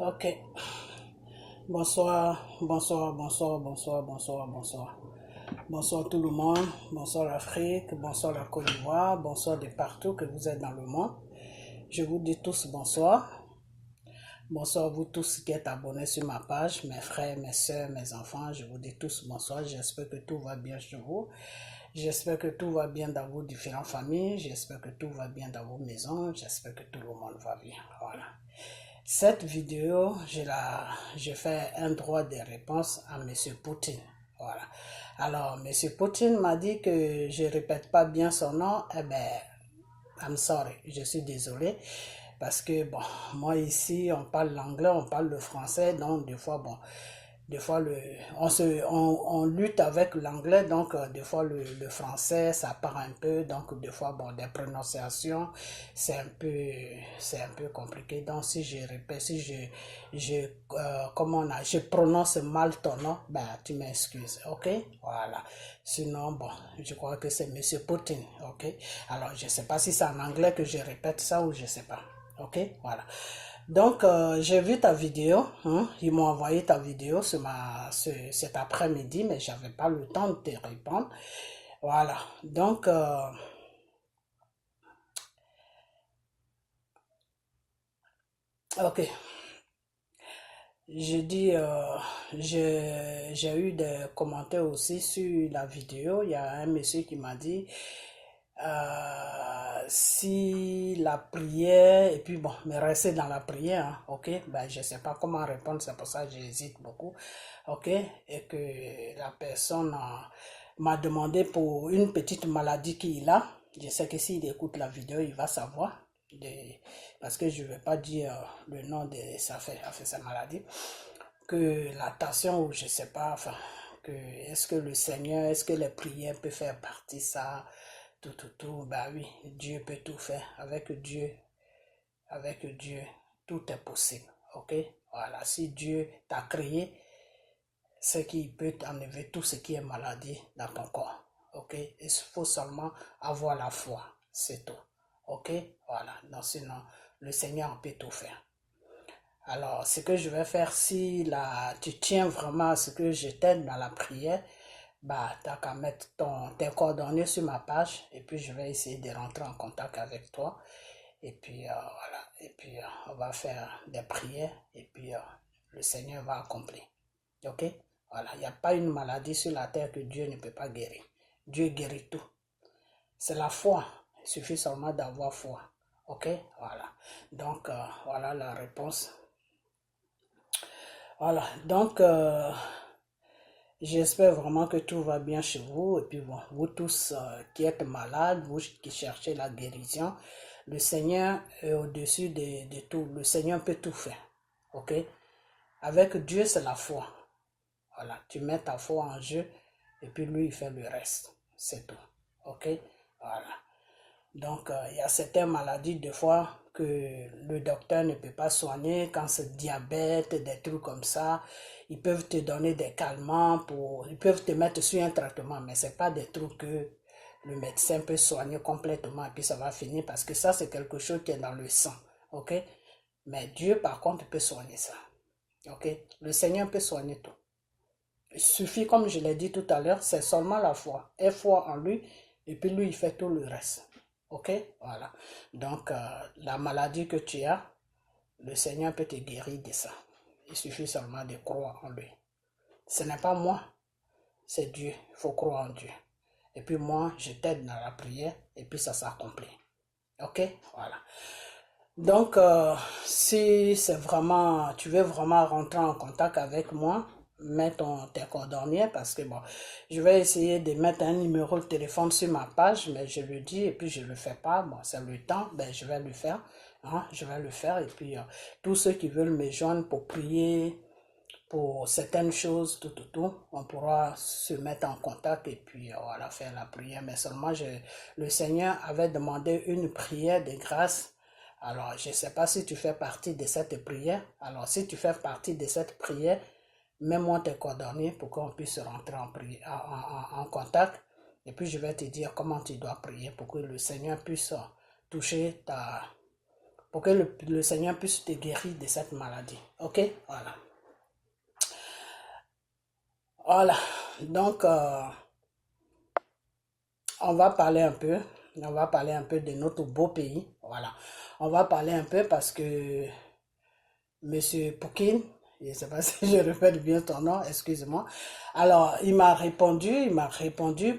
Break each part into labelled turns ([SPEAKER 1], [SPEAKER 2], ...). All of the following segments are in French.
[SPEAKER 1] Ok. Bonsoir, bonsoir, bonsoir, bonsoir, bonsoir, bonsoir. Bonsoir tout le monde, bonsoir l'Afrique, bonsoir la Côte d'Ivoire, bonsoir de partout que vous êtes dans le monde. Je vous dis tous bonsoir. Bonsoir vous tous qui êtes abonnés sur ma page, mes frères, mes soeurs, mes enfants. Je vous dis tous bonsoir. J'espère que tout va bien chez vous. J'espère que tout va bien dans vos différentes familles. J'espère que tout va bien dans vos maisons. J'espère que tout le monde va bien. Voilà. Cette vidéo, je fais un droit de réponse à M. Poutine. Voilà. Alors, M. Poutine m'a dit que je répète pas bien son nom. Eh ben, I'm sorry, je suis désolé. Parce que, bon, moi ici, on parle l'anglais, on parle le français, donc des fois on lutte avec l'anglais, donc des fois le français, ça part un peu, donc des fois, bon, des prononciations, c'est un peu compliqué. Donc, si je répète, si je prononce mal ton nom, ben, tu m'excuses, ok? Voilà. Sinon, bon, je crois que c'est Monsieur Poutine, ok? Alors, je sais pas si c'est en anglais que je répète ça ou je sais pas. Ok, voilà. Donc, j'ai vu ta vidéo. Hein? Ils m'ont envoyé ta vidéo cet après-midi, mais j'avais pas le temps de te répondre. Voilà. Donc, ok. J'ai dit, j'ai eu des commentaires aussi sur la vidéo. Il y a un monsieur qui m'a dit, si la prière, et puis bon, mais rester dans la prière, hein, ok, ben je sais pas comment répondre, c'est pour ça que j'hésite beaucoup, ok, et que la personne m'a demandé pour une petite maladie qu'il a. Je sais que s'il écoute la vidéo, il va savoir, parce que je vais pas dire le nom de sa maladie, que la tension ou je sais pas, enfin, que est-ce que le Seigneur, est-ce que les prières peuvent faire partie ça, tout, bah oui, Dieu peut tout faire. Avec Dieu, tout est possible, ok? Voilà, si Dieu t'a créé, c'est qu'il peut enlever tout ce qui est maladie dans ton corps, ok? Il faut seulement avoir la foi, c'est tout, ok? Voilà, donc sinon, le Seigneur peut tout faire. Alors, ce que je vais faire, si là, tu tiens vraiment à ce que je t'aide dans la prière, bah, t'as qu'à mettre tes coordonnées sur ma page et puis je vais essayer de rentrer en contact avec toi. Et puis, voilà. Et puis, on va faire des prières et puis le Seigneur va accomplir. Ok? Voilà. Il n'y a pas une maladie sur la terre que Dieu ne peut pas guérir. Dieu guérit tout. C'est la foi. Il suffit seulement d'avoir foi. Ok? Voilà. Donc, voilà la réponse. Voilà, donc j'espère vraiment que tout va bien chez vous. Et puis bon, vous tous qui êtes malades, vous qui cherchez la guérison, le Seigneur est au-dessus de tout. Le Seigneur peut tout faire. Ok? Avec Dieu, c'est la foi. Voilà, tu mets ta foi en jeu et puis lui, il fait le reste. C'est tout. Ok? Voilà. Donc, il y a certaines maladies, des fois, que le docteur ne peut pas soigner, quand c'est diabète, des trucs comme ça. Ils peuvent te donner des calmants, ils peuvent te mettre sur un traitement, mais ce n'est pas des trucs que le médecin peut soigner complètement et puis ça va finir parce que ça, c'est quelque chose qui est dans le sang. Ok? Mais Dieu, par contre, peut soigner ça. Ok? Le Seigneur peut soigner tout. Il suffit, comme je l'ai dit tout à l'heure, c'est seulement la foi. Aie foi en lui, et puis lui, il fait tout le reste. Ok? Voilà. Donc, la maladie que tu as, le Seigneur peut te guérir de ça. Il suffit seulement de croire en lui. Ce n'est pas moi, c'est Dieu. Il faut croire en Dieu. Et puis moi, je t'aide dans la prière, et puis ça s'accomplit. Ok? Voilà. Donc, si c'est vraiment, tu veux vraiment rentrer en contact avec moi, mets tes coordonnées parce que bon, je vais essayer de mettre un numéro de téléphone sur ma page, mais je le dis et puis je le fais pas. Bon, c'est le temps, ben je vais le faire. Hein, je vais le faire et puis tous ceux qui veulent me joindre pour prier pour certaines choses, on pourra se mettre en contact et puis voilà, faire la prière. Mais seulement, le Seigneur avait demandé une prière de grâce. Alors, je ne sais pas si tu fais partie de cette prière. Alors, si tu fais partie de cette prière, mets-moi tes coordonnées pour qu'on puisse rentrer en contact. Et puis, je vais te dire comment tu dois prier pour que le Seigneur puisse toucher pour que le Seigneur puisse te guérir de cette maladie. Ok? Voilà. Voilà. Donc, on va parler un peu. On va parler un peu de notre beau pays. Voilà. On va parler un peu parce que Monsieur Poukine, je ne sais pas si je répète bien ton nom, excuse-moi. Alors, il m'a répondu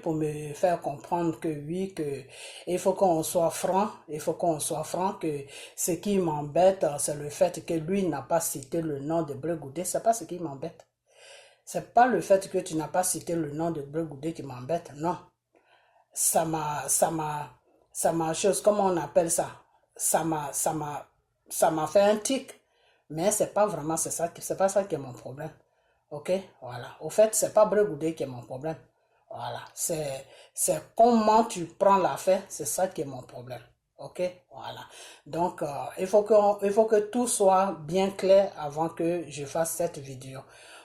[SPEAKER 1] pour me faire comprendre que oui, que il faut qu'on soit franc, que ce qui m'embête, c'est le fait que lui n'a pas cité le nom de Bregoudé, c'est pas ce qui m'embête. C'est pas le fait que tu n'as pas cité le nom de Bregoudé qui m'embête, non. Ça m'a, ça m'a, ça m'a chose, comment on appelle ça? Ça m'a, ça m'a, ça m'a fait un tic. Mais c'est pas vraiment, c'est pas ça qui est mon problème. Ok? Voilà. Au fait, c'est pas Bregoudé qui est mon problème. Voilà. C'est comment tu prends l'affaire, c'est ça qui est mon problème. Ok? Voilà. Donc, il faut que tout soit bien clair avant que je fasse cette vidéo.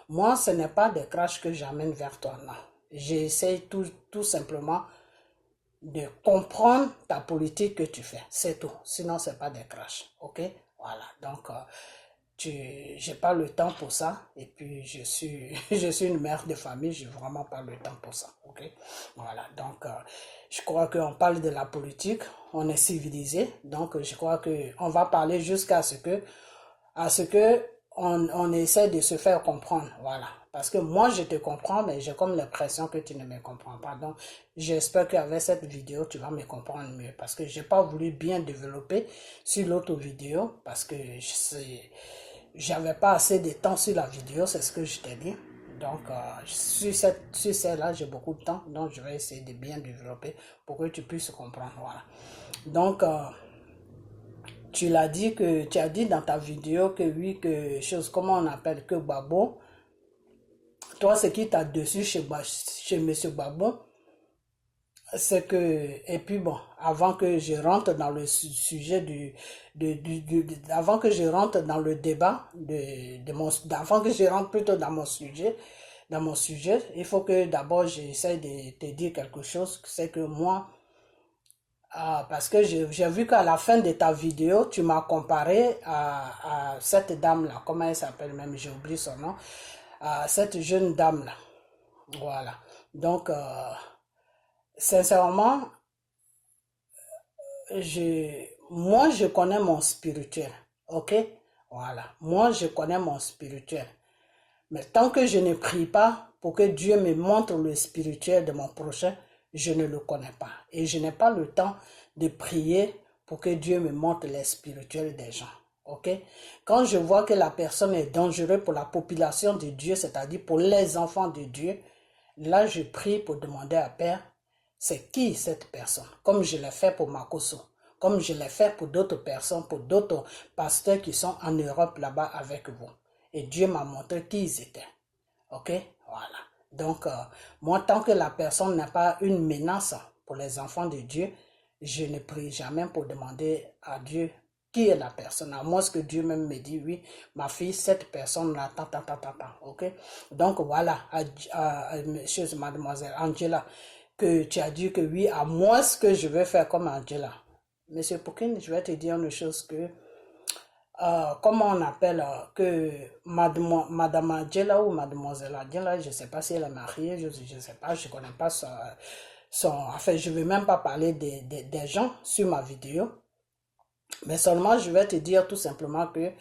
[SPEAKER 1] Moi, ce n'est pas des crashs que j'amène vers toi, non. J'essaie tout simplement de comprendre ta politique que tu fais. C'est tout. Sinon, c'est pas des crashs. Ok? Voilà. Donc, j'ai pas le temps pour ça. Et puis, je suis une mère de famille. J'ai vraiment pas le temps pour ça. Ok? Voilà. Donc, je crois qu'on parle de la politique. On est civilisé. Donc, je crois qu'on va parler jusqu'à ce que, on essaie de se faire comprendre. Voilà. Parce que moi, je te comprends, mais j'ai comme l'impression que tu ne me comprends pas. Donc, j'espère qu'avec cette vidéo, tu vas me comprendre mieux. Parce que j'ai pas voulu bien développer sur l'autre vidéo. Parce que j'avais pas assez de temps sur la vidéo, c'est ce que je t'ai dit. Donc, sur celle-là, j'ai beaucoup de temps. Donc, je vais essayer de bien développer pour que tu puisses comprendre. Voilà. Donc, tu as dit dans ta vidéo que oui, que chose, comment on appelle, que Babo, toi, ce qui t'a dessus chez Monsieur Babo, c'est que, et puis bon, avant que je rentre dans le sujet avant que je rentre dans le débat avant que je rentre plutôt dans mon sujet, il faut que d'abord j'essaie de te dire quelque chose, c'est que moi, parce que j'ai vu qu'à la fin de ta vidéo, tu m'as comparé à cette dame-là. Comment elle s'appelle même? J'ai oublié son nom. À cette jeune dame-là. Voilà. Donc, sincèrement, moi, je connais mon spirituel. Ok? Voilà. Moi, je connais mon spirituel. Mais tant que je ne prie pas pour que Dieu me montre le spirituel de mon prochain, je ne le connais pas. Et je n'ai pas le temps de prier pour que Dieu me montre les spirituels des gens. Ok? Quand je vois que la personne est dangereuse pour la population de Dieu, c'est-à-dire pour les enfants de Dieu, là je prie pour demander à Père, c'est qui cette personne? Comme je l'ai fait pour Makoso, comme je l'ai fait pour d'autres personnes, pour d'autres pasteurs qui sont en Europe là-bas avec vous. Et Dieu m'a montré qui ils étaient. Ok? Voilà. Donc, moi, tant que la personne n'a pas une menace pour les enfants de Dieu, je ne prie jamais pour demander à Dieu qui est la personne. À moins que Dieu même me dit, oui, ma fille, cette personne-là, ok? Donc, voilà, mademoiselle Angela, que tu as dit que oui, à moins que je vais faire comme Angela. Monsieur Poukine, je vais te dire une chose que comment on appelle que Madame Angela ou Mademoiselle Angela, je ne sais pas si elle est mariée, je ne sais pas, je ne connais pas enfin, je ne vais même pas parler des gens sur ma vidéo, mais seulement je vais te dire tout simplement que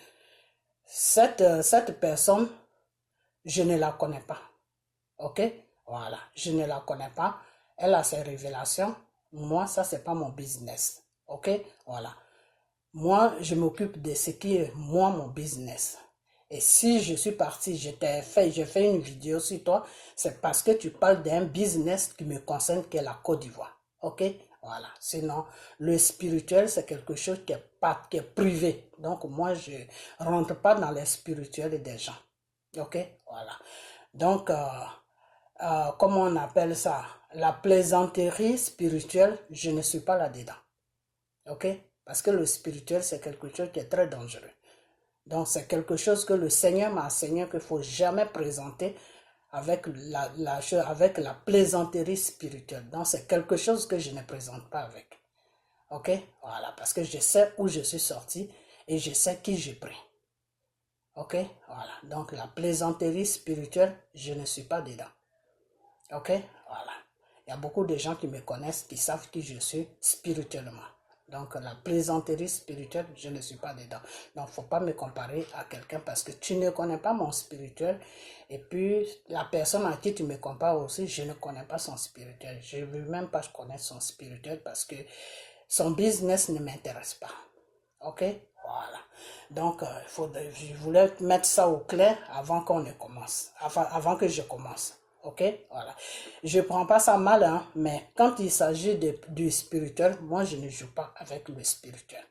[SPEAKER 1] cette personne, je ne la connais pas, ok? Voilà, je ne la connais pas, elle a ses révélations, moi, ça, c'est pas mon business, ok? Voilà. Moi, je m'occupe de ce qui est, moi, mon business. Et si je suis parti, j'ai fait une vidéo sur toi, c'est parce que tu parles d'un business qui me concerne, qui est la Côte d'Ivoire. Ok? Voilà. Sinon, le spirituel, c'est quelque chose qui est privé. Donc, moi, je rentre pas dans les spirituels des gens. Ok? Voilà. Donc, comment on appelle ça? La plaisanterie spirituelle, je ne suis pas là-dedans. Ok? Parce que le spirituel, c'est quelque chose qui est très dangereux. Donc, c'est quelque chose que le Seigneur m'a enseigné qu'il ne faut jamais présenter avec avec la plaisanterie spirituelle. Donc, c'est quelque chose que je ne présente pas avec. Ok? Voilà, parce que je sais où je suis sorti et je sais qui j'ai pris. Ok? Voilà, donc la plaisanterie spirituelle, je ne suis pas dedans. Ok? Voilà. Il y a beaucoup de gens qui me connaissent, qui savent qui je suis spirituellement. Donc la plaisanterie spirituelle, je ne suis pas dedans. Donc il ne faut pas me comparer à quelqu'un parce que tu ne connais pas mon spirituel. Et puis la personne à qui tu me compares aussi, je ne connais pas son spirituel. Je ne veux même pas connaître son spirituel parce que son business ne m'intéresse pas. Ok? Voilà. Donc je voulais mettre ça au clair avant qu'on ne commence. Avant que je commence. Ok, voilà. Je prends pas ça mal, hein, mais quand il s'agit du spirituel, moi je ne joue pas avec le spirituel.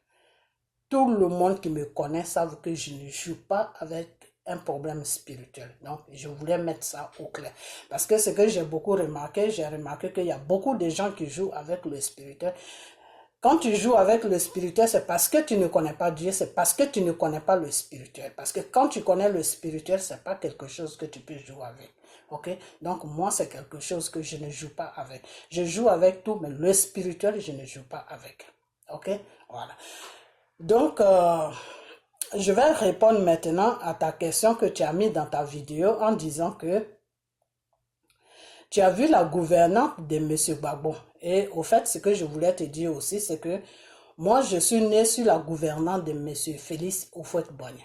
[SPEAKER 1] Tout le monde qui me connaît savent que je ne joue pas avec un problème spirituel. Donc je voulais mettre ça au clair. Parce que ce que j'ai beaucoup remarqué, j'ai remarqué qu'il y a beaucoup de gens qui jouent avec le spirituel. Quand tu joues avec le spirituel, c'est parce que tu ne connais pas Dieu, c'est parce que tu ne connais pas le spirituel. Parce que quand tu connais le spirituel, c'est pas quelque chose que tu peux jouer avec. Ok? Donc moi, c'est quelque chose que je ne joue pas avec. Je joue avec tout, mais le spirituel, je ne joue pas avec. Ok? Voilà. Donc, je vais répondre maintenant à ta question que tu as mis dans ta vidéo en disant que tu as vu la gouvernante de M. Gbagbo. Et au fait, ce que je voulais te dire aussi, c'est que moi, je suis né sur la gouvernante de M. Félix Houphouët-Boigny.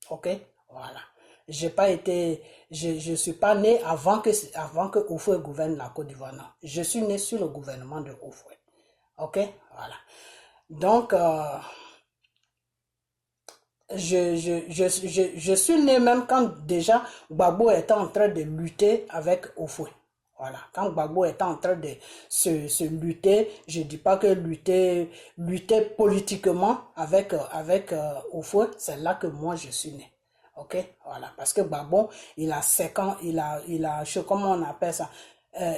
[SPEAKER 1] Ok? Voilà. J'ai pas été, je suis pas né avant que Houphouët gouverne la Côte d'Ivoire. Non. Je suis né sur le gouvernement de Houphouët. Ok? Voilà. Donc, je suis né même quand déjà Gbagbo était en train de lutter avec Houphouët. Voilà, quand Gbagbo était en train de se lutter, je ne dis pas que lutter politiquement avec Houphouët, c'est là que moi je suis né. Ok, voilà, parce que Gbagbo, il a 5 ans, comment on appelle ça,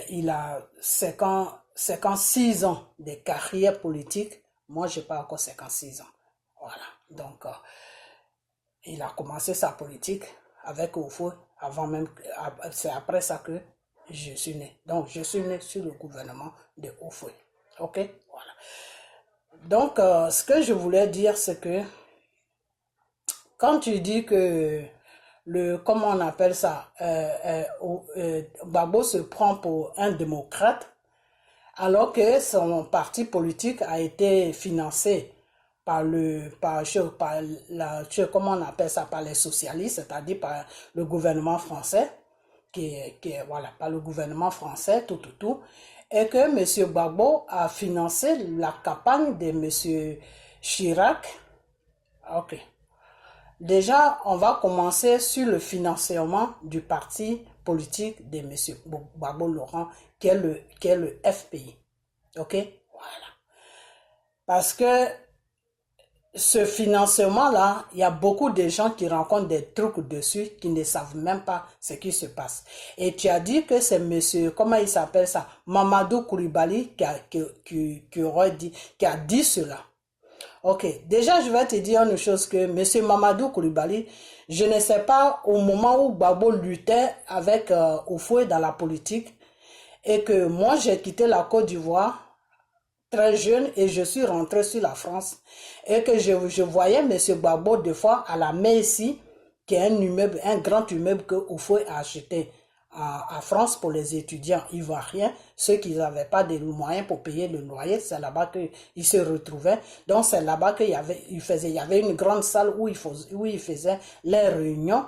[SPEAKER 1] il a 56 ans de carrière politique, moi je n'ai pas encore 56 ans. Voilà, donc il a commencé sa politique avec Houphouët, avant même, c'est après ça que je suis né. Donc, je suis né sur le gouvernement de Houphouët. Ok? Voilà. Donc, ce que je voulais dire, c'est que quand tu dis que comment on appelle ça, Gbagbo se prend pour un démocrate, alors que son parti politique a été financé comment on appelle ça, par les socialistes, c'est-à-dire par le gouvernement français, voilà, par le gouvernement français, tout, et que M. Gbagbo a financé la campagne de M. Chirac. Ok. Déjà, on va commencer sur le financement du parti politique de M. Gbagbo Laurent, qui est le FPI. Ok? Voilà. Parce que ce financement-là, il y a beaucoup de gens qui rencontrent des trucs dessus qui ne savent même pas ce qui se passe. Et tu as dit que c'est monsieur, comment il s'appelle ça, Mamadou Koulibaly qui a dit cela. Ok, déjà je vais te dire une chose que monsieur Mamadou Koulibaly, je ne sais pas au moment où Gbagbo luttait avec Houphouët dans la politique et que moi j'ai quitté la Côte d'Ivoire très jeune et je suis rentré sur la France et que je voyais M. Gbagbo des fois à la Messi, qui est un grand immeuble que Houphouët a acheté à France pour les étudiants ivoiriens, ceux qui n'avaient pas de moyens pour payer le loyer, c'est là-bas qu'ils se retrouvaient. Donc c'est là-bas qu'il y avait une grande salle où ils faisaient les réunions.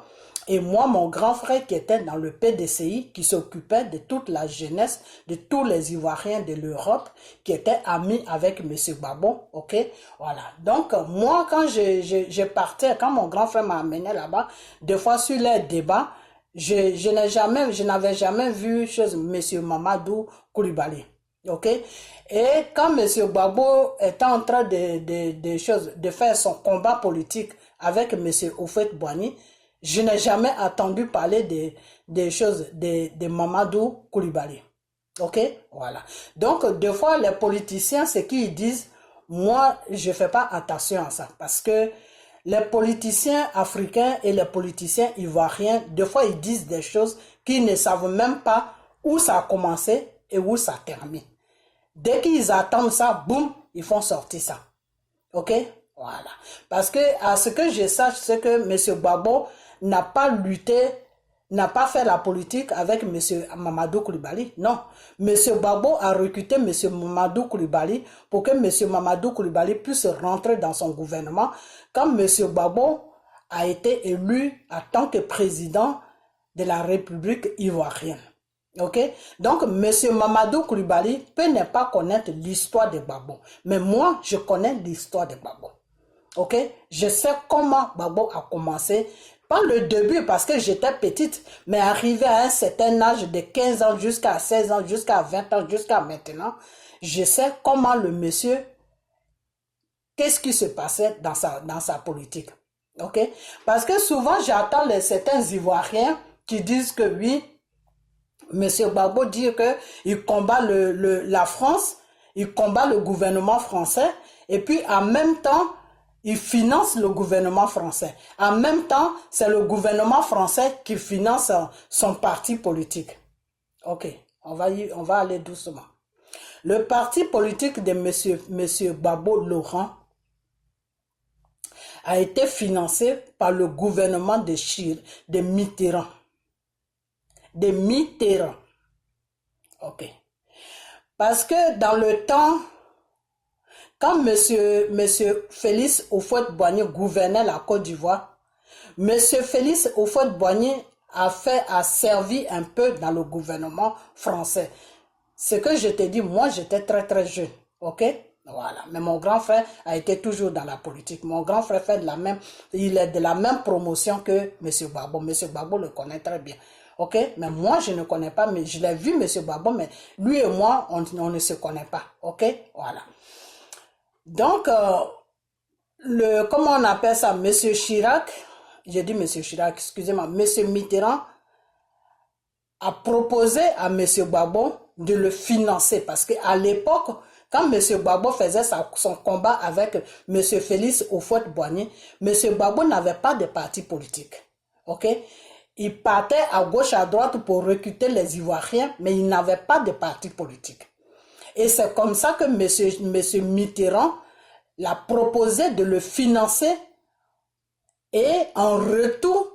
[SPEAKER 1] Et moi, mon grand frère qui était dans le PDCI, qui s'occupait de toute la jeunesse, de tous les Ivoiriens de l'Europe, qui était ami avec M. Gbagbo, ok, voilà. Donc, moi, quand je partais, quand mon grand frère m'a amené là-bas, des fois sur les débats, je n'avais jamais vu M. Mamadou Koulibaly, ok. Et quand M. Gbagbo était en train de faire son combat politique avec M. Houphouët-Boigny, je n'ai jamais entendu parler des choses de Mamadou Koulibaly. Ok? Voilà. Donc, des fois, les politiciens, ce qu'ils disent, moi, je ne fais pas attention à ça. Parce que les politiciens africains et les politiciens ivoiriens, des fois, ils disent des choses qu'ils ne savent même pas où ça a commencé et où ça termine. Dès qu'ils attendent ça, boum, ils font sortir ça. Ok? Voilà. Parce que, à ce que je sache, c'est que M. Gbagbo n'a pas lutté, n'a pas fait la politique avec M. Mamadou Coulibaly. Non. M. Gbagbo a recruté M. Mamadou Coulibaly pour que M. Mamadou Coulibaly puisse rentrer dans son gouvernement quand M. Gbagbo a été élu en tant que président de la République ivoirienne. Ok? Donc, M. Mamadou Coulibaly peut ne pas connaître l'histoire de Gbagbo. Mais moi, je connais l'histoire de Gbagbo. Ok? Je sais comment Gbagbo a commencé. Pas le début parce que j'étais petite, mais arrivé à un certain âge de 15 ans jusqu'à 16 ans, jusqu'à 20 ans, jusqu'à maintenant, je sais comment le monsieur, qu'est-ce qui se passait dans sa politique. Ok? Parce que souvent, j'entends certains Ivoiriens qui disent que oui, M. Gbagbo dit qu'il combat la France, il combat le gouvernement français, et puis en même temps, il finance le gouvernement français. En même temps, c'est le gouvernement français qui finance son parti politique. Ok, on va aller doucement. Le parti politique de M. Gbagbo Laurent a été financé par le gouvernement de Mitterrand. De Mitterrand. Ok. Parce que dans le temps, quand monsieur Félix Houphouët-Boigny gouvernait la Côte d'Ivoire, monsieur Félix Houphouët-Boigny a servi un peu dans le gouvernement français. Ce que je te dis, moi j'étais très très jeune. Ok? Voilà. Mais mon grand frère a été toujours dans la politique. Mon grand frère il est de la même promotion que monsieur Gbagbo. Monsieur Gbagbo le connaît très bien. Ok, mais moi je ne connais pas, mais je l'ai vu M. Gbagbo, mais lui et moi on ne se connaît pas. Ok, voilà. Donc comment on appelle ça, M. Chirac, j'ai dit M. Chirac, excusez-moi, M. Mitterrand a proposé à M. Gbagbo de le financer parce qu'à l'époque, quand M. Gbagbo faisait son combat avec M. Félix Houphouët-Boigny, M. Gbagbo n'avait pas de parti politique. Ok? Il partait à gauche, à droite pour recruter les Ivoiriens, mais il n'avait pas de parti politique. Et c'est comme ça que M. Mitterrand l'a proposé de le financer et en retour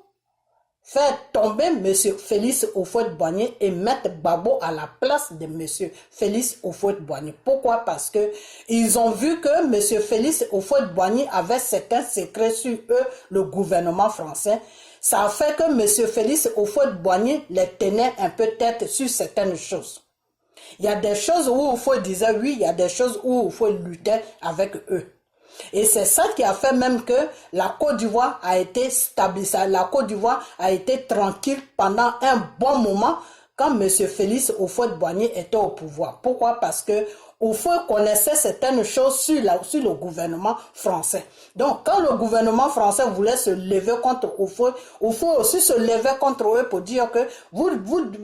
[SPEAKER 1] faire tomber M. Félix Houphouët-Boigny et mettre Gbagbo à la place de M. Félix Houphouët-Boigny. Pourquoi? Parce que ils ont vu que M. Félix Houphouët-Boigny avait certains secrets sur eux, le gouvernement français. Ça a fait que M. Félix Houphouët-Boigny les tenait un peu tête sur certaines choses. Il y a des choses où Houphouët disait oui, il y a des choses où Houphouët luttait avec eux. Et c'est ça qui a fait même que la Côte d'Ivoire a été stabilisée, la Côte d'Ivoire a été tranquille pendant un bon moment quand M. Félix Houphouët-Boigny était au pouvoir. Pourquoi? Parce que Houphouët connaissait certaines choses sur le gouvernement français. Donc, quand le gouvernement français voulait se lever contre Houphouët, Houphouët aussi se levait contre eux pour dire que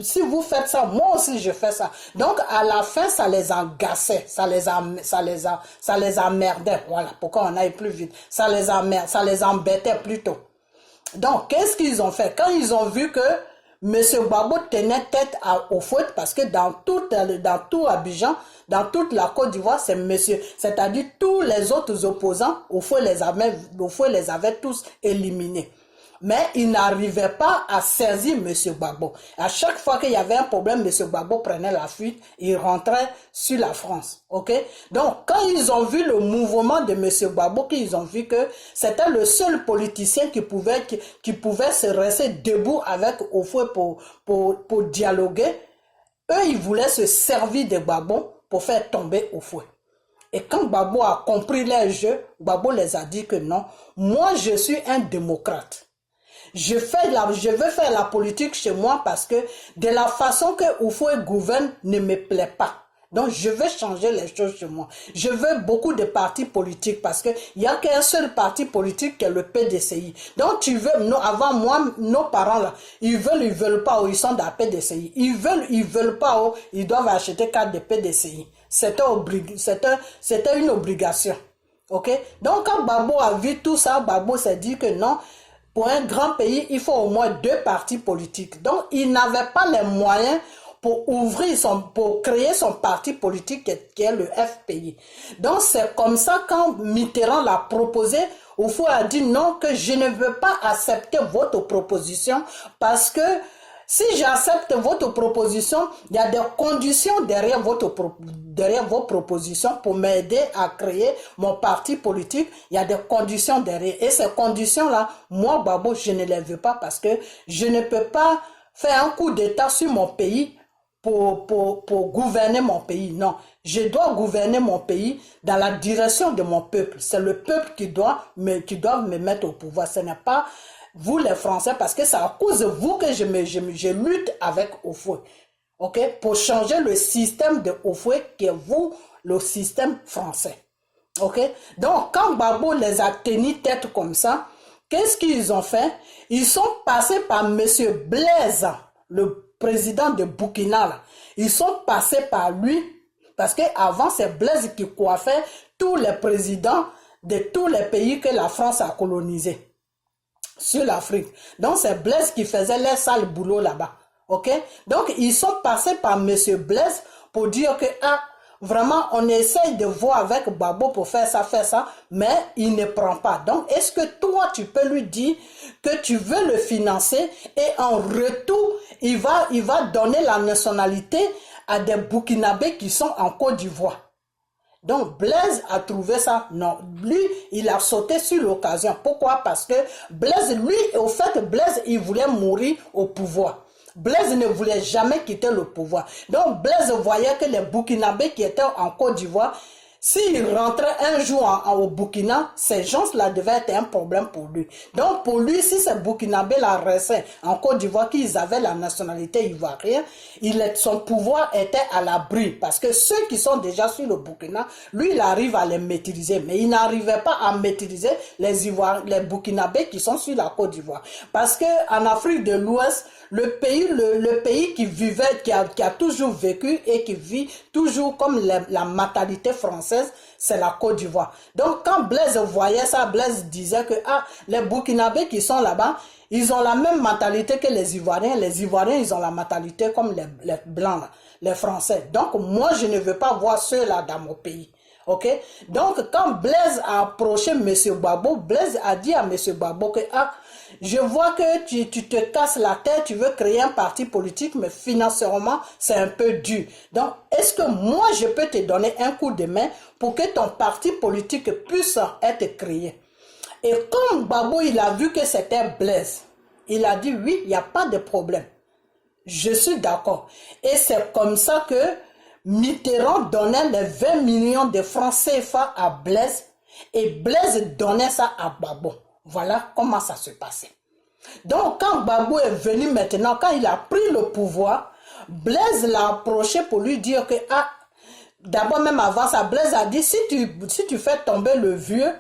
[SPEAKER 1] si vous faites ça, moi aussi je fais ça. Donc, à la fin, ça les agaçait, ça les emmerdait. Voilà, pourquoi on aille plus vite. Ça les embêtait plutôt. Donc, qu'est-ce qu'ils ont fait? Quand ils ont vu que M. Gbagbo tenait tête à Houphouët, parce que dans tout Abidjan, dans toute la Côte d'Ivoire, c'est-à-dire tous les autres opposants, Houphouët les avait tous éliminés. Mais il n'arrivait pas à saisir M. Gbagbo. À chaque fois qu'il y avait un problème, M. Gbagbo prenait la fuite, il rentrait sur la France. Ok? Donc, quand ils ont vu le mouvement de M. Gbagbo, qu'ils ont vu que c'était le seul politicien qui pouvait se rester debout avec Houphouët pour dialoguer, eux, ils voulaient se servir de Gbagbo pour faire tomber Houphouët. Et quand Gbagbo a compris leur jeu, Gbagbo les a dit que non, moi je suis un démocrate. Je veux faire la politique chez moi parce que de la façon que Houphouët gouverne ne me plaît pas. Donc, je veux changer les choses chez moi. Je veux beaucoup de partis politiques parce qu'il n'y a qu'un seul parti politique qui est le PDCI. Donc, tu veux, avant moi, nos parents là, ils veulent pas, ils sont dans la PDCI. Ils veulent pas, ils doivent acheter carte de PDCI. C'était une obligation. Ok? Donc, quand Gbagbo a vu tout ça, Gbagbo s'est dit que non, pour un grand pays, il faut au moins 2 partis politiques. Donc, il n'avait pas les moyens pour pour créer son parti politique qui est le FPI. Donc c'est comme ça quand Mitterrand l'a proposé, Oufoué a dit non, que je ne veux pas accepter votre proposition parce que si j'accepte votre proposition, il y a des conditions derrière vos propositions pour m'aider à créer mon parti politique. Il y a des conditions derrière. Et ces conditions-là, moi, Gbagbo, je ne les veux pas parce que je ne peux pas faire un coup d'État sur mon pays pour gouverner mon pays. Non, je dois gouverner mon pays dans la direction de mon peuple. C'est le peuple qui doit me mettre au pouvoir. Ce n'est pas vous les Français, parce que c'est à cause de vous que je lutte avec Oufoué, ok, pour changer le système de Oufoué qui est vous, le système français, ok. Donc quand Gbagbo les a tenus tête comme ça, qu'est-ce qu'ils ont fait? Ils sont passés par Monsieur Blaise, le président de Burkina, là. Ils sont passés par lui, parce qu'avant c'est Blaise qui coiffait tous les présidents de tous les pays que la France a colonisés sur l'Afrique. Donc c'est Blaise qui faisait les sales boulot là-bas. Ok? Donc ils sont passés par Monsieur Blaise pour dire que vraiment on essaye de voir avec Gbagbo pour faire ça, mais il ne prend pas. Donc est-ce que toi tu peux lui dire que tu veux le financer et en retour il va donner la nationalité à des Burkinabés qui sont en Côte d'Ivoire? Donc Blaise a trouvé ça, non, lui il a sauté sur l'occasion. Pourquoi? Parce que Blaise, lui, au fait Blaise il voulait mourir au pouvoir. Blaise ne voulait jamais quitter le pouvoir. Donc Blaise voyait que les Burkinabés qui étaient en Côte d'Ivoire, s'il rentrait un jour au Burkina, ces gens-là devaient être un problème pour lui. Donc pour lui, si ces Burkinabés-là restaient en Côte d'Ivoire, qu'ils avaient la nationalité ivoirienne, son pouvoir était à l'abri. Parce que ceux qui sont déjà sur le Burkina, lui, il arrive à les maîtriser. Mais il n'arrivait pas à maîtriser les Burkinabés qui sont sur la Côte d'Ivoire. Parce qu'en Afrique de l'Ouest, le pays qui vivait, qui a toujours vécu et qui vit toujours comme la mentalité française, c'est la Côte d'Ivoire. Donc quand Blaise voyait ça, Blaise disait que les Burkinabés qui sont là-bas, ils ont la même mentalité que les Ivoiriens. Les Ivoiriens, ils ont la mentalité comme les Blancs, là, les Français. Donc moi, je ne veux pas voir ceux-là dans mon pays. Ok? Donc quand Blaise a approché M. Gbagbo, Blaise a dit à M. Gbagbo que je vois que tu te casses la tête, tu veux créer un parti politique, mais financièrement, c'est un peu dur. Donc, est-ce que moi, je peux te donner un coup de main pour que ton parti politique puisse être créé? Et comme Gbagbo, il a vu que c'était Blaise, il a dit oui, il n'y a pas de problème. Je suis d'accord. Et c'est comme ça que Mitterrand donnait les 20 millions de francs CFA à Blaise et Blaise donnait ça à Gbagbo. Voilà comment ça se passait. Donc, quand Gbagbo est venu maintenant, quand il a pris le pouvoir, Blaise l'a approché pour lui dire que, d'abord même avant ça, Blaise a dit, si tu fais tomber le vieux,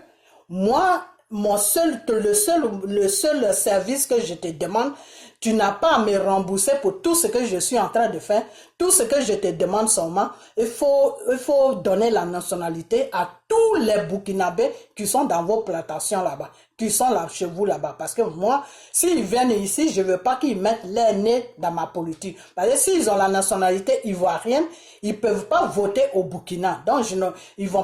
[SPEAKER 1] moi, le seul service que je te demande, tu n'as pas à me rembourser pour tout ce que je suis en train de faire. Tout ce que je te demande seulement, il faut donner la nationalité à tous les Burkinabés qui sont dans vos plantations là-bas, qui sont là chez vous là-bas. Parce que moi, s'ils viennent ici, je ne veux pas qu'ils mettent leur nez dans ma politique. Parce que s'ils ont la nationalité ivoirienne, ils ne peuvent pas voter au Burkina. Donc, ils ne vont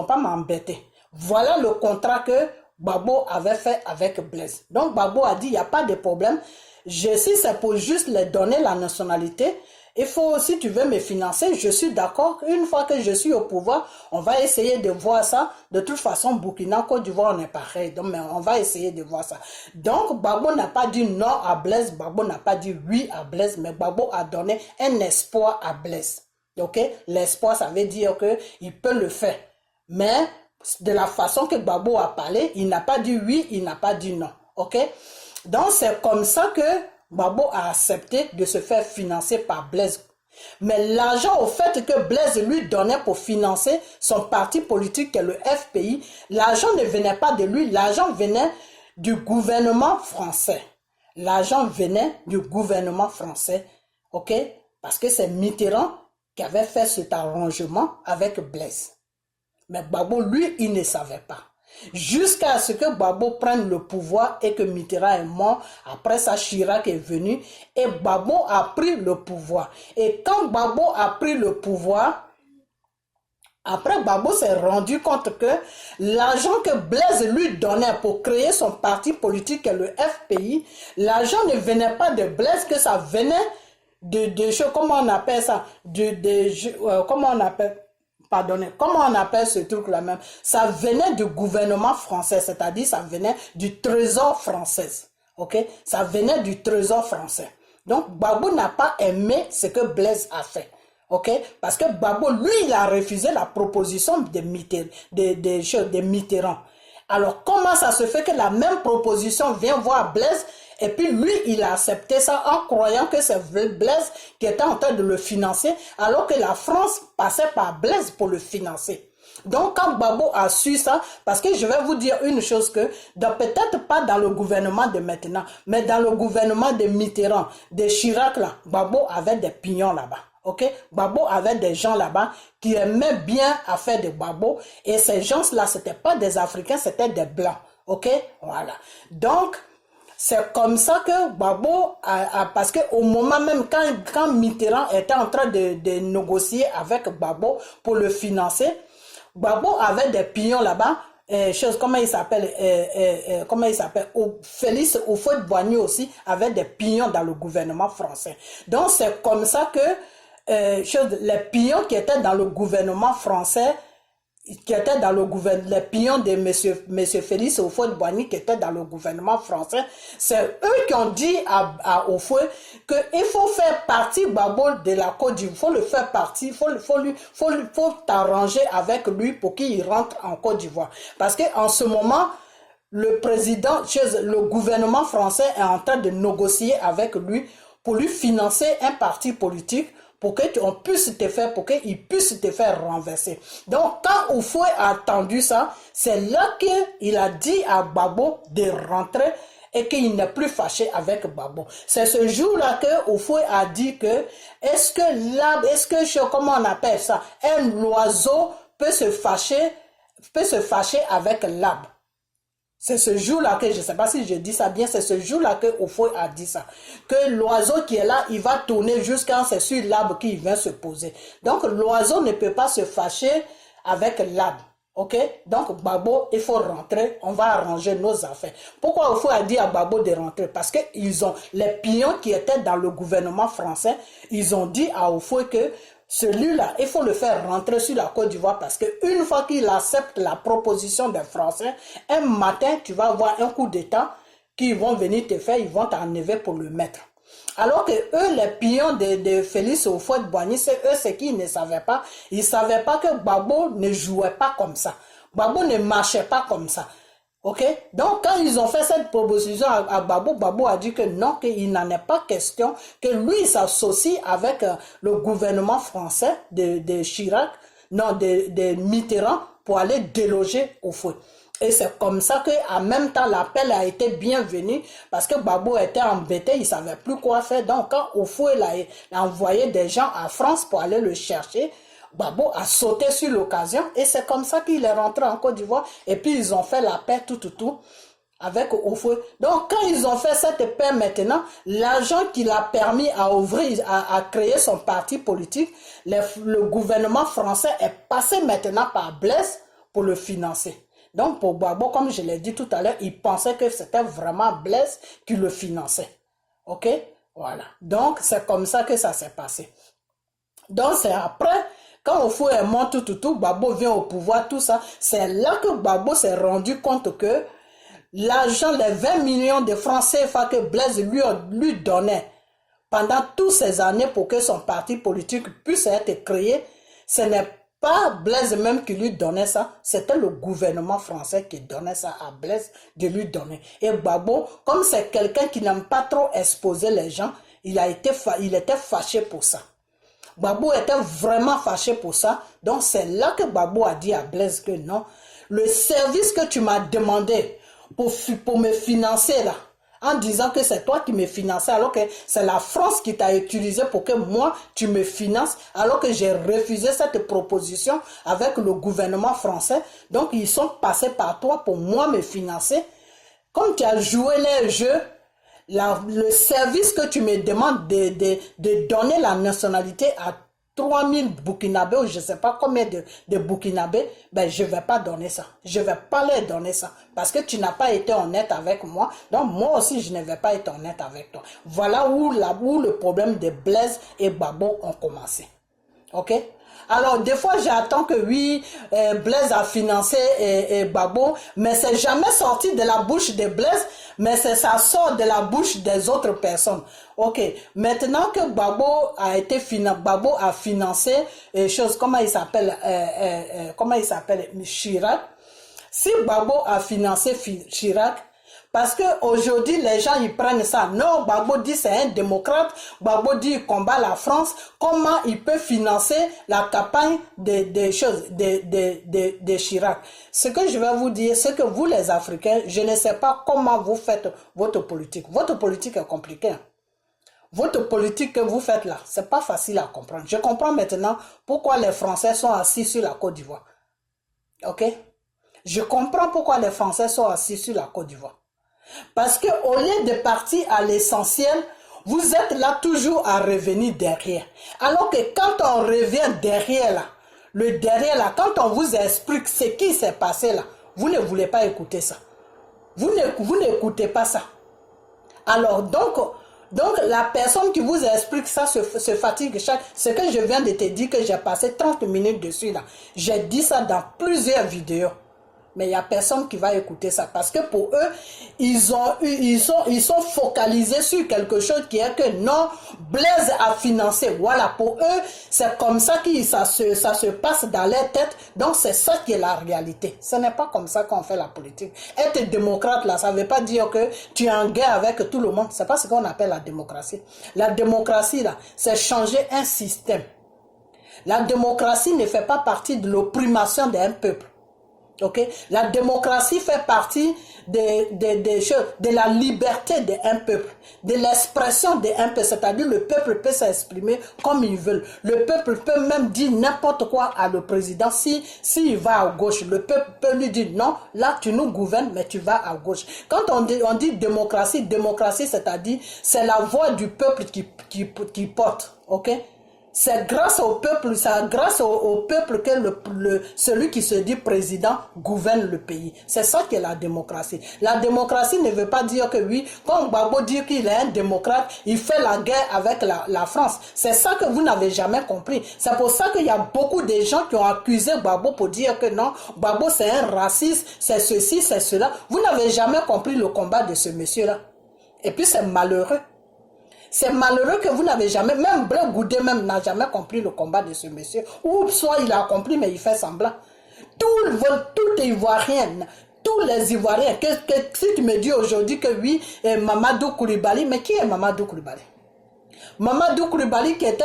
[SPEAKER 1] pas m'embêter. Voilà le contrat que Gbagbo avait fait avec Blaise. Donc, Gbagbo a dit, il n'y a pas de problème. Si c'est pour juste les donner la nationalité, si tu veux me financer, je suis d'accord. Une fois que je suis au pouvoir, on va essayer de voir ça. De toute façon, Burkina, Côte d'Ivoire, on est pareil. Donc, mais on va essayer de voir ça. Donc, Gbagbo n'a pas dit non à Blaise. Gbagbo n'a pas dit oui à Blaise. Mais Gbagbo a donné un espoir à Blaise. Ok? L'espoir, ça veut dire qu'il peut le faire. Mais, de la façon que Gbagbo a parlé, il n'a pas dit oui, il n'a pas dit non. Ok? Donc, c'est comme ça que Gbagbo a accepté de se faire financer par Blaise. Mais l'argent, au fait que Blaise lui donnait pour financer son parti politique, qui est le FPI, l'argent ne venait pas de lui, l'argent venait du gouvernement français. L'argent venait du gouvernement français, ok? Parce que c'est Mitterrand qui avait fait cet arrangement avec Blaise. Mais Gbagbo, lui, il ne savait pas. Jusqu'à ce que Gbagbo prenne le pouvoir et que Mitterrand est mort. Après ça, Chirac est venu et Gbagbo a pris le pouvoir. Et quand Gbagbo a pris le pouvoir, après Gbagbo s'est rendu compte que l'argent que Blaise lui donnait pour créer son parti politique, le FPI, l'argent ne venait pas de Blaise, que ça venait de comment on appelle ça, comment on appelle, pardonnez, comment on appelle ce truc-là même? Ça venait du gouvernement français, c'est-à-dire ça venait du trésor français. Ok? Ça venait du trésor français. Donc, Gbagbo n'a pas aimé ce que Blaise a fait. Ok? Parce que Gbagbo, lui, il a refusé la proposition de Mitterrand. Alors, comment ça se fait que la même proposition vient voir Blaise et puis lui, il a accepté ça en croyant que c'est Blaise qui était en train de le financer, alors que la France passait par Blaise pour le financer. Donc, quand Gbagbo a su ça, parce que je vais vous dire une chose que, peut-être pas dans le gouvernement de maintenant, mais dans le gouvernement de Mitterrand, de Chirac, là, Gbagbo avait des pignons là-bas. Ok, Gbagbo avait des gens là-bas qui aimaient bien affaire de Gbagbo, et ces gens-là, c'était pas des Africains, c'était des Blancs. Ok, voilà. Donc, c'est comme ça que Gbagbo, parce qu'au moment même, quand Mitterrand était en train de négocier avec Gbagbo pour le financer, Gbagbo avait des pions là-bas, comment il s'appelle, Félix Houphouët-Boigny aussi avait des pions dans le gouvernement français. Donc c'est comme ça que les pions qui étaient dans le gouvernement français, les pions de monsieur Félix Houphouët-Boigny qui étaient dans le gouvernement français, c'est eux qui ont dit à Houphouët qu'il faut faire partie Gbagbo de la Côte d'Ivoire, il faut le faire partie, faut t'arranger avec lui pour qu'il rentre en Côte d'Ivoire. Parce qu'en ce moment, le gouvernement français est en train de négocier avec lui pour lui financer un parti politique pour qu'on puisse te faire, pour qu'il puisse te faire renverser. Donc, quand Houphouët a entendu ça, c'est là qu'il a dit à Gbagbo de rentrer et qu'il n'est plus fâché avec Gbagbo. C'est ce jour-là que Houphouët a dit que, comment on appelle ça, un oiseau peut se fâcher avec l'arbre. C'est ce jour-là que, je ne sais pas si je dis ça bien, c'est ce jour-là que Houphouët a dit ça. Que l'oiseau qui est là, il va tourner jusqu'à c'est sur l'arbre qu'il vient se poser. Donc l'oiseau ne peut pas se fâcher avec l'arbre. Ok? Donc Gbagbo, il faut rentrer, on va arranger nos affaires. Pourquoi Houphouët a dit à Gbagbo de rentrer? Parce que les pions qui étaient dans le gouvernement français, ils ont dit à Houphouët que celui-là, il faut le faire rentrer sur la Côte d'Ivoire parce qu'une fois qu'il accepte la proposition des Français, un matin, tu vas avoir un coup d'État qu'ils vont venir te faire, ils vont t'enlever pour le mettre. Alors que eux, les pions de Félix Houphouët-Boigny, c'est eux ce qu'ils ne savaient pas. Ils ne savaient pas que Gbagbo ne jouait pas comme ça. Gbagbo ne marchait pas comme ça. Ok? Donc, quand ils ont fait cette proposition à Gbagbo, Gbagbo a dit que non, qu'il n'en est pas question, que lui s'associe avec le gouvernement français de Chirac, non, de Mitterrand, pour aller déloger Houphouët. Et c'est comme ça qu'en même temps, l'appel a été bienvenu parce que Gbagbo était embêté, il ne savait plus quoi faire. Donc, quand Houphouët a envoyé des gens à France pour aller le chercher, Gbagbo a sauté sur l'occasion et c'est comme ça qu'il est rentré en Côte d'Ivoire et puis ils ont fait la paix tout avec Houphouët. Donc quand ils ont fait cette paix maintenant, l'argent qu'il a permis à créer son parti politique, le gouvernement français est passé maintenant par Blaise pour le financer. Donc pour Gbagbo, comme je l'ai dit tout à l'heure, il pensait que c'était vraiment Blaise qui le finançait. Ok? Voilà. Donc c'est comme ça que ça s'est passé. Donc c'est après, quand Houphouët est mort, Gbagbo vient au pouvoir, tout ça, c'est là que Gbagbo s'est rendu compte que l'argent, les 20 millions de francs CFA que Blaise lui donnait pendant toutes ces années pour que son parti politique puisse être créé, ce n'est pas Blaise même qui lui donnait ça, c'était le gouvernement français qui donnait ça à Blaise de lui donner. Et Gbagbo, comme c'est quelqu'un qui n'aime pas trop exposer les gens, il était fâché pour ça. Gbagbo était vraiment fâché pour ça. Donc c'est là que Gbagbo a dit à Blaise que non, le service que tu m'as demandé pour me financer là, en disant que c'est toi qui me finançais, alors que c'est la France qui t'a utilisé pour que moi, tu me finances, alors que j'ai refusé cette proposition avec le gouvernement français. Donc, ils sont passés par toi pour moi me financer. Comme tu as joué les jeux, le service que tu me demandes de donner la nationalité à 3000 Burkinabés ou je ne sais pas combien de Burkinabés, ben je ne vais pas donner ça. Je ne vais pas leur donner ça. Parce que tu n'as pas été honnête avec moi. Donc moi aussi, je ne vais pas être honnête avec toi. Voilà où le problème de Blaise et Gbagbo ont commencé. Ok? Alors, des fois, j'attends que oui, Blaise a financé Gbagbo, mais c'est jamais sorti de la bouche de Blaise, mais ça sort de la bouche des autres personnes. Ok, maintenant que Gbagbo a financé choses, comment il s'appelle Chirac. Si Gbagbo a financé Chirac, parce qu'aujourd'hui, les gens, ils prennent ça. Non, Gbagbo dit c'est un démocrate. Gbagbo dit il combat la France. Comment il peut financer la campagne de Chirac? Ce que je vais vous dire, c'est que vous, les Africains, je ne sais pas comment vous faites votre politique. Votre politique est compliquée. Votre politique que vous faites là, c'est pas facile à comprendre. Je comprends maintenant pourquoi les Français sont assis sur la Côte d'Ivoire. Ok? Je comprends pourquoi les Français sont assis sur la Côte d'Ivoire. Parce qu'au lieu de partir à l'essentiel, vous êtes là toujours à revenir derrière. Alors que quand on revient derrière là, quand on vous explique ce qui s'est passé là, vous ne voulez pas écouter ça. Vous n'écoutez pas ça. Alors donc la personne qui vous explique ça se fatigue ce que je viens de te dire que j'ai passé 30 minutes dessus là. J'ai dit ça dans plusieurs vidéos. Mais il n'y a personne qui va écouter ça. Parce que pour eux, ils sont focalisés sur quelque chose qui est que non, Blaise a financé. Voilà, pour eux, c'est comme ça que ça se passe dans leur tête. Donc, c'est ça qui est la réalité. Ce n'est pas comme ça qu'on fait la politique. Être démocrate, là, ça ne veut pas dire que tu es en guerre avec tout le monde. Ce n'est pas ce qu'on appelle la démocratie. La démocratie, là, c'est changer un système. La démocratie ne fait pas partie de l'opprimation d'un peuple. Okay? La démocratie fait partie des choses, de la liberté d'un peuple, de l'expression d'un peuple, c'est-à-dire le peuple peut s'exprimer comme il veut. Le peuple peut même dire n'importe quoi à le président. S'il va à gauche, le peuple peut lui dire non, là tu nous gouvernes, mais tu vas à gauche. Quand on dit démocratie, c'est-à-dire c'est la voix du peuple qui porte. Ok? C'est grâce au peuple, que celui qui se dit président gouverne le pays. C'est ça qui est la démocratie. La démocratie ne veut pas dire que oui, quand Gbagbo dit qu'il est un démocrate, il fait la guerre avec la France. C'est ça que vous n'avez jamais compris. C'est pour ça qu'il y a beaucoup de gens qui ont accusé Gbagbo pour dire que non, Gbagbo c'est un raciste, c'est ceci, c'est cela. Vous n'avez jamais compris le combat de ce monsieur-là. Et puis c'est malheureux. C'est malheureux que vous n'avez jamais, même Blé Goudé même n'a jamais compris le combat de ce monsieur. Ou soit il a compris mais il fait semblant. Tout Ivoirien, tous les Ivoiriens, si tu me dis aujourd'hui que oui, Mamadou Koulibaly, mais qui est Mamadou Koulibaly? Mamadou Koulibaly qui était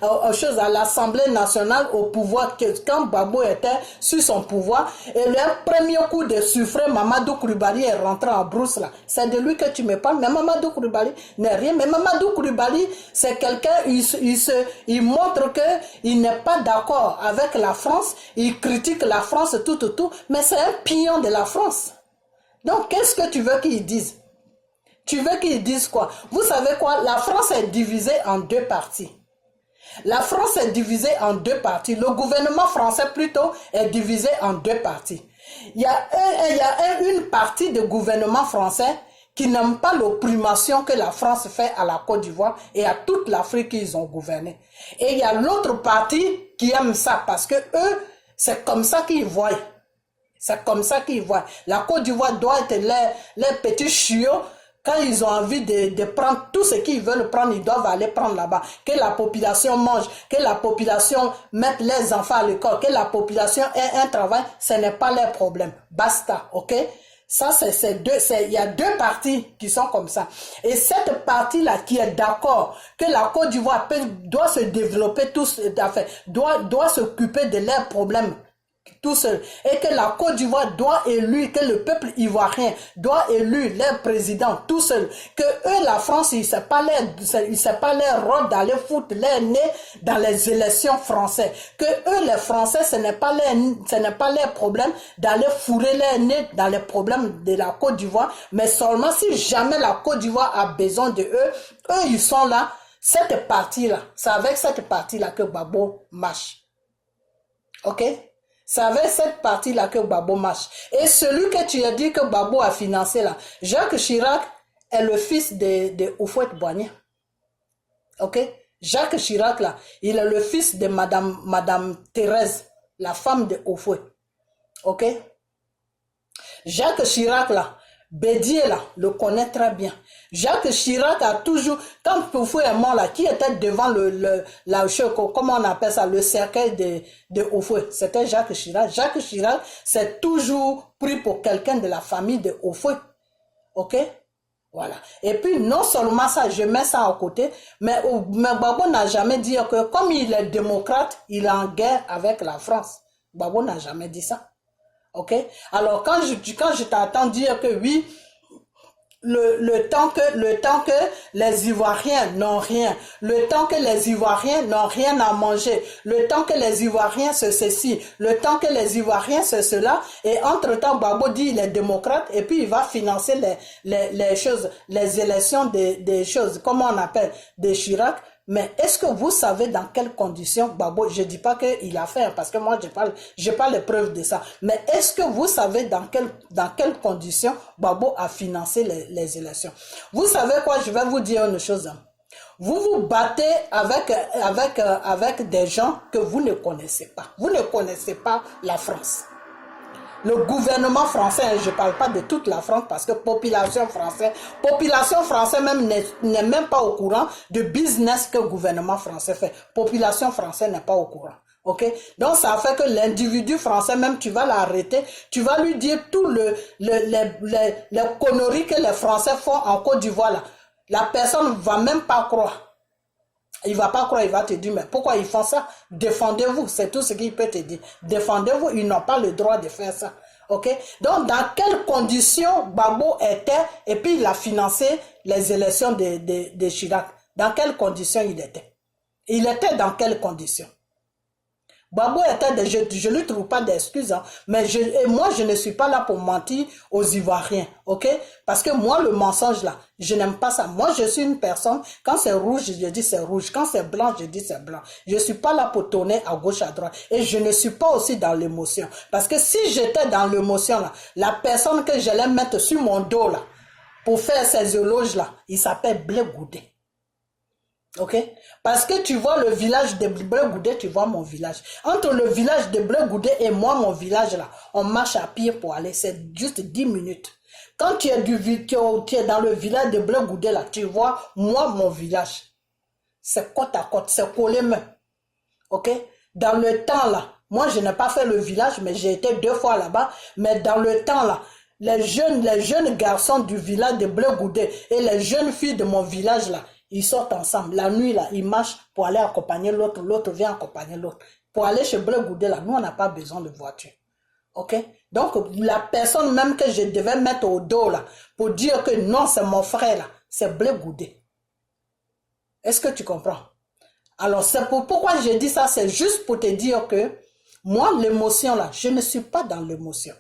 [SPEAKER 1] à l'Assemblée nationale au pouvoir, quand Gbagbo était sur son pouvoir, et le premier coup de suffrage, Mamadou Koulibaly est rentré en brousse là. C'est de lui que tu me parles, mais Mamadou Koulibaly n'est rien. Mais Mamadou Koulibaly, c'est quelqu'un, il montre qu'il n'est pas d'accord avec la France, il critique la France, tout, mais c'est un pignon de la France. Donc, qu'est-ce que tu veux qu'il dise? Tu veux qu'ils disent quoi? Vous savez quoi? La France est divisée en deux parties. La France est divisée en deux parties. Le gouvernement français plutôt est divisé en deux parties. Il y a une partie du gouvernement français qui n'aime pas l'opprimation que la France fait à la Côte d'Ivoire et à toute l'Afrique qu'ils ont gouverné. Et il y a l'autre partie qui aime ça parce que eux, c'est comme ça qu'ils voient. C'est comme ça qu'ils voient. La Côte d'Ivoire doit être les petits chiots. Quand ils ont envie de prendre tout ce qu'ils veulent prendre, ils doivent aller prendre là-bas. Que la population mange, que la population mette les enfants à l'école, que la population ait un travail, ce n'est pas leur problème. Basta, ok? Ça, il y a deux parties qui sont comme ça. Et cette partie-là qui est d'accord que la Côte d'Ivoire doit se développer, doit s'occuper de leurs problèmes tout seul, et que la Côte d'Ivoire doit élire, que le peuple ivoirien doit élire leur président tout seul, que eux, la France, il sait pas leur rôle d'aller foutre leur nez dans les élections françaises, que eux, les Français, ce n'est pas leur problème d'aller fourrer leur nez dans les problèmes de la Côte d'Ivoire, mais seulement si jamais la Côte d'Ivoire a besoin de eux, ils sont là. Cette partie-là, c'est avec cette partie-là que Gbagbo marche. Ok? C'est avec cette partie-là que Gbagbo marche. Et celui que tu as dit que Gbagbo a financé là, Jacques Chirac est le fils de Houphouët-Boigny. Ok? Jacques Chirac là, il est le fils de Madame Thérèse, la femme de Houphouët. Ok? Jacques Chirac là, Bédier là, le connaît très bien. Jacques Chirac a toujours, quand Houphouët est mort là, qui était devant comment on appelle ça, le cercueil de Houphouët, c'était Jacques Chirac. Jacques Chirac s'est toujours pris pour quelqu'un de la famille de Houphouët. Ok? Voilà. Et puis, non seulement ça, je mets ça à côté, mais Gbagbo n'a jamais dit que comme il est démocrate, il est en guerre avec la France. Gbagbo n'a jamais dit ça. Ok? Alors, quand je t'entends dire que oui, le temps que les Ivoiriens n'ont rien, le temps que les Ivoiriens n'ont rien à manger, le temps que les Ivoiriens se ceci, le temps que les Ivoiriens se cela, et entre-temps, Gbagbo dit il est démocrate, et puis il va financer les choses, les élections des choses, comment on appelle, des Chirac. Mais est-ce que vous savez dans quelles conditions Gbagbo, je ne dis pas qu'il a fait, parce que moi j'ai pas les preuves de ça, mais est-ce que vous savez dans quelles conditions Gbagbo a financé les élections? Vous savez quoi, je vais vous dire une chose. Vous vous battez avec des gens que vous ne connaissez pas. Vous ne connaissez pas la France. Le gouvernement français, je ne parle pas de toute la France parce que population française même n'est même pas au courant de business que le gouvernement français fait. Population française n'est pas au courant. Ok? Donc ça fait que l'individu français même, tu vas l'arrêter, tu vas lui dire tout les conneries que les Français font en Côte d'Ivoire là. La personne va même pas croire. Il va pas croire, il va te dire, mais pourquoi ils font ça? Défendez-vous, c'est tout ce qu'il peut te dire. Défendez-vous, ils n'ont pas le droit de faire ça. Ok? Donc, dans quelles conditions Gbagbo était, et puis il a financé les élections de Chirac? Dans quelles conditions il était? Il était dans quelles conditions? Gbagbo était, je ne lui trouve pas d'excuses, hein, mais moi je ne suis pas là pour mentir aux Ivoiriens, ok? Parce que moi le mensonge là, je n'aime pas ça. Moi je suis une personne, quand c'est rouge, je dis c'est rouge, quand c'est blanc, je dis c'est blanc. Je ne suis pas là pour tourner à gauche, à droite, et je ne suis pas aussi dans l'émotion. Parce que si j'étais dans l'émotion là, la personne que j'allais mettre sur mon dos là, pour faire ces éloges là, il s'appelle Blé Goudé. Ok? Parce que tu vois le village de Blé Goudé, tu vois mon village. Entre le village de Blé Goudé et moi, mon village là, on marche à pied pour aller, c'est juste 10 minutes. Quand tu es dans le village de Blé Goudé là, tu vois moi, mon village. C'est côte à côte, c'est collé main. Ok? Dans le temps là, moi je n'ai pas fait le village, mais j'ai été 2 fois là-bas, mais dans le temps là, les jeunes garçons du village de Blé Goudé et les jeunes filles de mon village là, ils sortent ensemble. La nuit, là, ils marchent pour aller accompagner l'autre. L'autre vient accompagner l'autre. Pour aller chez Blé Goudé, là, nous, on n'a pas besoin de voiture. Ok? Donc, la personne même que je devais mettre au dos, là, pour dire que non, c'est mon frère, là, c'est Blé Goudé. Est-ce que tu comprends? Alors, c'est pourquoi je dis ça, c'est juste pour te dire que moi, l'émotion, là, je ne suis pas dans l'émotion.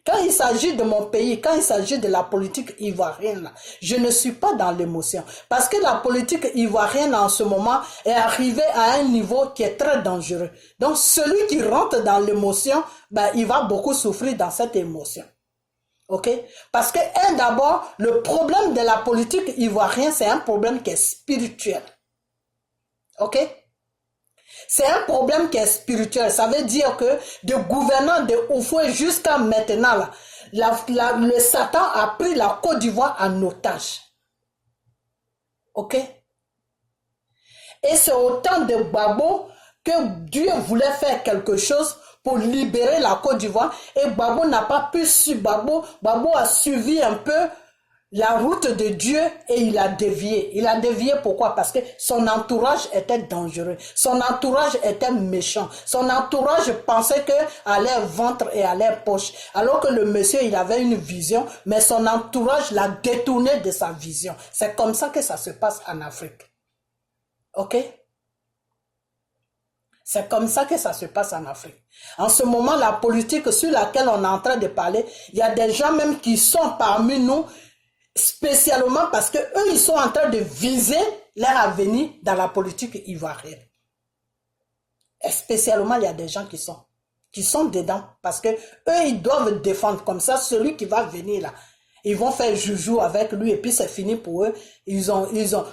[SPEAKER 1] Quand il s'agit de mon pays, quand il s'agit de la politique ivoirienne, je ne suis pas dans l'émotion. Parce que la politique ivoirienne en ce moment est arrivée à un niveau qui est très dangereux. Donc celui qui rentre dans l'émotion, ben, il va beaucoup souffrir dans cette émotion. Ok? Parce que d'abord, le problème de la politique ivoirienne, c'est un problème qui est spirituel. Ok? C'est un problème qui est spirituel. Ça veut dire que de gouvernant de Houphouët jusqu'à maintenant, le Satan a pris la Côte d'Ivoire en otage. Ok? Et c'est au temps de Gbagbo que Dieu voulait faire quelque chose pour libérer la Côte d'Ivoire. Et Gbagbo n'a pas pu suivre. Gbagbo a suivi un peu la route de Dieu et il a dévié. Il a dévié pourquoi? Parce que son entourage était dangereux. Son entourage était méchant. Son entourage pensait que à leur ventre et à leur poche. Alors que le monsieur, il avait une vision, mais son entourage l'a détourné de sa vision. C'est comme ça que ça se passe en Afrique. Ok? C'est comme ça que ça se passe en Afrique. En ce moment, la politique sur laquelle on est en train de parler, il y a des gens même qui sont parmi nous spécialement parce que eux ils sont en train de viser leur avenir dans la politique ivoirienne. Et spécialement, il y a des gens qui sont dedans parce que eux ils doivent défendre comme ça celui qui va venir là. Ils vont faire joujou avec lui et puis c'est fini pour eux.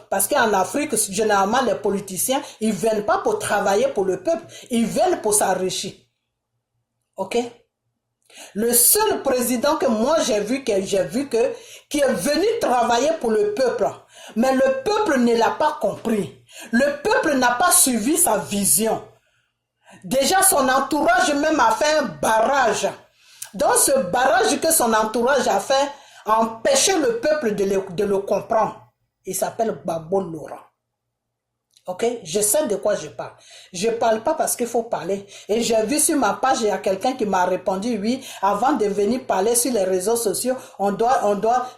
[SPEAKER 1] Parce qu'en Afrique, généralement, les politiciens, ils viennent pas pour travailler pour le peuple, ils viennent pour s'enrichir. Ok? Le seul président que moi j'ai vu qui est venu travailler pour le peuple, mais le peuple ne l'a pas compris. Le peuple n'a pas suivi sa vision. Déjà son entourage même a fait un barrage. Dans ce barrage que son entourage a fait, a empêché le peuple de le comprendre. Il s'appelle Gbagbo Laurent. Ok, je sais de quoi je parle. Je parle pas parce qu'il faut parler. Et j'ai vu sur ma page, il y a quelqu'un qui m'a répondu, oui, avant de venir parler sur les réseaux sociaux,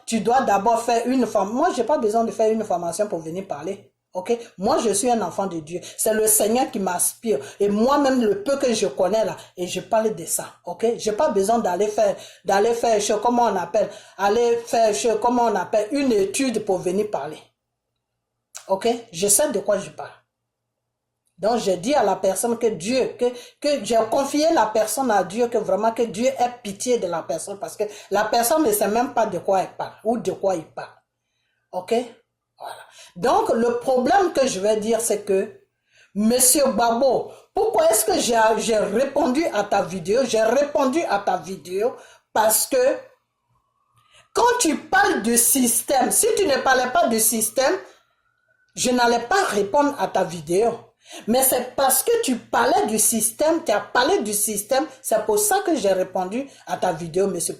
[SPEAKER 1] tu dois d'abord faire une formation. Moi, j'ai pas besoin de faire une formation pour venir parler. Ok, moi, je suis un enfant de Dieu. C'est le Seigneur qui m'inspire. Et moi-même, le peu que je connais là, et je parle de ça. Ok, j'ai pas besoin d'aller faire, comment on appelle, une étude pour venir parler. Ok, je sais de quoi je parle. Donc, j'ai dit à la personne que Dieu, que j'ai confié la personne à Dieu, que vraiment que Dieu ait pitié de la personne parce que la personne ne sait même pas de quoi elle parle ou de quoi il parle. Ok, voilà. Donc, le problème que je vais dire, c'est que, Monsieur Gbagbo, pourquoi est-ce que j'ai répondu à ta vidéo? J'ai répondu à ta vidéo parce que quand tu parles du système, si tu ne parlais pas du système, je n'allais pas répondre à ta vidéo. Mais c'est parce que tu parlais du système, tu as parlé du système, c'est pour ça que j'ai répondu à ta vidéo, Monsieur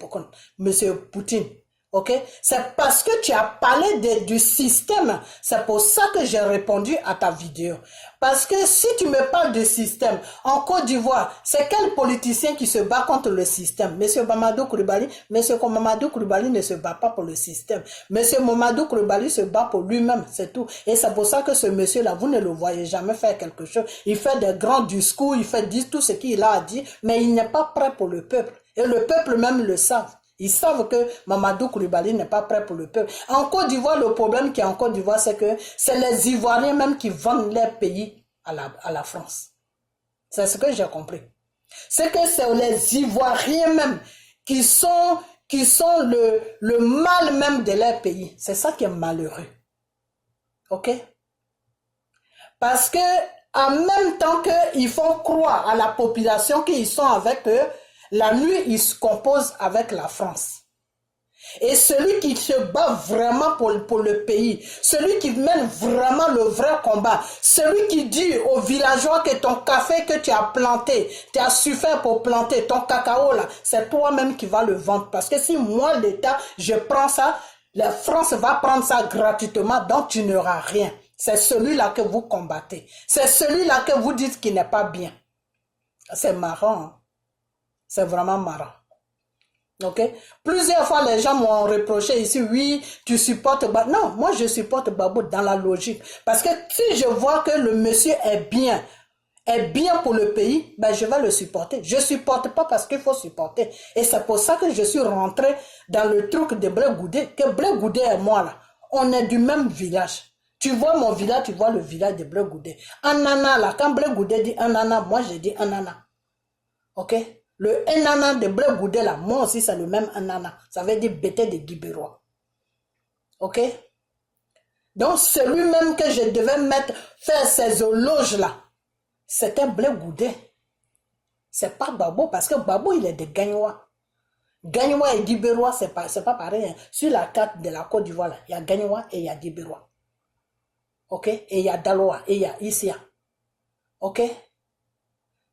[SPEAKER 1] Poutine. Ok? C'est parce que tu as parlé du système, c'est pour ça que j'ai répondu à ta vidéo. Parce que si tu me parles de système, en Côte d'Ivoire, c'est quel politicien qui se bat contre le système? Monsieur Mamadou Coulibaly, Monsieur Mamadou Coulibaly ne se bat pas pour le système. Monsieur Mamadou Coulibaly se bat pour lui-même, c'est tout. Et c'est pour ça que ce monsieur-là, vous ne le voyez jamais faire quelque chose. Il fait des grands discours, il fait tout ce qu'il a à dire, mais il n'est pas prêt pour le peuple. Et le peuple même le savent. Ils savent que Mamadou Coulibaly n'est pas prêt pour le peuple. En Côte d'Ivoire, le problème qu'il y a en Côte d'Ivoire, c'est que c'est les Ivoiriens même qui vendent leur pays à la France. C'est ce que j'ai compris. C'est que c'est les Ivoiriens même qui sont le mal même de leur pays. C'est ça qui est malheureux. Ok? Parce que en même temps qu'ils font croire à la population qu'ils sont avec eux, la nuit, ils se composent avec la France. Et celui qui se bat vraiment pour le pays, celui qui mène vraiment le vrai combat, celui qui dit aux villageois que ton café que tu as planté, tu as su faire pour planter ton cacao là, c'est toi-même qui vas le vendre. Parce que si moi, l'État, je prends ça, la France va prendre ça gratuitement, donc tu n'auras rien. C'est celui-là que vous combattez. C'est celui-là que vous dites qu'il n'est pas bien. C'est marrant, hein? C'est vraiment marrant. Ok? Plusieurs fois, les gens m'ont reproché ici, oui, tu supportes Gbagbo. Non, moi, je supporte Gbagbo dans la logique. Parce que si je vois que le monsieur est bien pour le pays, ben, je vais le supporter. Je supporte pas parce qu'il faut supporter. Et c'est pour ça que je suis rentré dans le truc de Blé Goudé, que Blé Goudé et moi, là, on est du même village. Tu vois mon village, tu vois le village de Blé Goudé. Anana, là, quand Blé Goudé dit Anana, moi, je dis Anana. Ok? Le Enana de Blé Goudé là, moi aussi c'est le même Enana. Ça veut dire bêté de Guibérois. Ok? Donc celui-même que je devais faire ces éloges là, c'était Blé Goudé. C'est pas Gbagbo parce que Gbagbo il est de Gagnoua. Gagnoua et Guibérois c'est pas pareil. Hein. Sur la carte de la Côte d'Ivoire, il y a Gagnoua et il y a Guibérois. Ok? Et il y a Daloa et il y a Issia. Ok?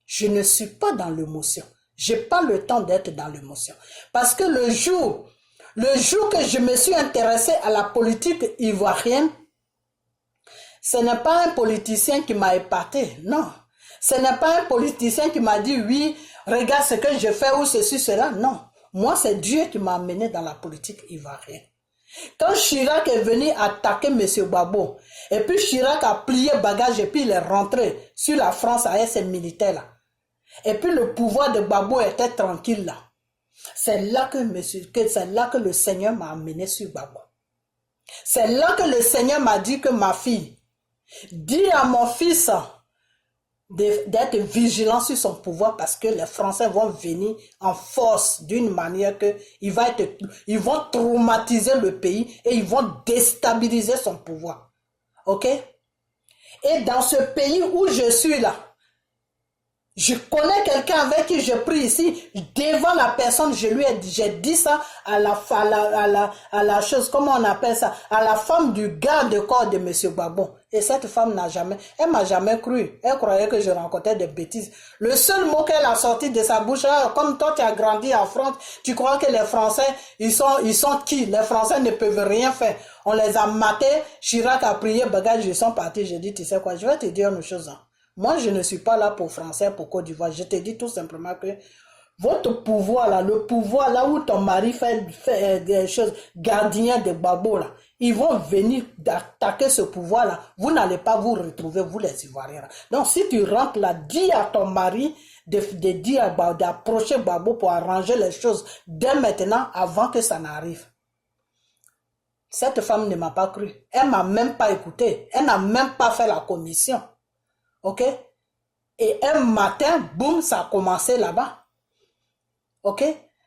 [SPEAKER 1] Je ne suis pas dans l'émotion. J'ai pas le temps d'être dans l'émotion. Parce que le jour Le jour que je me suis intéressé à la politique ivoirienne, ce n'est pas un politicien qui m'a épaté, non. Ce n'est pas un politicien qui m'a dit, oui, regarde ce que je fais ou ceci, cela, non. Moi, c'est Dieu qui m'a amené dans la politique ivoirienne. Quand Chirac est venu attaquer M. Gbagbo, et puis Chirac a plié bagage et puis il est rentré sur la France avec ses militaires là. Et puis le pouvoir de Gbagbo était tranquille là. C'est là que le Seigneur m'a amené sur Gbagbo. C'est là que le Seigneur m'a dit que ma fille, dis à mon fils d'être vigilant sur son pouvoir parce que les Français vont venir en force d'une manière que ils vont traumatiser le pays et ils vont déstabiliser son pouvoir. Ok? Et dans ce pays où je suis là, je connais quelqu'un avec qui je prie ici, devant la personne, j'ai dit ça à la chose, comment on appelle ça, à la femme du garde-corps de M. Gbagbo. Et cette femme elle m'a jamais cru. Elle croyait que je rencontrais des bêtises. Le seul mot qu'elle a sorti de sa bouche, comme toi tu as grandi en France, tu crois que les Français, ils sont qui? Les Français ne peuvent rien faire. On les a matés, Chirac a prié, bagage, ils sont partis. J'ai dit, tu sais quoi, je vais te dire une chose. Moi, je ne suis pas là pour Français, pour Côte d'Ivoire. Je te dis tout simplement que votre pouvoir là, le pouvoir là où ton mari fait des choses, gardien de Gbagbo là, ils vont venir attaquer ce pouvoir là. Vous n'allez pas vous retrouver, vous les Ivoiriens là. Donc, si tu rentres là, dis à ton mari d'approcher Gbagbo pour arranger les choses dès maintenant avant que ça n'arrive. Cette femme ne m'a pas cru. Elle m'a même pas écouté. Elle n'a même pas fait la commission. Ok? Et un matin, boum, ça a commencé là-bas. Ok?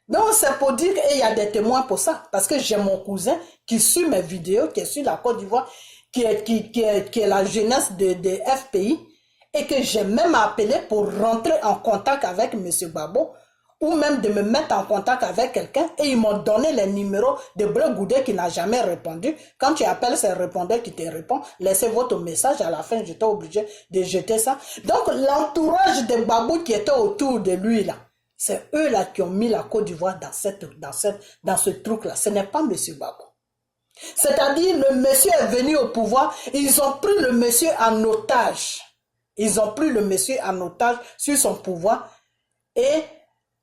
[SPEAKER 1] Donc, c'est pour dire qu'il y a des témoins pour ça. Parce que j'ai mon cousin qui suit mes vidéos, qui est sur la Côte d'Ivoire, qui est la jeunesse de FPI, et que j'ai même appelé pour rentrer en contact avec M. Gbagbo, ou même de me mettre en contact avec quelqu'un, et ils m'ont donné les numéros de Bleu Goudé qui n'a jamais répondu. Quand tu appelles, c'est le répondeur qui te répond. Laissez votre message, à la fin, j'étais obligé de jeter ça. Donc, l'entourage de Gbagbo qui était autour de lui, là, c'est eux là qui ont mis la Côte d'Ivoire dans ce truc-là. Ce n'est pas M. Gbagbo. C'est-à-dire, le monsieur est venu au pouvoir, ils ont pris le monsieur en otage. Ils ont pris le monsieur en otage sur son pouvoir, et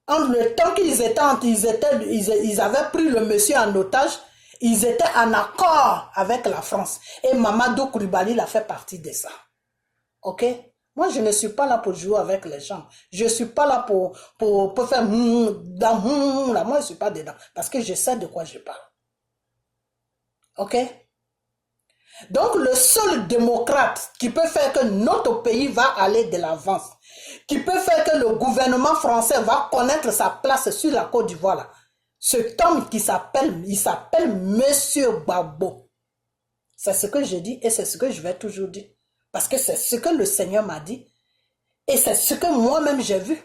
[SPEAKER 1] en le temps qu'ils ils avaient pris le monsieur en otage, ils étaient en accord avec la France. Et Mamadou Koulibaly l'a fait partie de ça. Ok? Moi, je ne suis pas là pour jouer avec les gens. Je ne suis pas là pour faire là. Moi, je ne suis pas dedans. Parce que je sais de quoi je parle. Ok? Donc, le seul démocrate qui peut faire que notre pays va aller de l'avance, qui peut faire que le gouvernement français va connaître sa place sur la Côte d'Ivoire, cet homme il s'appelle Monsieur Gbagbo. C'est ce que je dis et c'est ce que je vais toujours dire. Parce que c'est ce que le Seigneur m'a dit et c'est ce que moi-même j'ai vu.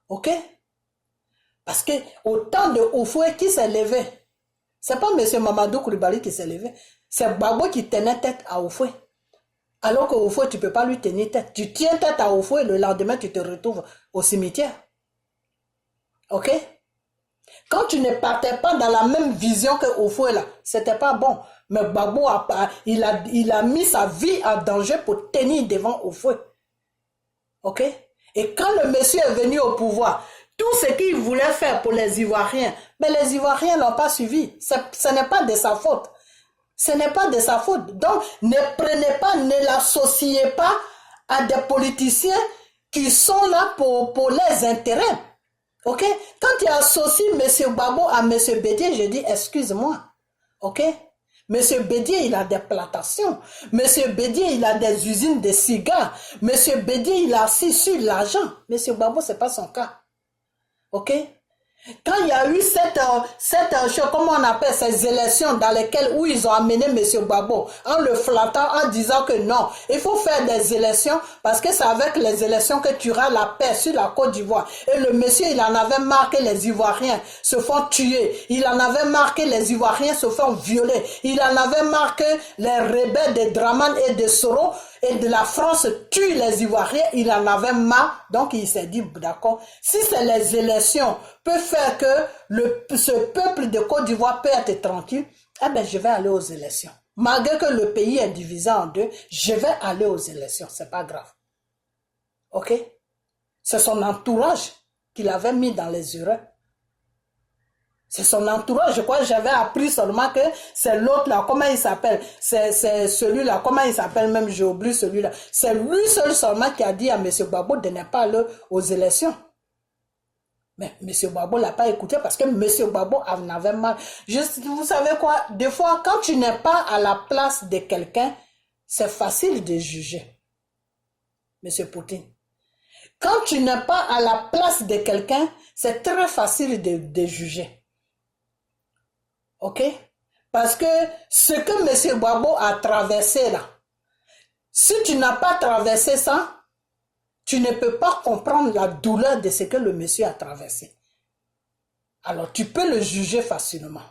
[SPEAKER 1] Ok? Parce que au temps de Oufoué qui s'est levé, c'est pas M. Mamadou Koulibaly qui s'est levé, c'est Gbagbo qui tenait tête à Oufoué. Alors qu'au Oufoué, tu ne peux pas lui tenir tête. Tu tiens tête à Oufoué, le lendemain, tu te retrouves au cimetière. Ok? Quand tu ne partais pas dans la même vision que Oufoué, là, c'était pas bon. Mais Gbagbo, il a mis sa vie en danger pour tenir devant Oufoué. Ok? Et quand le monsieur est venu au pouvoir, tout ce qu'il voulait faire pour les Ivoiriens, mais les Ivoiriens ne l'ont pas suivi. Ce n'est pas de sa faute. Ce n'est pas de sa faute. Donc, ne l'associez pas à des politiciens qui sont là pour les intérêts. Ok? Quand tu associes M. Gbagbo à M. Bédié, je dis, excuse-moi. Ok? M. Bédié, il a des plantations. M. Bédié, il a des usines de cigares. M. Bédié, il a assis sur l'argent. M. Gbagbo, ce n'est pas son cas. Ok? Quand il y a eu comment on appelle ces élections dans lesquelles où ils ont amené M. Gbagbo en le flattant, en disant que non, il faut faire des élections parce que c'est avec les élections que tu auras la paix sur la Côte d'Ivoire. Et le monsieur, il en avait marre que les Ivoiriens se font tuer. Il en avait marre que les Ivoiriens se font violer. Il en avait marre que les rebelles de Draman et de Soro et de la France tue les Ivoiriens, il en avait marre, donc il s'est dit, d'accord, si c'est les élections peuvent faire que ce peuple de Côte d'Ivoire peut être tranquille, eh bien, je vais aller aux élections. Malgré que le pays est divisé en deux, je vais aller aux élections, c'est pas grave. Ok? C'est son entourage qui l'avait mis dans les erreurs. C'est son entourage. Je crois que j'avais appris seulement que c'est l'autre là. Comment il s'appelle? C'est celui-là. Comment il s'appelle même? J'ai oublié celui-là. C'est lui seul seulement qui a dit à M. Gbagbo de ne pas aller aux élections. Mais M. Gbagbo ne l'a pas écouté parce que M. Gbagbo en avait mal. Vous savez quoi? Des fois, quand tu n'es pas à la place de quelqu'un, c'est facile de juger. M. Poutine. Quand tu n'es pas à la place de quelqu'un, c'est très facile de juger. Ok? Parce que ce que M. Gbagbo a traversé là, si tu n'as pas traversé ça, tu ne peux pas comprendre la douleur de ce que le monsieur a traversé. Alors tu peux le juger facilement.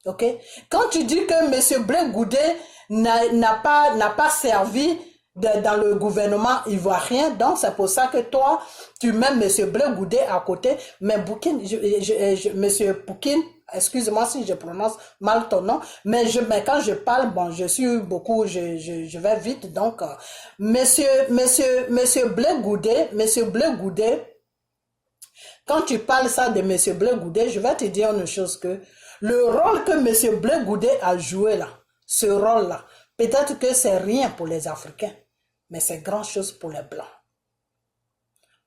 [SPEAKER 1] Ok? Quand tu dis que M. Blé Goudé n'a pas servi dans le gouvernement ivoirien, donc c'est pour ça que toi, tu mets M. Blé Goudé à côté, mais M. Poukine, excuse-moi si je prononce mal ton nom, mais quand je parle, bon, je suis beaucoup, je vais vite, donc, monsieur Blé Goudé, quand tu parles ça de M. Blé Goudé, je vais te dire une chose que le rôle que M. Blé Goudé a joué là, ce rôle-là, peut-être que c'est rien pour les Africains, mais c'est grand chose pour les Blancs.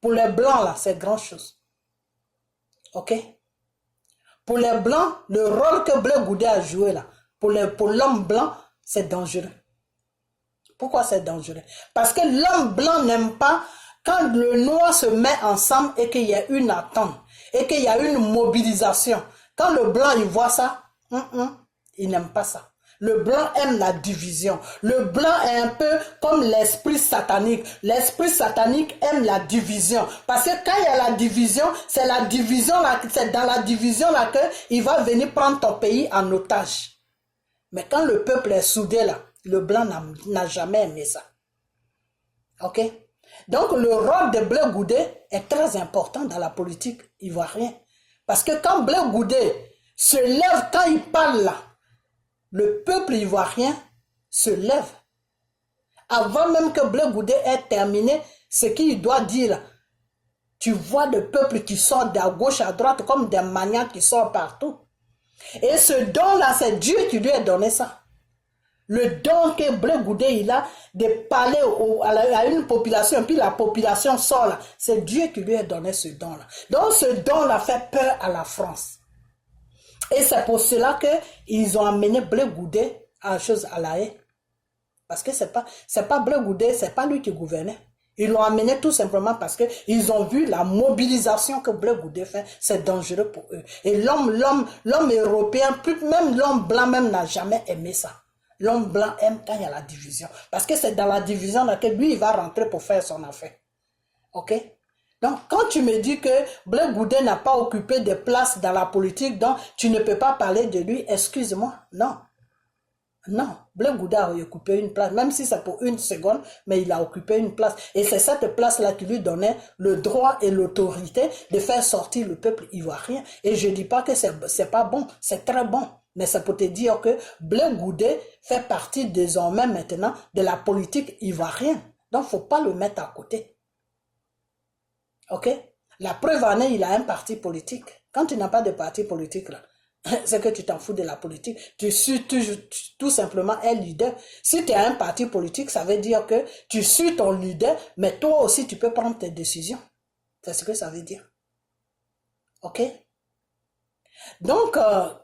[SPEAKER 1] Pour les Blancs là, c'est grand chose. Ok? Pour les Blancs, le rôle que Blé Goudé a joué là, pour l'homme blanc, c'est dangereux. Pourquoi c'est dangereux? Parce que l'homme blanc n'aime pas quand le noir se met ensemble et qu'il y a une attente, et qu'il y a une mobilisation. Quand le blanc il voit ça, il n'aime pas ça. Le blanc aime la division. Le blanc est un peu comme l'esprit satanique. L'esprit satanique aime la division. Parce que quand il y a la division, c'est la division là, c'est dans la division là qu'il va venir prendre ton pays en otage. Mais quand le peuple est soudé là, le blanc n'a jamais aimé ça. Ok? Donc le rôle de Blé Goudé est très important dans la politique ivoirienne. Parce que quand Blé Goudé se lève, quand il parle là, le peuple ivoirien se lève. Avant même que Blé Goudé ait terminé ce qu'il doit dire, tu vois le peuple qui sort de gauche à droite comme des maniaques qui sortent partout. Et ce don-là, c'est Dieu qui lui a donné ça. Le don que Blé Goudé il a de parler à une population, puis la population sort là, c'est Dieu qui lui a donné ce don-là. Donc ce don-là fait peur à la France. Et c'est pour cela qu'ils ont amené Blé Goudé à la haie. Parce que c'est pas Blé Goudé, c'est pas lui qui gouvernait. Ils l'ont amené tout simplement parce qu'ils ont vu la mobilisation que Blé Goudé fait, c'est dangereux pour eux. Et l'homme européen, même l'homme blanc même n'a jamais aimé ça. L'homme blanc aime quand il y a la division. Parce que c'est dans la division dans laquelle lui, il va rentrer pour faire son affaire. Ok? Donc, quand tu me dis que Blé Goudé n'a pas occupé de place dans la politique, donc tu ne peux pas parler de lui, excuse-moi. Non. Non. Blé Goudé a occupé une place, même si c'est pour une seconde, mais il a occupé une place. Et c'est cette place-là qui lui donnait le droit et l'autorité de faire sortir le peuple ivoirien. Et je ne dis pas que c'est pas bon, c'est très bon. Mais c'est pour te dire que Blé Goudé fait partie désormais maintenant de la politique ivoirienne. Donc, il ne faut pas le mettre à côté. Ok? La preuve en est, il a un parti politique. Quand tu n'as pas de parti politique, là, c'est que tu t'en fous de la politique. Tu suis tout simplement un leader. Si tu as un parti politique, ça veut dire que tu suis ton leader, mais toi aussi, tu peux prendre tes décisions. C'est ce que ça veut dire. Ok? Donc,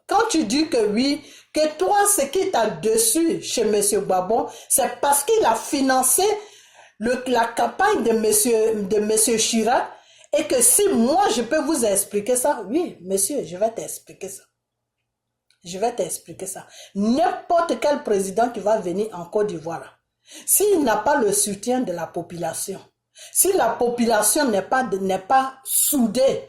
[SPEAKER 1] quand tu dis que oui, que toi, ce qui t'a dessus chez M. Gbagbo, c'est parce qu'il a financé la campagne de monsieur Chirac, et que si moi, je peux vous expliquer ça, oui, monsieur, je vais t'expliquer ça. Je vais t'expliquer ça. N'importe quel président qui va venir en Côte d'Ivoire, s'il n'a pas le soutien de la population, si la population n'est pas soudée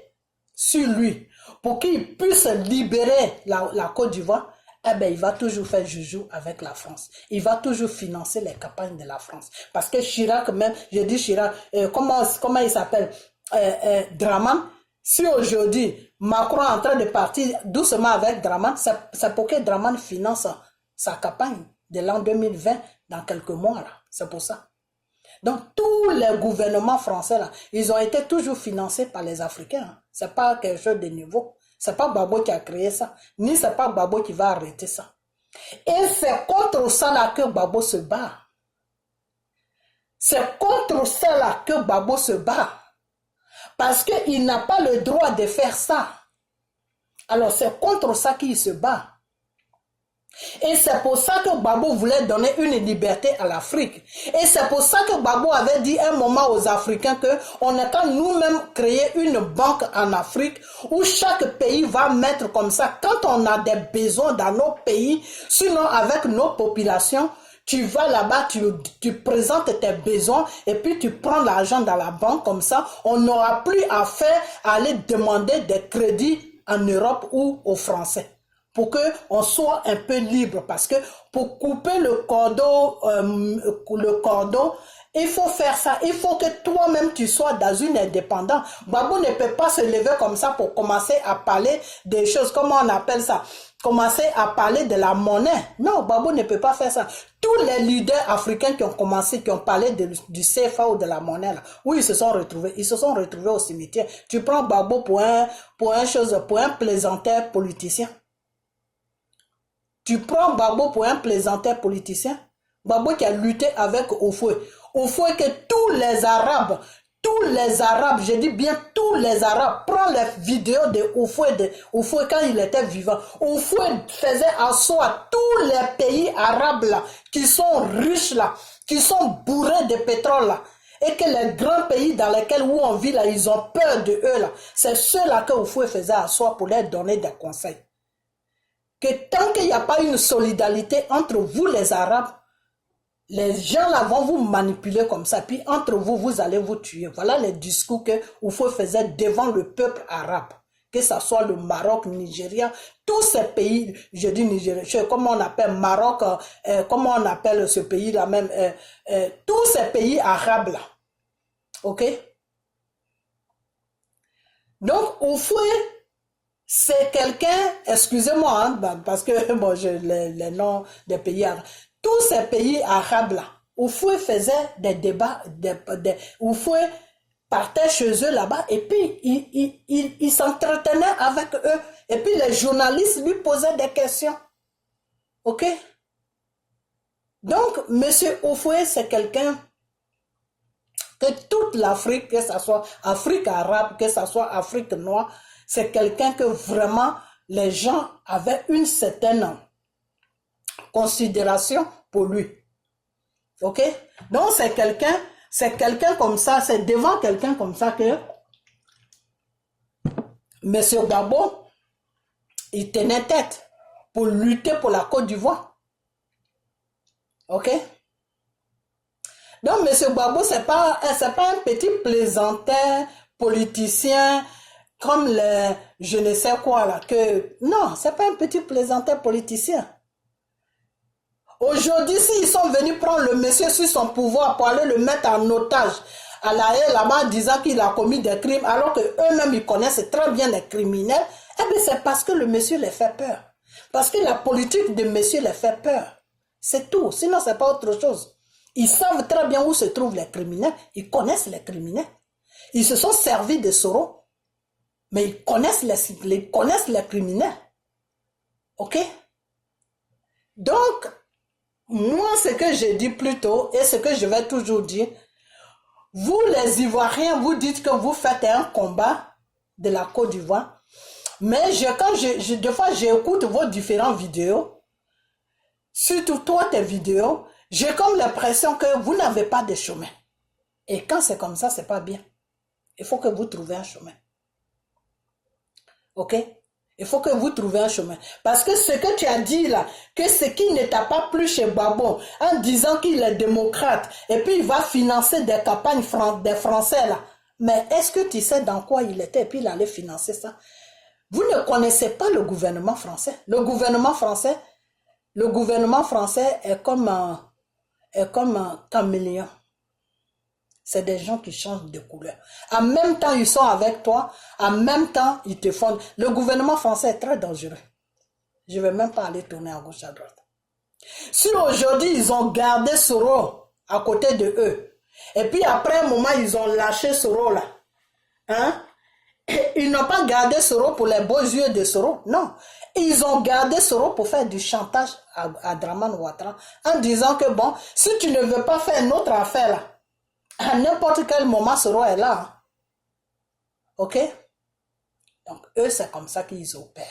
[SPEAKER 1] sur lui, pour qu'il puisse libérer la Côte d'Ivoire, eh ben, il va toujours faire joujou avec la France. Il va toujours financer les campagnes de la France. Parce que Chirac même, je dis Chirac, comment il s'appelle Draman. Si aujourd'hui, Macron est en train de partir doucement avec Draman, c'est pour que Draman finance sa campagne de l'an 2020 dans quelques mois. C'est pour ça. Donc, tous les gouvernements français, là, ils ont été toujours financés par les Africains. Hein. Ce n'est pas quelque chose de nouveau. Ce n'est pas Gbagbo qui a créé ça, ni ce n'est pas Gbagbo qui va arrêter ça. Et c'est contre ça là que Gbagbo se bat. C'est contre ça là que Gbagbo se bat. Parce qu'il n'a pas le droit de faire ça. Alors c'est contre ça qu'il se bat. Et c'est pour ça que Gbagbo voulait donner une liberté à l'Afrique. Et c'est pour ça que Gbagbo avait dit un moment aux Africains qu'on est qu'à nous-mêmes créer une banque en Afrique où chaque pays va mettre comme ça. Quand on a des besoins dans nos pays, sinon avec nos populations, tu vas là-bas, tu présentes tes besoins et puis tu prends l'argent dans la banque comme ça. On n'aura plus à aller demander des crédits en Europe ou aux Français. Pour qu'on soit un peu libre. Parce que pour couper le cordon, il faut faire ça. Il faut que toi-même tu sois dans une indépendance. Gbagbo ne peut pas se lever comme ça pour commencer à parler des choses. Comment on appelle ça? Commencer à parler de la monnaie. Non, Gbagbo ne peut pas faire ça. Tous les leaders africains qui ont parlé du CFA ou de la monnaie, là, où ils se sont retrouvés au cimetière. Tu prends Gbagbo pour un plaisanteur politicien. Tu prends Gbagbo pour un plaisanteur politicien. Gbagbo qui a lutté avec Houphouët. Houphouët que tous les Arabes, je dis bien tous les Arabes, prends les vidéos de Houphouët quand il était vivant. Houphouët faisait asseoir tous les pays arabes là, qui sont riches là, qui sont bourrés de pétrole là. Et que les grands pays dans lesquels où on vit là, ils ont peur de eux là. C'est ceux-là que Houphouët faisait asseoir pour leur donner des conseils. Que tant qu'il n'y a pas une solidarité entre vous les Arabes, les gens là vont vous manipuler comme ça, puis entre vous, vous allez vous tuer. Voilà les discours que Houphouët faisait devant le peuple arabe. Que ce soit le Maroc, Nigeria, tous ces pays, je dis Nigeria, comment on appelle Maroc, comment on appelle ce pays là même, tous ces pays arabes là. Ok? Donc Houphouët, c'est quelqu'un, excusez-moi, hein, parce que bon, les noms des pays arabes, tous ces pays arabes là, Houphouët faisait des débats, Houphouët partait chez eux là-bas et puis il s'entretenait avec eux et puis les journalistes lui posaient des questions. Ok? Donc, monsieur Houphouët, c'est quelqu'un que toute l'Afrique, que ce soit Afrique arabe, que ce soit Afrique noire, c'est quelqu'un que vraiment les gens avaient une certaine considération pour lui. Ok? Donc c'est quelqu'un comme ça, c'est devant quelqu'un comme ça que M. Gbagbo, il tenait tête pour lutter pour la Côte d'Ivoire. Ok? Donc M. Gbagbo, c'est pas un petit plaisantin politicien comme je ne sais quoi là, non, c'est pas un petit plaisantin politicien. Aujourd'hui, s'ils sont venus prendre le monsieur sur son pouvoir pour aller le mettre en otage à la haie là-bas, disant qu'il a commis des crimes, alors qu'eux-mêmes ils connaissent très bien les criminels, eh bien c'est parce que le monsieur les fait peur. Parce que la politique de monsieur les fait peur. C'est tout, sinon c'est pas autre chose. Ils savent très bien où se trouvent les criminels, ils connaissent les criminels. Ils se sont servis de Soro. Mais ils connaissent les criminels. Ok? Donc, moi, ce que j'ai dit plus tôt, et ce que je vais toujours dire, vous les Ivoiriens, vous dites que vous faites un combat de la Côte d'Ivoire, mais des fois, j'écoute vos différentes vidéos, surtout toi, tes vidéos, j'ai comme l'impression que vous n'avez pas de chemin. Et quand c'est comme ça, c'est pas bien. Il faut que vous trouviez un chemin. Ok? Il faut que vous trouviez un chemin. Parce que ce que tu as dit là, que ce qui ne t'a pas plu chez Gbagbo, en disant qu'il est démocrate, et puis il va financer des campagnes des Français là. Mais est-ce que tu sais dans quoi il était, et puis il allait financer ça? Vous ne connaissez pas le gouvernement français. Le gouvernement français, Le gouvernement français est comme un caméléon. C'est des gens qui changent de couleur. En même temps, ils sont avec toi. En même temps, ils te font... Le gouvernement français est très dangereux. Je ne vais même pas aller tourner à gauche, à droite. Si aujourd'hui, ils ont gardé Soro à côté de eux, et puis après un moment, ils ont lâché Soro là, hein? Ils n'ont pas gardé Soro pour les beaux yeux de Soro, non. Ils ont gardé Soro pour faire du chantage à Draman Ouattara en disant que bon, si tu ne veux pas faire une autre affaire là, à n'importe quel moment Soro est là. Hein? Ok? Donc eux, c'est comme ça qu'ils opèrent.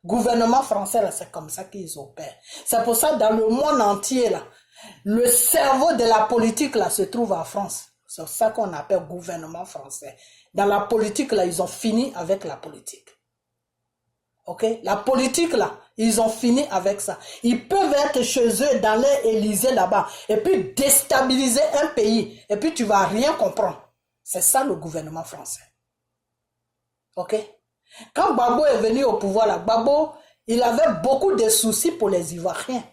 [SPEAKER 1] Gouvernement français, là, c'est comme ça qu'ils opèrent. C'est pour ça, dans le monde entier, là, le cerveau de la politique, là, se trouve en France. C'est ça qu'on appelle gouvernement français. Dans la politique, là, ils ont fini avec la politique. Ok? La politique, là, ils ont fini avec ça. Ils peuvent être chez eux, dans les Élysées, là-bas, et puis déstabiliser un pays, et puis tu vas rien comprendre. C'est ça, le gouvernement français. Ok? Quand Gbagbo est venu au pouvoir, là, Gbagbo, il avait beaucoup de soucis pour les Ivoiriens.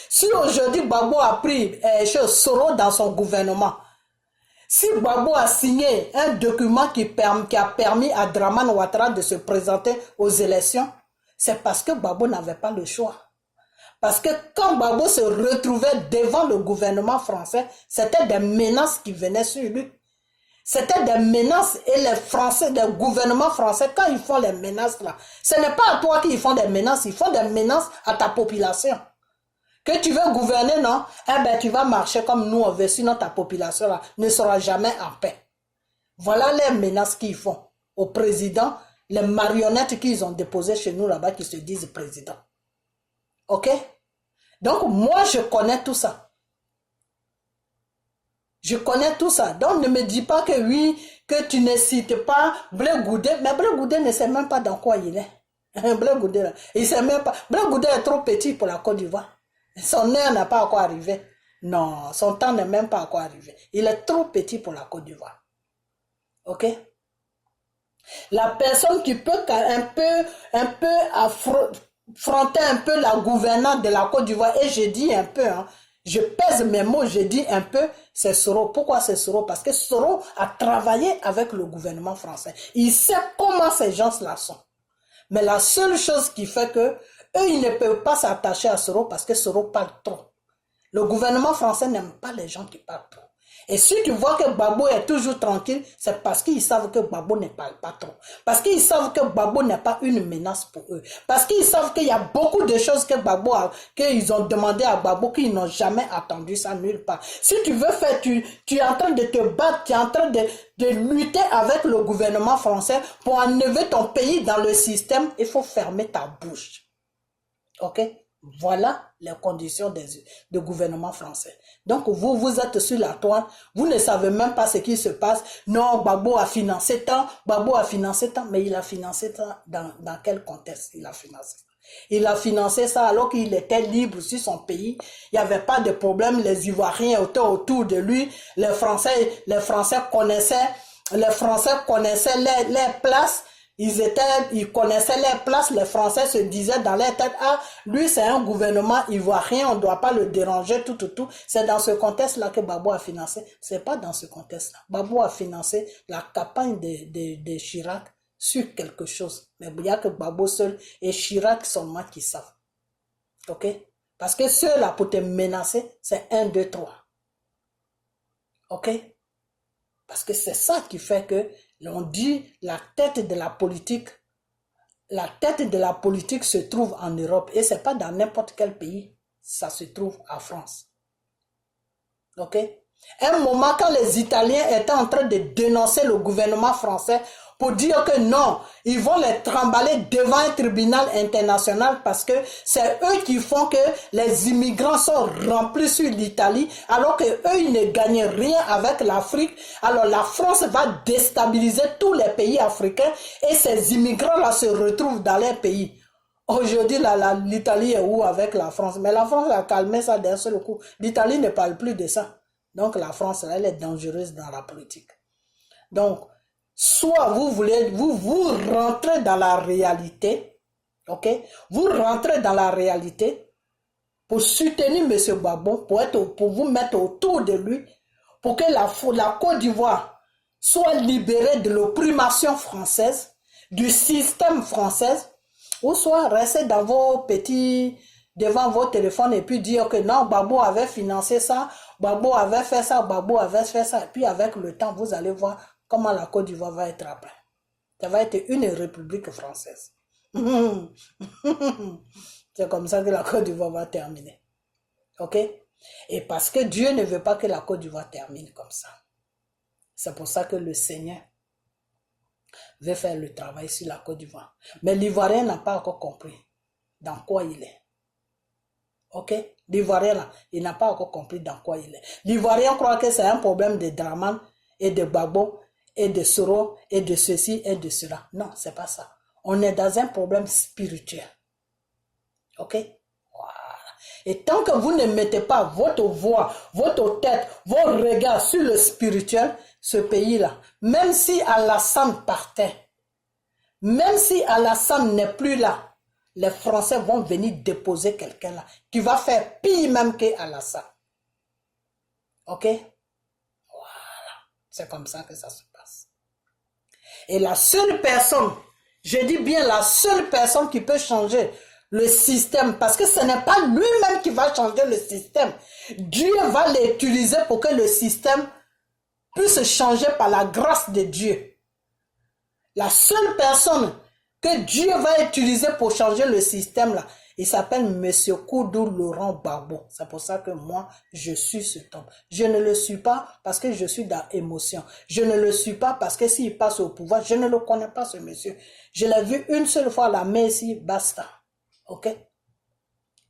[SPEAKER 1] Si aujourd'hui Gbagbo a pris Soro dans son gouvernement, si Gbagbo a signé un document qui a permis à Draman Ouattara de se présenter aux élections, c'est parce que Gbagbo n'avait pas le choix. Parce que quand Gbagbo se retrouvait devant le gouvernement français, c'était des menaces qui venaient sur lui. C'était des menaces et les Français, le gouvernement français, quand ils font les menaces là, ce n'est pas à toi qu'ils font des menaces, ils font des menaces à ta population. Que tu veux gouverner, non? Eh bien, tu vas marcher comme nous on veut, sinon ta population là ne sera jamais en paix. Voilà les menaces qu'ils font au président, les marionnettes qu'ils ont déposées chez nous là-bas qui se disent président. Ok? Donc, moi, je connais tout ça. Je connais tout ça. Donc, ne me dis pas que oui, que tu ne cites pas Blé Goudé. Mais Blé Goudé ne sait même pas dans quoi il est. Blé Goudé, là, il sait même pas. Blé Goudé est trop petit pour la Côte d'Ivoire. Son heure n'a pas encore arrivé. Non, son temps n'est même pas encore arrivé. Il est trop petit pour la Côte d'Ivoire. Ok? La personne qui peut un peu affronter un peu la gouvernance de la Côte d'Ivoire, et je dis un peu, hein, je pèse mes mots, je dis un peu, c'est Soro. Pourquoi c'est Soro? Parce que Soro a travaillé avec le gouvernement français. Il sait comment ces gens-là sont. Mais la seule chose qui fait que eux, ils ne peuvent pas s'attacher à Soro parce que Soro parle trop. Le gouvernement français n'aime pas les gens qui parlent trop. Et si tu vois que Gbagbo est toujours tranquille, c'est parce qu'ils savent que Gbagbo ne parle pas trop. Parce qu'ils savent que Gbagbo n'est pas une menace pour eux. Parce qu'ils savent qu'il y a beaucoup de choses que Gbagbo qu'ils ont demandé à Gbagbo qu'ils n'ont jamais attendu ça nulle part. Si tu veux faire, tu es en train de te battre, tu es en train de lutter avec le gouvernement français pour enlever ton pays dans le système, il faut fermer ta bouche. Ok? Voilà les conditions du gouvernement français. Donc, vous êtes sur la toile, vous ne savez même pas ce qui se passe. Non, Gbagbo a financé tant, Gbagbo a financé tant, mais il a financé ça dans quel contexte il a financé ça? Il a financé ça alors qu'il était libre sur son pays. Il n'y avait pas de problème, les Ivoiriens étaient autour de lui, les Français connaissaient les places. Ils connaissaient les places, les Français se disaient dans leur tête, ah, lui c'est un gouvernement ivoirien, on ne doit pas le déranger, tout. C'est dans ce contexte-là que Gbagbo a financé. C'est pas dans ce contexte-là. Gbagbo a financé la campagne de Chirac sur quelque chose. Mais il n'y a que Gbagbo seul et Chirac seulement qui savent. Ok? Parce que ceux-là pour te menacer, c'est 1, 2, 3. Ok? Parce que c'est ça qui fait que l'on dit la tête de la politique se trouve en Europe et c'est pas dans n'importe quel pays, ça se trouve en France. Ok? Un moment quand les Italiens étaient en train de dénoncer le gouvernement français pour dire que non, ils vont les trimballer devant un tribunal international parce que c'est eux qui font que les immigrants sont remplis sur l'Italie alors que eux ils ne gagnent rien avec l'Afrique. Alors la France va déstabiliser tous les pays africains et ces immigrants-là se retrouvent dans leur pays. Aujourd'hui, l'Italie est où avec la France? Mais la France a calmé ça d'un seul coup. L'Italie ne parle plus de ça. Donc la France, elle est dangereuse dans la politique. Donc, soit vous rentrez dans la réalité, Ok? Vous rentrez dans la réalité pour soutenir M. Gbagbo, pour vous mettre autour de lui, pour que la Côte d'Ivoire soit libérée de l'opprimation française, du système français, ou soit rester dans vos devant vos téléphones et puis dire que non, Gbagbo avait financé ça, Gbagbo avait fait ça, Gbagbo avait fait ça. Et puis avec le temps, vous allez voir comment la Côte d'Ivoire va être après. Ça va être une république française. C'est comme ça que la Côte d'Ivoire va terminer. Ok? Et parce que Dieu ne veut pas que la Côte d'Ivoire termine comme ça. C'est pour ça que le Seigneur veut faire le travail sur la Côte d'Ivoire. Mais l'Ivoirien n'a pas encore compris dans quoi il est. Ok? L'Ivoirien là, il n'a pas encore compris dans quoi il est. L'Ivoirien croit que c'est un problème de Draman et de Gbagbo et de Soro et de ceci et de cela. Non, c'est pas ça. On est dans un problème spirituel. Ok? Voilà. Et tant que vous ne mettez pas votre voix, votre tête, vos regards sur le spirituel, ce pays-là, même si Alassane partait, même si Alassane n'est plus là, les Français vont venir déposer quelqu'un là, qui va faire pire même que Alassane. Ok? Voilà. C'est comme ça que ça se passe. Et la seule personne, je dis bien la seule personne qui peut changer le système, parce que ce n'est pas lui-même qui va changer le système. Dieu va l'utiliser pour que le système puisse changer par la grâce de Dieu. La seule personne que Dieu va utiliser pour changer le système là, il s'appelle Monsieur Koudou Laurent Gbagbo. C'est pour ça que moi, je suis cet homme. Je ne le suis pas parce que je suis dans l'émotion. Je ne le suis pas parce que s'il passe au pouvoir, je ne le connais pas ce monsieur. Je l'ai vu une seule fois à la Messie, basta. Ok?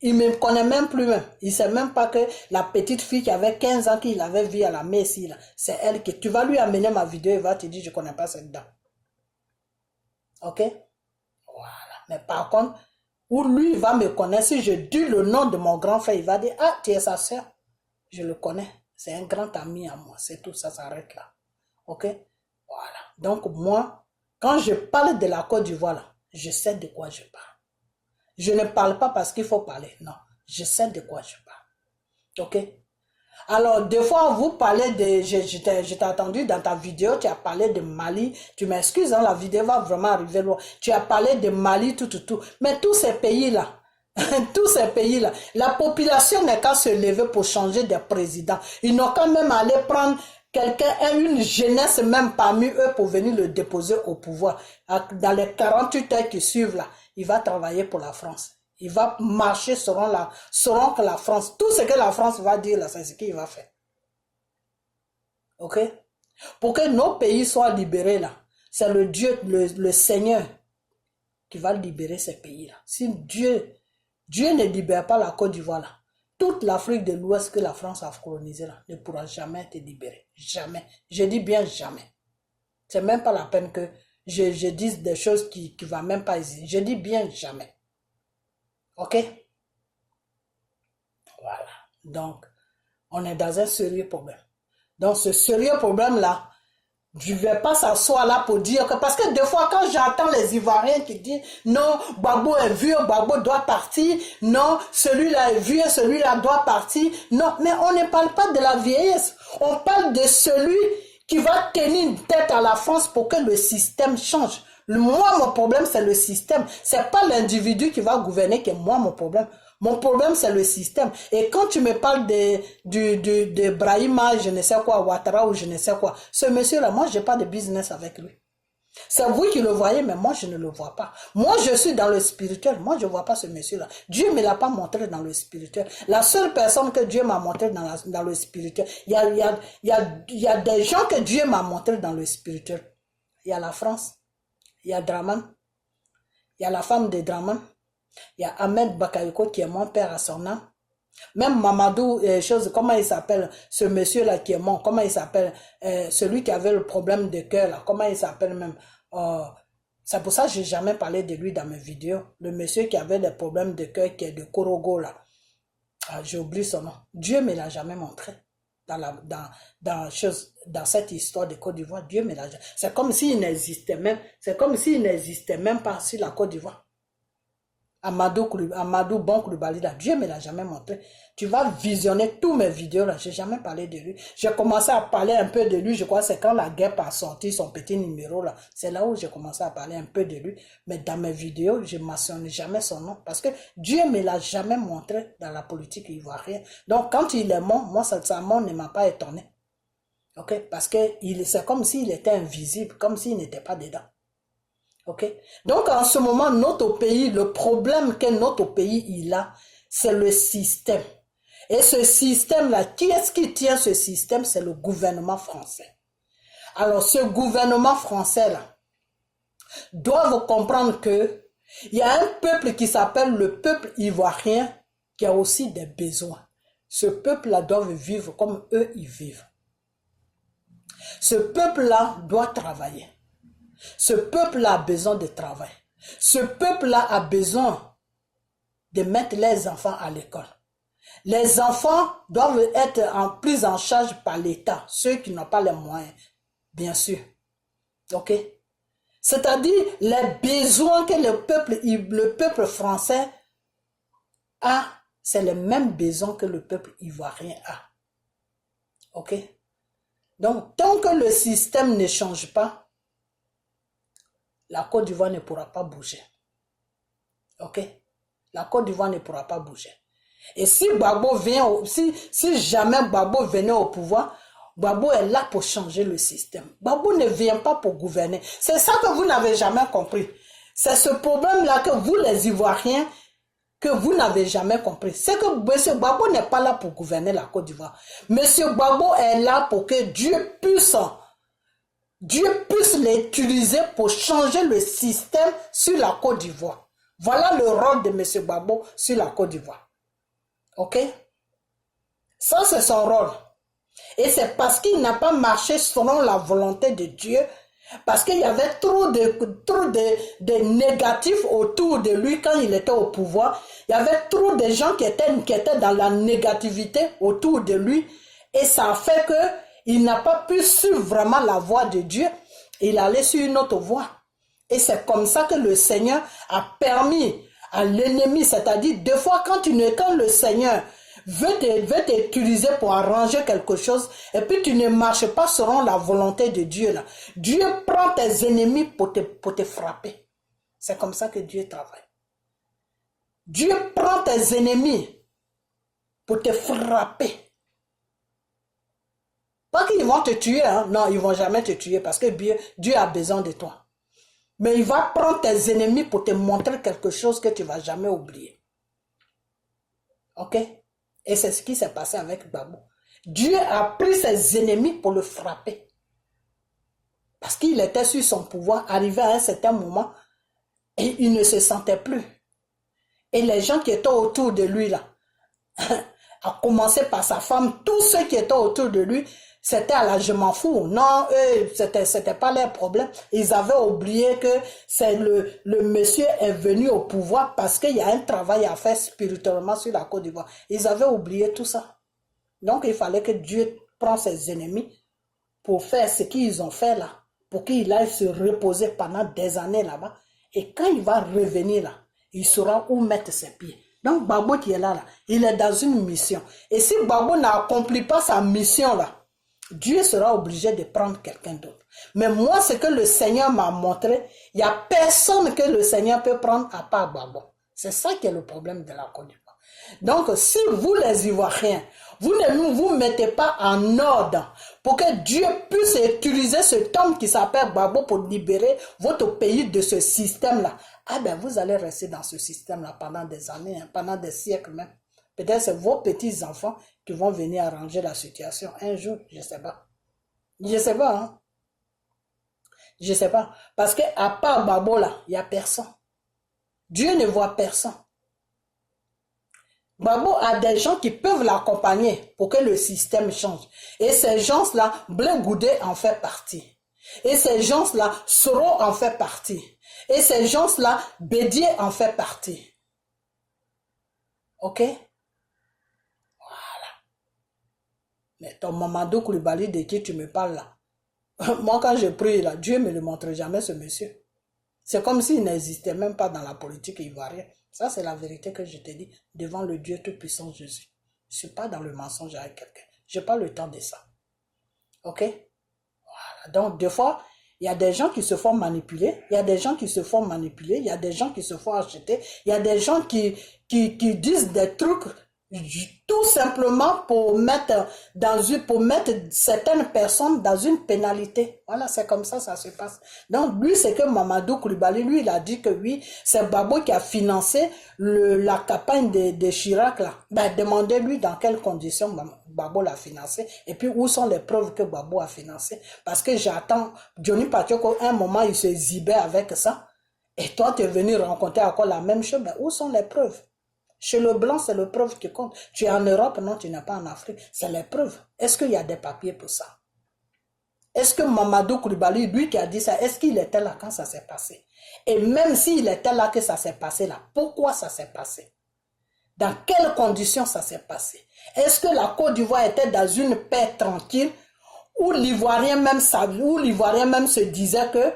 [SPEAKER 1] Il ne me connaît même plus même. Il ne sait même pas que la petite fille qui avait 15 ans qu'il avait vue à la Messie là, c'est elle qui... Tu vas lui amener ma vidéo, il va te dire, je ne connais pas cette dame. Ok? Voilà. Mais par contre, où lui va me connaître, si je dis le nom de mon grand frère, il va dire, ah, tu es sa soeur. Je le connais. C'est un grand ami à moi. C'est tout, ça s'arrête là. Ok? Voilà. Donc moi, quand je parle de la Côte d'Ivoire, là, je sais de quoi je parle. Je ne parle pas parce qu'il faut parler. Non. Je sais de quoi je parle. Ok? Alors, des fois, vous parlez de... Je t'ai entendu dans ta vidéo, tu as parlé de Mali. Tu m'excuses, hein, la vidéo va vraiment arriver loin. Tu as parlé de Mali, tout. Mais tous ces pays-là, tous ces pays-là, la population n'est qu'à se lever pour changer de président. Ils n'ont qu'à même aller prendre quelqu'un, une jeunesse même parmi eux pour venir le déposer au pouvoir. Dans les 48 heures qui suivent là, il va travailler pour la France. Il va marcher selon que la France, tout ce que la France va dire là, c'est ce qu'il va faire. Ok? Pour que nos pays soient libérés là, c'est le Dieu, le Seigneur qui va libérer ces pays là. Si Dieu ne libère pas la Côte d'Ivoire là, toute l'Afrique de l'Ouest que la France a colonisée là, ne pourra jamais être libérée. Jamais. Je dis bien jamais. C'est même pas la peine que je dise des choses qui ne vont même pas exister. Je dis bien jamais. Ok? Voilà. Donc, on est dans un sérieux problème. Donc, ce sérieux problème-là, je ne vais pas s'asseoir là pour dire que... Parce que des fois, quand j'entends les Ivoiriens qui disent « Non, Gbagbo est vieux, Gbagbo doit partir. Non, celui-là est vieux, celui-là doit partir. » Non, mais on ne parle pas de la vieillesse. On parle de celui qui va tenir une tête à la France pour que le système change. Moi, mon problème, c'est le système. Ce n'est pas l'individu qui va gouverner qui est moi, mon problème. Mon problème, c'est le système. Et quand tu me parles de Brahima, je ne sais quoi, Ouattara ou je ne sais quoi, ce monsieur-là, moi, je n'ai pas de business avec lui. C'est vous qui le voyez, mais moi, je ne le vois pas. Moi, je suis dans le spirituel. Moi, je ne vois pas ce monsieur-là. Dieu ne me l'a pas montré dans le spirituel. La seule personne que Dieu m'a montré dans le spirituel, il y a des gens que Dieu m'a montré dans le spirituel. Il y a la France. Il y a Draman, il y a la femme de Draman, il y a Ahmed Bakayoko qui est mon père à son âme. Même Mamadou, comment il s'appelle, ce monsieur-là qui est mort, comment il s'appelle, celui qui avait le problème de cœur, là, comment il s'appelle même. C'est pour ça que je n'ai jamais parlé de lui dans mes vidéos. Le monsieur qui avait des problèmes de cœur, qui est de Korogo, là. J'ai oublié son nom. Dieu ne me l'a jamais montré. Dans cette histoire de Côte d'Ivoire, Dieu me l'a. C'est comme s'il n'existait même pas sur la Côte d'Ivoire. Amadou Bon Coulibaly, là, Dieu ne me l'a jamais montré. Tu vas visionner tous mes vidéos, là, j'ai jamais parlé de lui. J'ai commencé à parler un peu de lui, je crois que c'est quand la guerre a sorti son petit numéro, là. C'est là où j'ai commencé à parler un peu de lui. Mais dans mes vidéos, je ne mentionne jamais son nom. Parce que Dieu ne me l'a jamais montré dans la politique ivoirienne. Donc, quand il est mort, moi, sa mort ne m'a pas étonné. Ok? Parce que c'est comme s'il était invisible, comme s'il n'était pas dedans. Ok? Donc, en ce moment, notre pays, le problème que notre pays il a, c'est le système. Et ce système-là, qui est-ce qui tient ce système? C'est le gouvernement français. Alors, ce gouvernement français-là doit comprendre que il y a un peuple qui s'appelle le peuple ivoirien qui a aussi des besoins. Ce peuple-là doit vivre comme eux, ils vivent. Ce peuple-là doit travailler. Ce peuple-là a besoin de travail. Ce peuple-là a besoin de mettre les enfants à l'école. Les enfants doivent être pris en charge par l'État, ceux qui n'ont pas les moyens, bien sûr. Ok? C'est-à-dire les besoins que le peuple français a, c'est les mêmes besoins que le peuple ivoirien a. Ok? Donc, tant que le système ne change pas, la Côte d'Ivoire ne pourra pas bouger. Ok? La Côte d'Ivoire ne pourra pas bouger. Et si Gbagbo vient, si jamais Gbagbo venait au pouvoir, Gbagbo est là pour changer le système. Gbagbo ne vient pas pour gouverner. C'est ça que vous n'avez jamais compris. C'est ce problème-là que vous, les Ivoiriens, que vous n'avez jamais compris. C'est que M. Gbagbo n'est pas là pour gouverner la Côte d'Ivoire. M. Gbagbo est là pour que Dieu puisse l'utiliser pour changer le système sur la Côte d'Ivoire. Voilà le rôle de M. Gbagbo sur la Côte d'Ivoire. Ok? Ça, c'est son rôle. Et c'est parce qu'il n'a pas marché selon la volonté de Dieu, parce qu'il y avait trop de négatifs autour de lui quand il était au pouvoir. Il y avait trop de gens qui étaient dans la négativité autour de lui. Et ça a fait qu'il n'a pas pu suivre vraiment la voie de Dieu. Il allait sur une autre voie. Et c'est comme ça que le Seigneur a permis à l'ennemi, c'est-à-dire des fois quand le Seigneur veut t'utiliser pour arranger quelque chose et puis tu ne marches pas selon la volonté de Dieu là. Dieu prend tes ennemis pour te frapper. C'est comme ça que Dieu travaille. Dieu prend tes ennemis pour te frapper. Pas qu'ils vont te tuer, hein? Non, ils ne vont jamais te tuer parce que Dieu a besoin de toi. Mais il va prendre tes ennemis pour te montrer quelque chose que tu ne vas jamais oublier. Ok? Et c'est ce qui s'est passé avec Gbagbo. Dieu a pris ses ennemis pour le frapper. Parce qu'il était sur son pouvoir, arrivé à un certain moment, et il ne se sentait plus. Et les gens qui étaient autour de lui, là, à commencer par sa femme, tous ceux qui étaient autour de lui, c'était à la je m'en fous. Non, eux, c'était pas leur problème. Ils avaient oublié que c'est le monsieur est venu au pouvoir parce qu'il y a un travail à faire spirituellement sur la Côte d'Ivoire. Ils avaient oublié tout ça. Donc, il fallait que Dieu prenne ses ennemis pour faire ce qu'ils ont fait là, pour qu'il aille se reposer pendant des années là-bas. Et quand il va revenir là, il saura où mettre ses pieds. Donc, Gbagbo qui est là, il est dans une mission. Et si Gbagbo n'accomplit pas sa mission là, Dieu sera obligé de prendre quelqu'un d'autre. Mais moi, ce que le Seigneur m'a montré, il n'y a personne que le Seigneur peut prendre à part Gbagbo. C'est ça qui est le problème de la Côte d'Ivoire. Donc, si vous les Ivoiriens, vous ne vous mettez pas en ordre pour que Dieu puisse utiliser cet homme qui s'appelle Gbagbo pour libérer votre pays de ce système-là, ah ben vous allez rester dans ce système-là pendant des années, pendant des siècles même. Peut-être c'est vos petits-enfants qui vont venir arranger la situation un jour, je ne sais pas. Je ne sais pas, hein. Je ne sais pas. Parce qu'à part Gbagbo là, il n'y a personne. Dieu ne voit personne. Gbagbo a des gens qui peuvent l'accompagner pour que le système change. Et ces gens-là, Blé Goudé en fait partie. Et ces gens-là, Soro en fait partie. Et ces gens-là, Bédié en fait partie. Ok? Mais ton Mamadou Coulibaly de qui tu me parles là, moi quand je prie là, Dieu ne me le montre jamais ce monsieur. C'est comme s'il n'existait même pas dans la politique ivoirienne. Ça, c'est la vérité que je te dis devant le Dieu Tout-Puissant Jésus. Je ne suis pas dans le mensonge avec quelqu'un. Je n'ai pas le temps de ça. Ok? Voilà. Donc, des fois, il y a des gens qui se font manipuler. Il y a des gens qui se font manipuler. Il y a des gens qui se font acheter. Il y a des gens qui disent des trucs tout simplement pour mettre certaines personnes dans une pénalité. Voilà, c'est comme ça se passe. Donc, lui, c'est que Mamadou Koulibaly, lui, il a dit que oui, c'est Babo qui a financé la campagne de Chirac, là. Ben, demandez-lui dans quelles conditions Babo l'a financé. Et puis, où sont les preuves que Babo a financé? Parce que j'attends, Johnny Patioko, un moment, il se zibait avec ça. Et toi, tu es venu rencontrer encore la même chose. Ben, où sont les preuves? Chez le blanc, c'est le preuve qui compte. Tu es en Europe, non, tu n'es pas en Afrique. C'est les preuves. Est-ce qu'il y a des papiers pour ça? Est-ce que Mamadou Koulibaly, lui qui a dit ça, est-ce qu'il était là quand ça s'est passé? Et même s'il était là que ça s'est passé là, pourquoi ça s'est passé? Dans quelles conditions ça s'est passé? Est-ce que la Côte d'Ivoire était dans une paix tranquille où l'Ivoirien même se disait que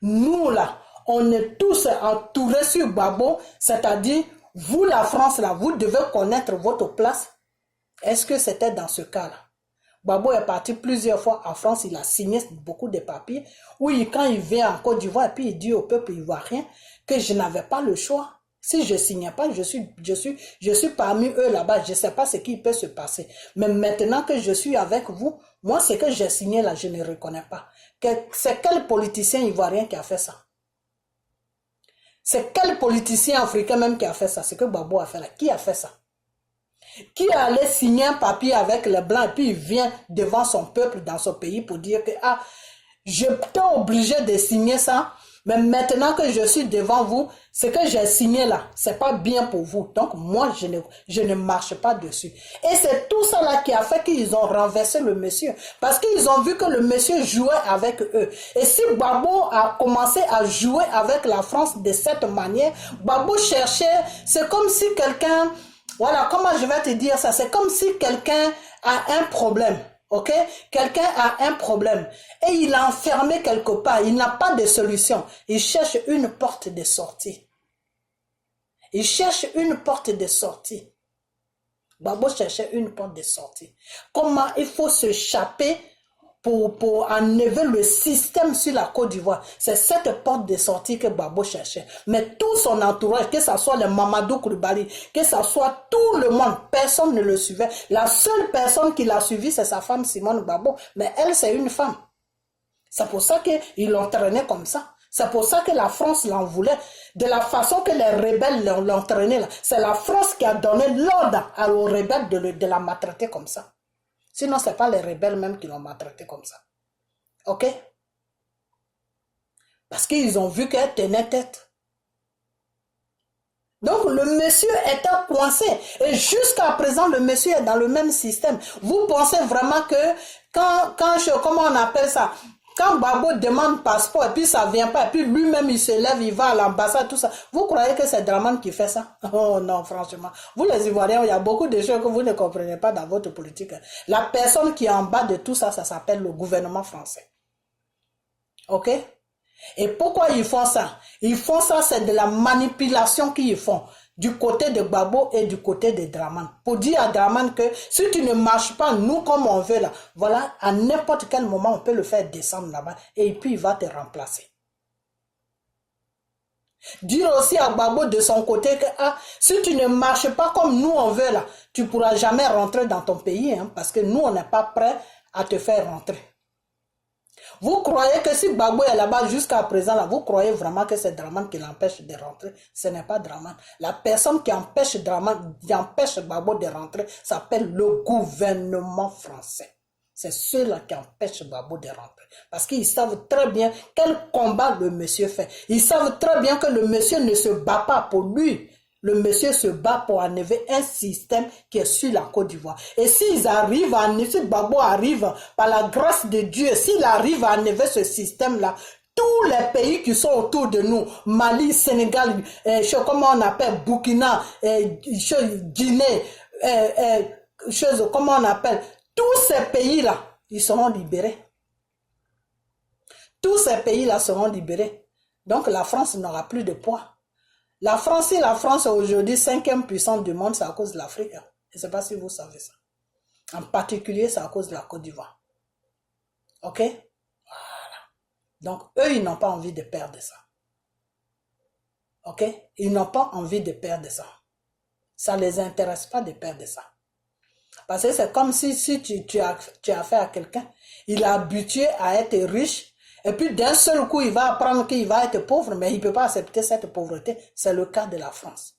[SPEAKER 1] nous là, on est tous entourés sur Babo, c'est-à-dire vous, la France, là, vous devez connaître votre place. Est-ce que c'était dans ce cas-là? Babo est parti plusieurs fois en France, il a signé beaucoup de papiers. Oui, quand il vient en Côte d'Ivoire, et puis il dit au peuple ivoirien que je n'avais pas le choix. Si je ne signais pas, je suis parmi eux là-bas. Je ne sais pas ce qui peut se passer. Mais maintenant que je suis avec vous, moi, ce que j'ai signé là, je ne reconnais pas. C'est quel politicien ivoirien qui a fait ça? C'est quel politicien africain même qui a fait ça? C'est que Babo a fait là. Qui a fait ça? Qui allait signer un papier avec les blancs et puis il vient devant son peuple dans son pays pour dire que j'étais obligé de signer ça, mais maintenant que je suis devant vous, ce que j'ai signé là, c'est pas bien pour vous. Donc moi, je ne marche pas dessus. Et c'est tout ça là qui a fait qu'ils ont renversé le monsieur. Parce qu'ils ont vu que le monsieur jouait avec eux. Et si Babo a commencé à jouer avec la France de cette manière, Babo cherchait, c'est comme si quelqu'un... Voilà, comment je vais te dire ça? C'est comme si quelqu'un a un problème, ok? Quelqu'un a un problème et il est enfermé quelque part, il n'a pas de solution. Il cherche une porte de sortie. Il cherche une porte de sortie. Babo cherchait une porte de sortie. Comment il faut s'échapper pour enlever le système sur la Côte d'Ivoire. C'est cette porte de sortie que Babo cherchait. Mais tout son entourage, que ce soit le Mamadou Koulibaly, que ce soit tout le monde, personne ne le suivait. La seule personne qui l'a suivi, c'est sa femme Simone Babo. Mais elle, c'est une femme. C'est pour ça qu'ils l'ont traîné comme ça. C'est pour ça que la France l'en voulait. De la façon que les rebelles l'ont traîné, c'est la France qui a donné l'ordre aux rebelles de la maltraiter comme ça. Sinon, ce n'est pas les rebelles même qui l'ont maltraité comme ça. Ok? Parce qu'ils ont vu qu'elle tenait tête. Donc, le monsieur était coincé. Et jusqu'à présent, le monsieur est dans le même système. Vous pensez vraiment que comment on appelle ça? Quand Babo demande passeport et puis ça ne vient pas, et puis lui-même il se lève, il va à l'ambassade, tout ça. Vous croyez que c'est Dramane qui fait ça? Oh non, franchement. Vous les Ivoiriens, il y a beaucoup de choses que vous ne comprenez pas dans votre politique. La personne qui est en bas de tout ça, ça s'appelle le gouvernement français. Ok? Et pourquoi ils font ça? Ils font ça, c'est de la manipulation qu'ils font. Du côté de Babo et du côté de Dramane. Pour dire à Dramane que si tu ne marches pas, nous comme on veut là, voilà, à n'importe quel moment, on peut le faire descendre là-bas et puis il va te remplacer. Dire aussi à Babo de son côté que si tu ne marches pas comme nous on veut là, tu ne pourras jamais rentrer dans ton pays parce que nous on n'est pas prêt à te faire rentrer. Vous croyez que si Babo est là-bas jusqu'à présent, là, vous croyez vraiment que c'est Dramane qui l'empêche de rentrer? Ce n'est pas Dramane. La personne qui empêche Babo de rentrer s'appelle le gouvernement français. C'est ceux-là qui empêchent Babo de rentrer. Parce qu'ils savent très bien quel combat le monsieur fait. Ils savent très bien que le monsieur ne se bat pas pour lui. Le monsieur se bat pour enlever un système qui est sur la Côte d'Ivoire. Et s'ils arrivent à enlever, si Babo arrive, par la grâce de Dieu, s'il arrive à enlever ce système-là, tous les pays qui sont autour de nous, Mali, Sénégal, comment on appelle, Burkina, Guinée, comment on appelle, tous ces pays-là, ils seront libérés. Tous ces pays-là seront libérés. Donc la France n'aura plus de poids. La France, si la France est aujourd'hui 5e puissance du monde, c'est à cause de l'Afrique. Hein. Je ne sais pas si vous savez ça. En particulier, c'est à cause de la Côte d'Ivoire. Ok? Voilà. Donc, eux, ils n'ont pas envie de perdre ça. Ok? Ils n'ont pas envie de perdre ça. Ça ne les intéresse pas de perdre ça. Parce que c'est comme si tu as affaire à quelqu'un, il est habitué à être riche, et puis d'un seul coup, il va apprendre qu'il va être pauvre, mais il ne peut pas accepter cette pauvreté. C'est le cas de la France.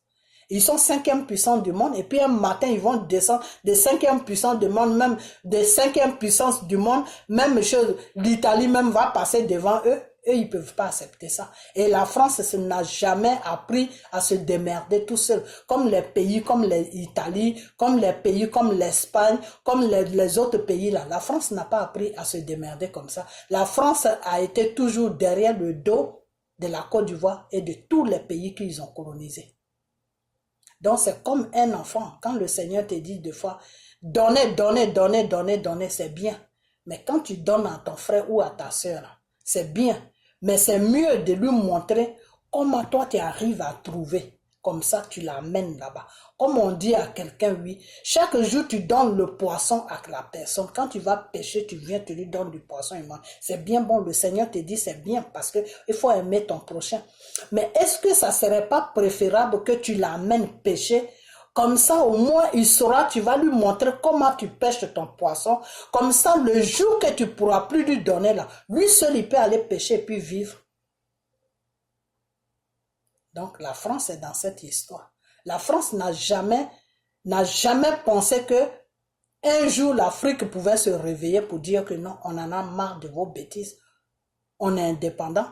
[SPEAKER 1] Ils sont 5e puissance du monde, et puis un matin, ils vont descendre des 5e puissance du monde, même des 5e puissance du monde, même chose, l'Italie même va passer devant eux. Eux, ils ne peuvent pas accepter ça. Et la France n'a jamais appris à se démerder tout seul. Comme les pays comme l'Italie, comme les pays comme l'Espagne, comme les autres pays là. La France n'a pas appris à se démerder comme ça. La France a été toujours derrière le dos de la Côte d'Ivoire et de tous les pays qu'ils ont colonisés. Donc c'est comme un enfant. Quand le Seigneur te dit deux fois, donner, c'est bien. Mais quand tu donnes à ton frère ou à ta soeur, c'est bien. Mais c'est mieux de lui montrer comment toi tu arrives à trouver. Comme ça, tu l'amènes là-bas. Comme on dit à quelqu'un, oui, chaque jour tu donnes le poisson à la personne. Quand tu vas pêcher, tu viens, tu lui donnes du poisson et mange. C'est bien bon, le Seigneur te dit c'est bien parce qu'il faut aimer ton prochain. Mais est-ce que ça ne serait pas préférable que tu l'amènes pêcher? Comme ça, au moins, il saura, tu vas lui montrer comment tu pêches ton poisson. Comme ça, le jour que tu ne pourras plus lui donner là, lui seul, il peut aller pêcher et puis vivre. Donc, la France est dans cette histoire. La France n'a jamais pensé que un jour, l'Afrique pouvait se réveiller pour dire que non, on en a marre de vos bêtises. On est indépendant.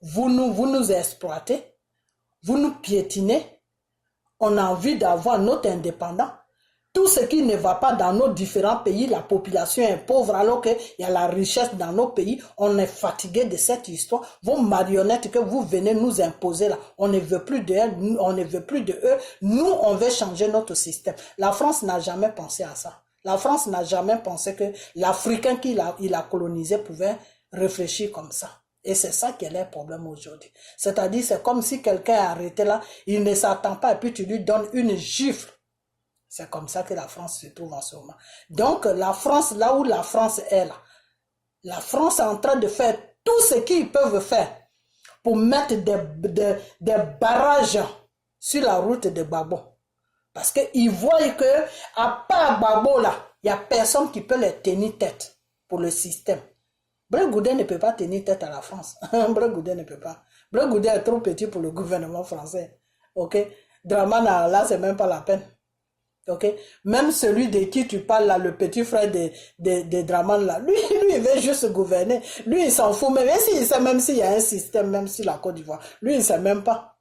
[SPEAKER 1] Vous nous exploitez. Vous nous piétinez. On a envie d'avoir notre indépendance. Tout ce qui ne va pas dans nos différents pays, la population est pauvre alors qu'il y a la richesse dans nos pays. On est fatigué de cette histoire. Vos marionnettes que vous venez nous imposer là, on ne veut plus d'elles, on ne veut plus de eux. Nous, on veut changer notre système. La France n'a jamais pensé à ça. La France n'a jamais pensé que l'Africain qu'il a colonisé pouvait réfléchir comme ça. Et c'est ça qui est le problème aujourd'hui. C'est-à-dire, c'est comme si quelqu'un est arrêté là, il ne s'attend pas et puis tu lui donnes une gifle. C'est comme ça que la France se trouve en ce moment. Donc, la France, là où la France est là, la France est en train de faire tout ce qu'ils peuvent faire pour mettre des barrages sur la route de Gbagbo. Parce qu'ils voient que, à part Gbagbo là, il n'y a personne qui peut les tenir tête pour le système. Blé Goudin ne peut pas tenir tête à la France. Blé Goudin ne peut pas. Blé Goudin est trop petit pour le gouvernement français. Ok? Dramana, là, c'est même pas la peine. Ok? Même celui de qui tu parles là, le petit frère de Draman là, lui, il veut juste gouverner. Lui, il s'en fout. Même s'il y a un système, même si la Côte d'Ivoire, lui, il ne sait même pas.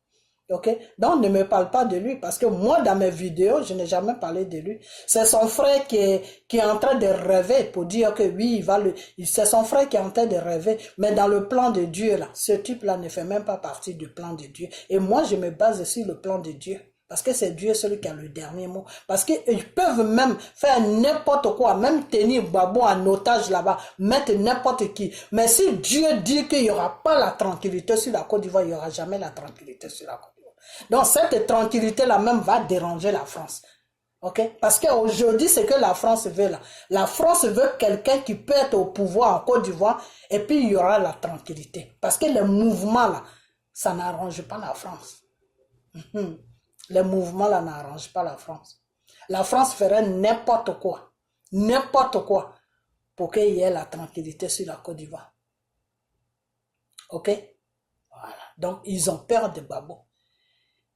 [SPEAKER 1] Ok, donc ne me parle pas de lui parce que moi dans mes vidéos je n'ai jamais parlé de lui. C'est son frère qui est en train de rêver pour dire que oui c'est son frère qui est en train de rêver, mais dans le plan de Dieu là, ce type là ne fait même pas partie du plan de Dieu. Et moi je me base sur le plan de Dieu. Parce que c'est Dieu celui qui a le dernier mot. Parce qu'ils peuvent même faire n'importe quoi, même tenir Gbagbo en otage là-bas, mettre n'importe qui. Mais si Dieu dit qu'il n'y aura pas la tranquillité sur la Côte d'Ivoire, il n'y aura jamais la tranquillité sur la Côte d'Ivoire. Donc cette tranquillité-là même va déranger la France. Ok? Parce qu'aujourd'hui, c'est que la France veut là. La France veut quelqu'un qui peut être au pouvoir en Côte d'Ivoire et puis il y aura la tranquillité. Parce que les mouvements là, ça n'arrange pas la France. Les mouvements là n'arrangent pas la France. La France ferait n'importe quoi pour qu'il y ait la tranquillité sur la Côte d'Ivoire. Ok? Voilà. Donc ils ont peur de Gbagbo.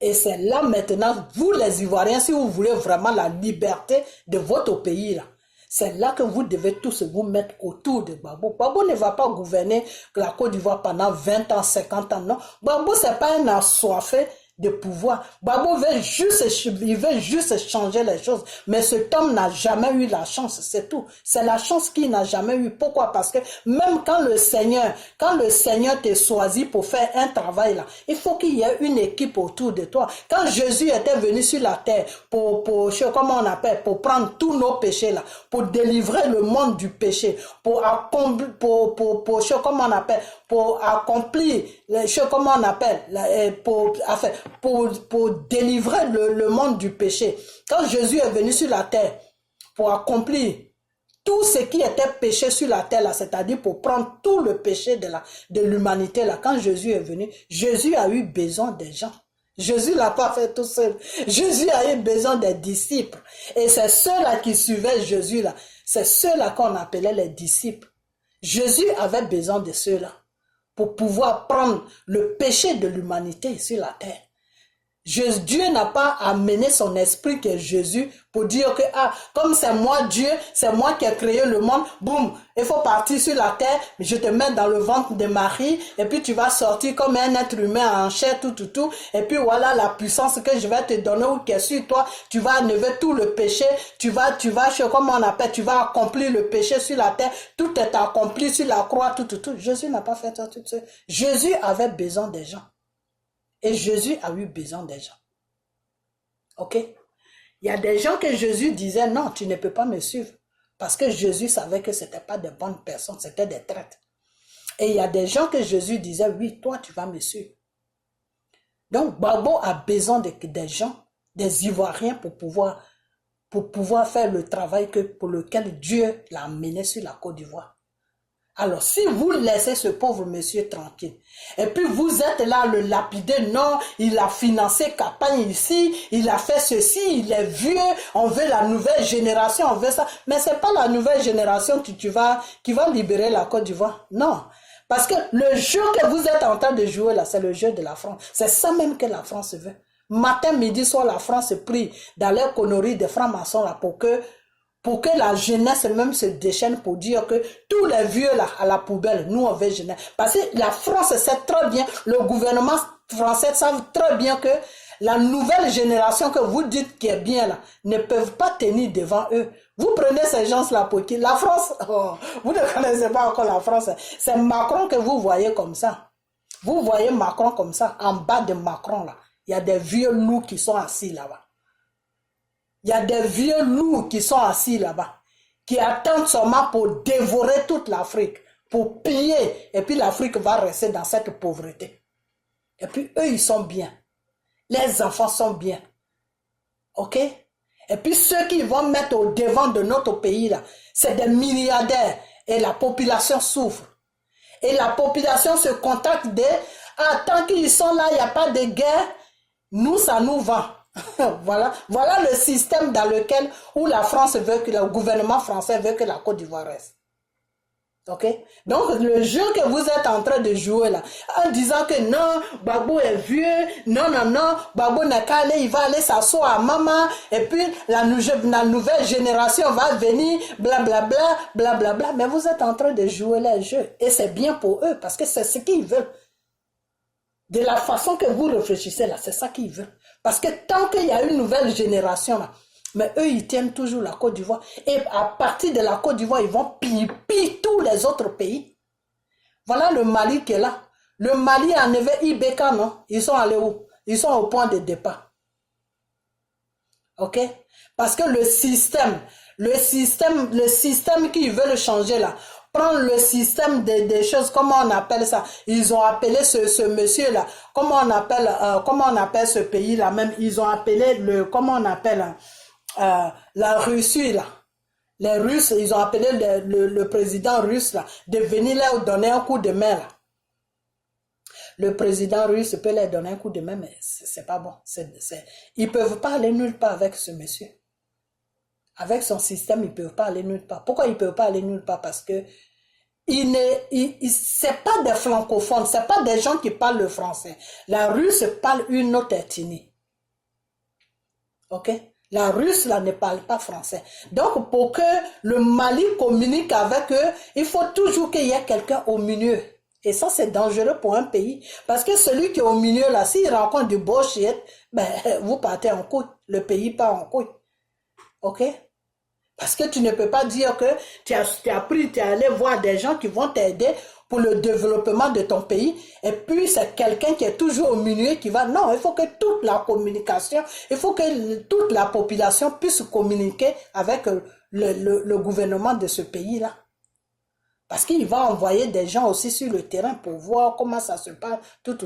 [SPEAKER 1] Et c'est là maintenant, vous les Ivoiriens, si vous voulez vraiment la liberté de votre pays là, c'est là que vous devez tous vous mettre autour de Gbagbo. Gbagbo ne va pas gouverner la Côte d'Ivoire pendant 20 ans, 50 ans, non. Gbagbo c'est pas un assoiffé de pouvoir. Gbagbo veut juste changer les choses. Mais cet homme n'a jamais eu la chance, c'est tout. C'est la chance qu'il n'a jamais eu. Pourquoi? Parce que même quand le Seigneur te choisit pour faire un travail là, il faut qu'il y ait une équipe autour de toi. Quand Jésus était venu sur la terre pour prendre tous nos péchés là, pour délivrer le monde du péché, pour accomplir, pour accomplir les choses, pour délivrer le monde du péché. Quand Jésus est venu sur la terre pour accomplir tout ce qui était péché sur la terre, c'est-à-dire pour prendre tout le péché de l'humanité, quand Jésus est venu, Jésus a eu besoin des gens. Jésus ne l'a pas fait tout seul. Jésus a eu besoin des disciples. Et c'est ceux-là qui suivaient Jésus là. C'est ceux-là qu'on appelait les disciples. Jésus avait besoin de ceux-là pour pouvoir prendre le péché de l'humanité sur la terre. Dieu n'a pas amené son esprit qui est Jésus pour dire que comme c'est moi Dieu, c'est moi qui ai créé le monde, boum, il faut partir sur la terre, je te mets dans le ventre de Marie et puis tu vas sortir comme un être humain en chair, tout, et puis voilà la puissance que je vais te donner ou qui est sur toi, tu vas enlever tout le péché, tu vas, comment on appelle, tu vas accomplir le péché sur la terre, tout est accompli sur la croix, tout. Jésus n'a pas fait ça tout seul. Jésus avait besoin des gens. Et Jésus a eu besoin des gens. Ok? Il y a des gens que Jésus disait, non, tu ne peux pas me suivre. Parce que Jésus savait que ce n'étaient pas de bonnes personnes, c'était des traîtres. Et il y a des gens que Jésus disait, oui, toi, tu vas me suivre. Donc, Gbagbo a besoin des gens, des Ivoiriens pour pouvoir faire le travail pour lequel Dieu l'a amené sur la Côte d'Ivoire. Alors, si vous laissez ce pauvre monsieur tranquille, et puis vous êtes là le lapider, non, il a financé campagne ici, il a fait ceci, il est vieux, on veut la nouvelle génération, on veut ça. Mais ce n'est pas la nouvelle génération qui va libérer la Côte d'Ivoire. Non. Parce que le jeu que vous êtes en train de jouer là, c'est le jeu de la France. C'est ça même que la France veut. Matin, midi, soir, la France prie dans les conneries des francs-maçons là pour que la jeunesse même se déchaîne pour dire que tous les vieux là à la poubelle, nous on veut jeunesse. Parce que la France sait très bien, le gouvernement français savent très bien que la nouvelle génération que vous dites qui est bien là, ne peuvent pas tenir devant eux. Vous prenez ces gens-là pour qui? La France, vous ne connaissez pas encore la France. C'est Macron que vous voyez comme ça. Vous voyez Macron comme ça, en bas de Macron là. Il y a des vieux loups qui sont assis là-bas. Il y a des vieux loups qui sont assis là-bas, qui attendent seulement pour dévorer toute l'Afrique, pour piller, et puis l'Afrique va rester dans cette pauvreté. Et puis eux, ils sont bien. Les enfants sont bien. Ok? Et puis ceux qui vont mettre au devant de notre pays, là, c'est des milliardaires, et la population souffre. Et la population se contacte tant qu'ils sont là, il n'y a pas de guerre, nous, ça nous va. Voilà le système dans lequel où la France veut que le gouvernement français veut que la Côte d'Ivoire reste. Ok? Donc le jeu que vous êtes en train de jouer là, en disant que non, Gbagbo est vieux, non, Gbagbo n'a qu'à aller, il va aller s'asseoir à maman, et puis la nouvelle génération va venir, blablabla, blablabla. Mais vous êtes en train de jouer les jeux, et c'est bien pour eux, parce que c'est ce qu'ils veulent. De la façon que vous réfléchissez là, c'est ça qu'ils veulent. Parce que tant qu'il y a une nouvelle génération là, mais eux ils tiennent toujours la Côte d'Ivoire. Et à partir de la Côte d'Ivoire, ils vont piller tous les autres pays. Voilà le Mali qui est là. Le Mali a enlevé Ibeka, non? Ils sont allés où? Ils sont au point de départ. Ok? Parce que le système qu'ils veulent changer là, prendre le système des choses, comment on appelle ça? Ils ont appelé ce monsieur-là, comment on appelle ce pays-là même? Ils ont appelé comment on appelle la Russie là. Les Russes, ils ont appelé le président russe là, de venir leur donner un coup de main là. Le président russe peut leur donner un coup de main, mais c'est pas bon. Ils peuvent pas aller nulle part avec ce monsieur. Avec son système, ils ne peuvent pas aller nulle part. Pourquoi ils ne peuvent pas aller nulle part? Parce que c'est pas des francophones, c'est pas des gens qui parlent le français. La Russe parle une autre ethnie. Ok? La Russe là ne parle pas français. Donc pour que le Mali communique avec eux, il faut toujours qu'il y ait quelqu'un au milieu. Et ça c'est dangereux pour un pays. Parce que celui qui est au milieu là, s'il rencontre du bullshit, ben, vous partez en couille. Le pays part en couille. Ok? Parce que tu ne peux pas dire que tu es allé voir des gens qui vont t'aider pour le développement de ton pays. Et puis, c'est quelqu'un qui est toujours au milieu qui va... Non, il faut que toute la communication, il faut que toute la population puisse communiquer avec le gouvernement de ce pays-là. Parce qu'il va envoyer des gens aussi sur le terrain pour voir comment ça se passe, tout.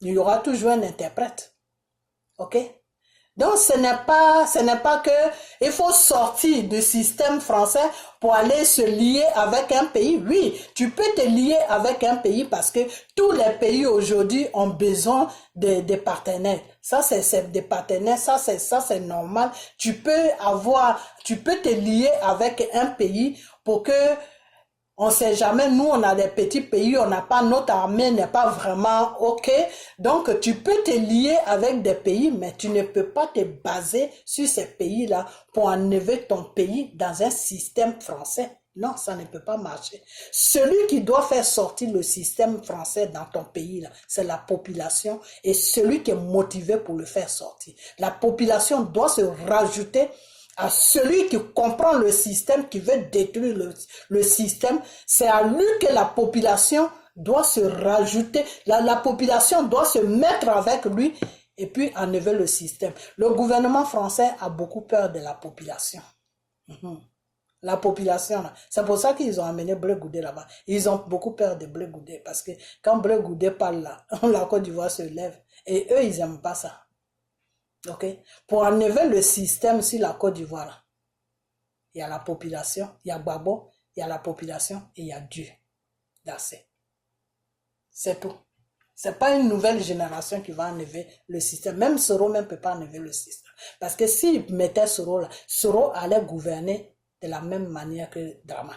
[SPEAKER 1] Il y aura toujours un interprète. Ok? Donc, ce n'est pas que il faut sortir du système français pour aller se lier avec un pays. Oui, tu peux te lier avec un pays parce que tous les pays aujourd'hui ont besoin de partenaires. Ça, c'est des partenaires. Ça, c'est normal. Tu peux te lier avec un pays pour que on sait jamais, nous on a des petits pays, on n'a pas, notre armée n'est pas vraiment ok. Donc tu peux te lier avec des pays, mais tu ne peux pas te baser sur ces pays-là pour enlever ton pays dans un système français. Non, ça ne peut pas marcher. Celui qui doit faire sortir le système français dans ton pays, là, c'est la population et celui qui est motivé pour le faire sortir. La population doit se rajouter à celui qui comprend le système, qui veut détruire le système, c'est à lui que la population doit se rajouter, la population doit se mettre avec lui et puis enlever le système. Le gouvernement français a beaucoup peur de la population. La population, c'est pour ça qu'ils ont amené Blé Goudé là-bas. Ils ont beaucoup peur de Blé Goudé parce que quand Blé Goudé parle là, la Côte d'Ivoire se lève et eux, ils n'aiment pas ça. Ok, pour enlever le système sur la Côte d'Ivoire, il y a la population, il y a Gbagbo, il y a la population et il y a Dieu. C'est tout. C'est pas une nouvelle génération qui va enlever le système. Même Soro ne peut pas enlever le système. Parce que s'il mettait Soro là, Soro allait gouverner de la même manière que Draman.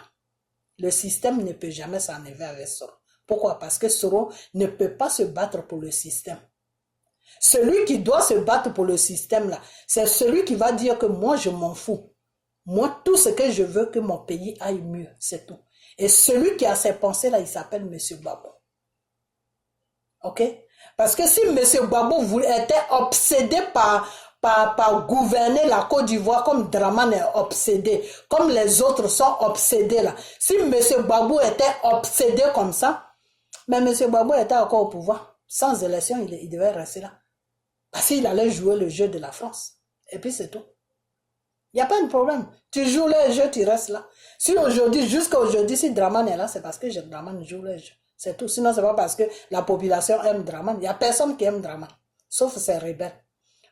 [SPEAKER 1] Le système ne peut jamais s'enlever avec Soro. Pourquoi? Parce que Soro ne peut pas se battre pour le système. Celui qui doit se battre pour le système là, c'est celui qui va dire que moi je m'en fous. Moi tout ce que je veux que mon pays aille mieux, c'est tout. Et celui qui a ces pensées là, il s'appelle Monsieur Gbagbo. Ok? Parce que si Monsieur Gbagbo était obsédé par gouverner la Côte d'Ivoire comme Draman est obsédé, comme les autres sont obsédés là. Si Monsieur Gbagbo était obsédé comme ça, mais Monsieur Gbagbo était encore au pouvoir. Sans élection, il devait rester là. Parce qu'il allait jouer le jeu de la France. Et puis c'est tout. Il n'y a pas de problème. Tu joues le jeu, tu restes là. Si aujourd'hui, jusqu'à aujourd'hui, si Draman est là, c'est parce que Draman joue le jeu. C'est tout. Sinon, c'est pas parce que la population aime Draman. Il n'y a personne qui aime Draman. Sauf ces rebelles.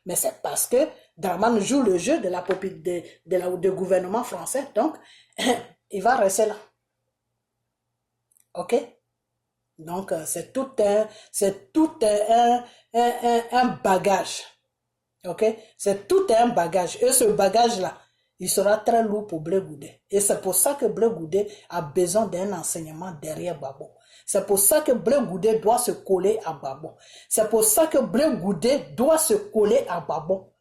[SPEAKER 1] Mais c'est parce que Draman joue le jeu de gouvernement français. Donc, il va rester là. Ok? Donc, c'est tout un bagage. Ok? C'est tout un bagage. Et ce bagage-là, il sera très lourd pour Blé Goudé. Et c'est pour ça que Blé Goudé a besoin d'un enseignement derrière Gbagbo. C'est pour ça que Blé Goudé doit se coller à Gbagbo. C'est pour ça que Blé Goudé doit se coller à Gbagbo.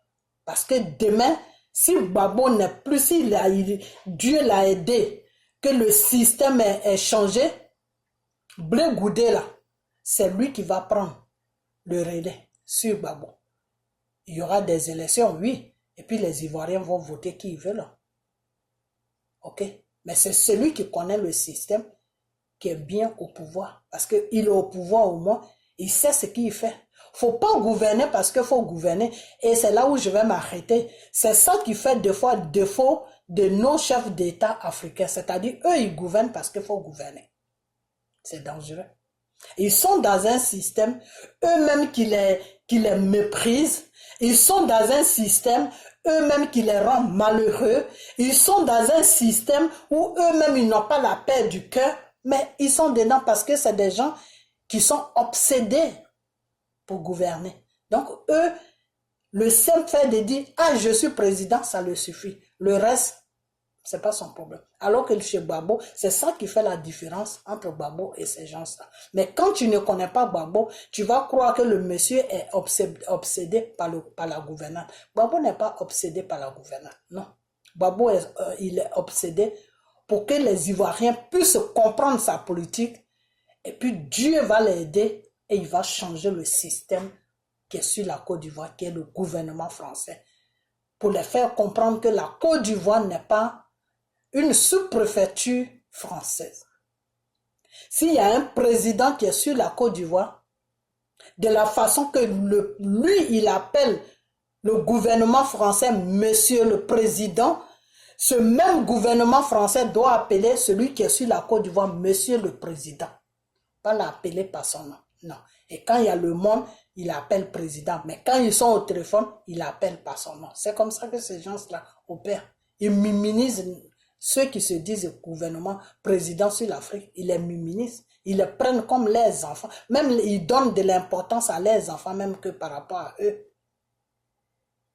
[SPEAKER 1] Parce que demain, si Gbagbo n'est plus, si Dieu l'a aidé, que le système est changé, Blé Goudé là, c'est lui qui va prendre le relais sur Gbagbo. Il y aura des élections, oui, et puis les Ivoiriens vont voter qui ils veulent. Ok? Mais c'est celui qui connaît le système qui est bien au pouvoir. Parce qu'il est au pouvoir au moins, il sait ce qu'il fait. Faut pas gouverner parce qu'il faut gouverner. Et c'est là où je vais m'arrêter. C'est ça qui fait des fois défaut de nos chefs d'État africains. C'est-à-dire, eux, ils gouvernent parce qu'il faut gouverner. C'est dangereux. Ils sont dans un système, eux-mêmes qui les méprisent. Ils sont dans un système, eux-mêmes qui les rend malheureux. Ils sont dans un système où eux-mêmes, ils n'ont pas la paix du cœur. Mais ils sont dedans parce que c'est des gens qui sont obsédés pour gouverner. Donc, eux, le simple fait de dire « Ah, je suis président », ça leur suffit. Le reste, c'est pas son problème. Alors que chez Gbagbo, c'est ça qui fait la différence entre Gbagbo et ces gens-là. Mais quand tu ne connais pas Gbagbo, tu vas croire que le monsieur est obsédé par la gouvernance. Gbagbo n'est pas obsédé par la gouvernance, non. Gbagbo, il est obsédé pour que les Ivoiriens puissent comprendre sa politique. Et puis Dieu va l'aider et il va changer le système qui est sur la Côte d'Ivoire, qui est le gouvernement français. Pour les faire comprendre que la Côte d'Ivoire n'est pas une sous-préfecture française. S'il y a un président qui est sur la Côte d'Ivoire, de la façon que lui, il appelle le gouvernement français, monsieur le président, ce même gouvernement français doit appeler celui qui est sur la Côte d'Ivoire, monsieur le président. Pas l'appeler par son nom, non. Et quand il y a le monde, il appelle président. Mais quand ils sont au téléphone, il appelle par son nom. C'est comme ça que ces gens-là opèrent. Ils minimisent ceux qui se disent gouvernement, président sur l'Afrique. Ils les minimisent. Ils les prennent comme leurs enfants. Même ils donnent de l'importance à leurs enfants, même que par rapport à eux.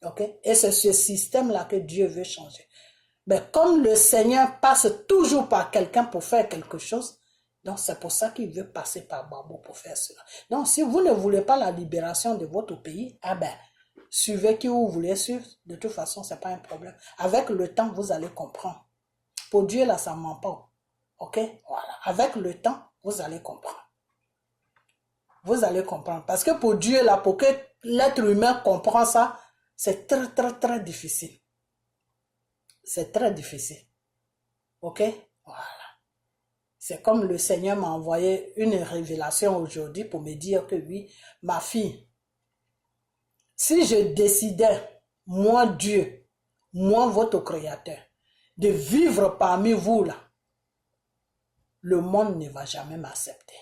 [SPEAKER 1] Ok? Et c'est ce système-là que Dieu veut changer. Mais comme le Seigneur passe toujours par quelqu'un pour faire quelque chose, donc c'est pour ça qu'il veut passer par Gbagbo pour faire cela. Donc si vous ne voulez pas la libération de votre pays, ah ben, suivez qui vous voulez suivre. De toute façon, ce n'est pas un problème. Avec le temps, vous allez comprendre. Pour Dieu, là, ça ne ment pas. Ok? Voilà. Avec le temps, vous allez comprendre. Vous allez comprendre. Parce que pour Dieu, là, pour que l'être humain comprenne ça, c'est très, très, très difficile. C'est très difficile. Ok? Voilà. C'est comme le Seigneur m'a envoyé une révélation aujourd'hui pour me dire que oui, ma fille, si je décidais, moi Dieu, moi votre Créateur, de vivre parmi vous là, le monde ne va jamais m'accepter.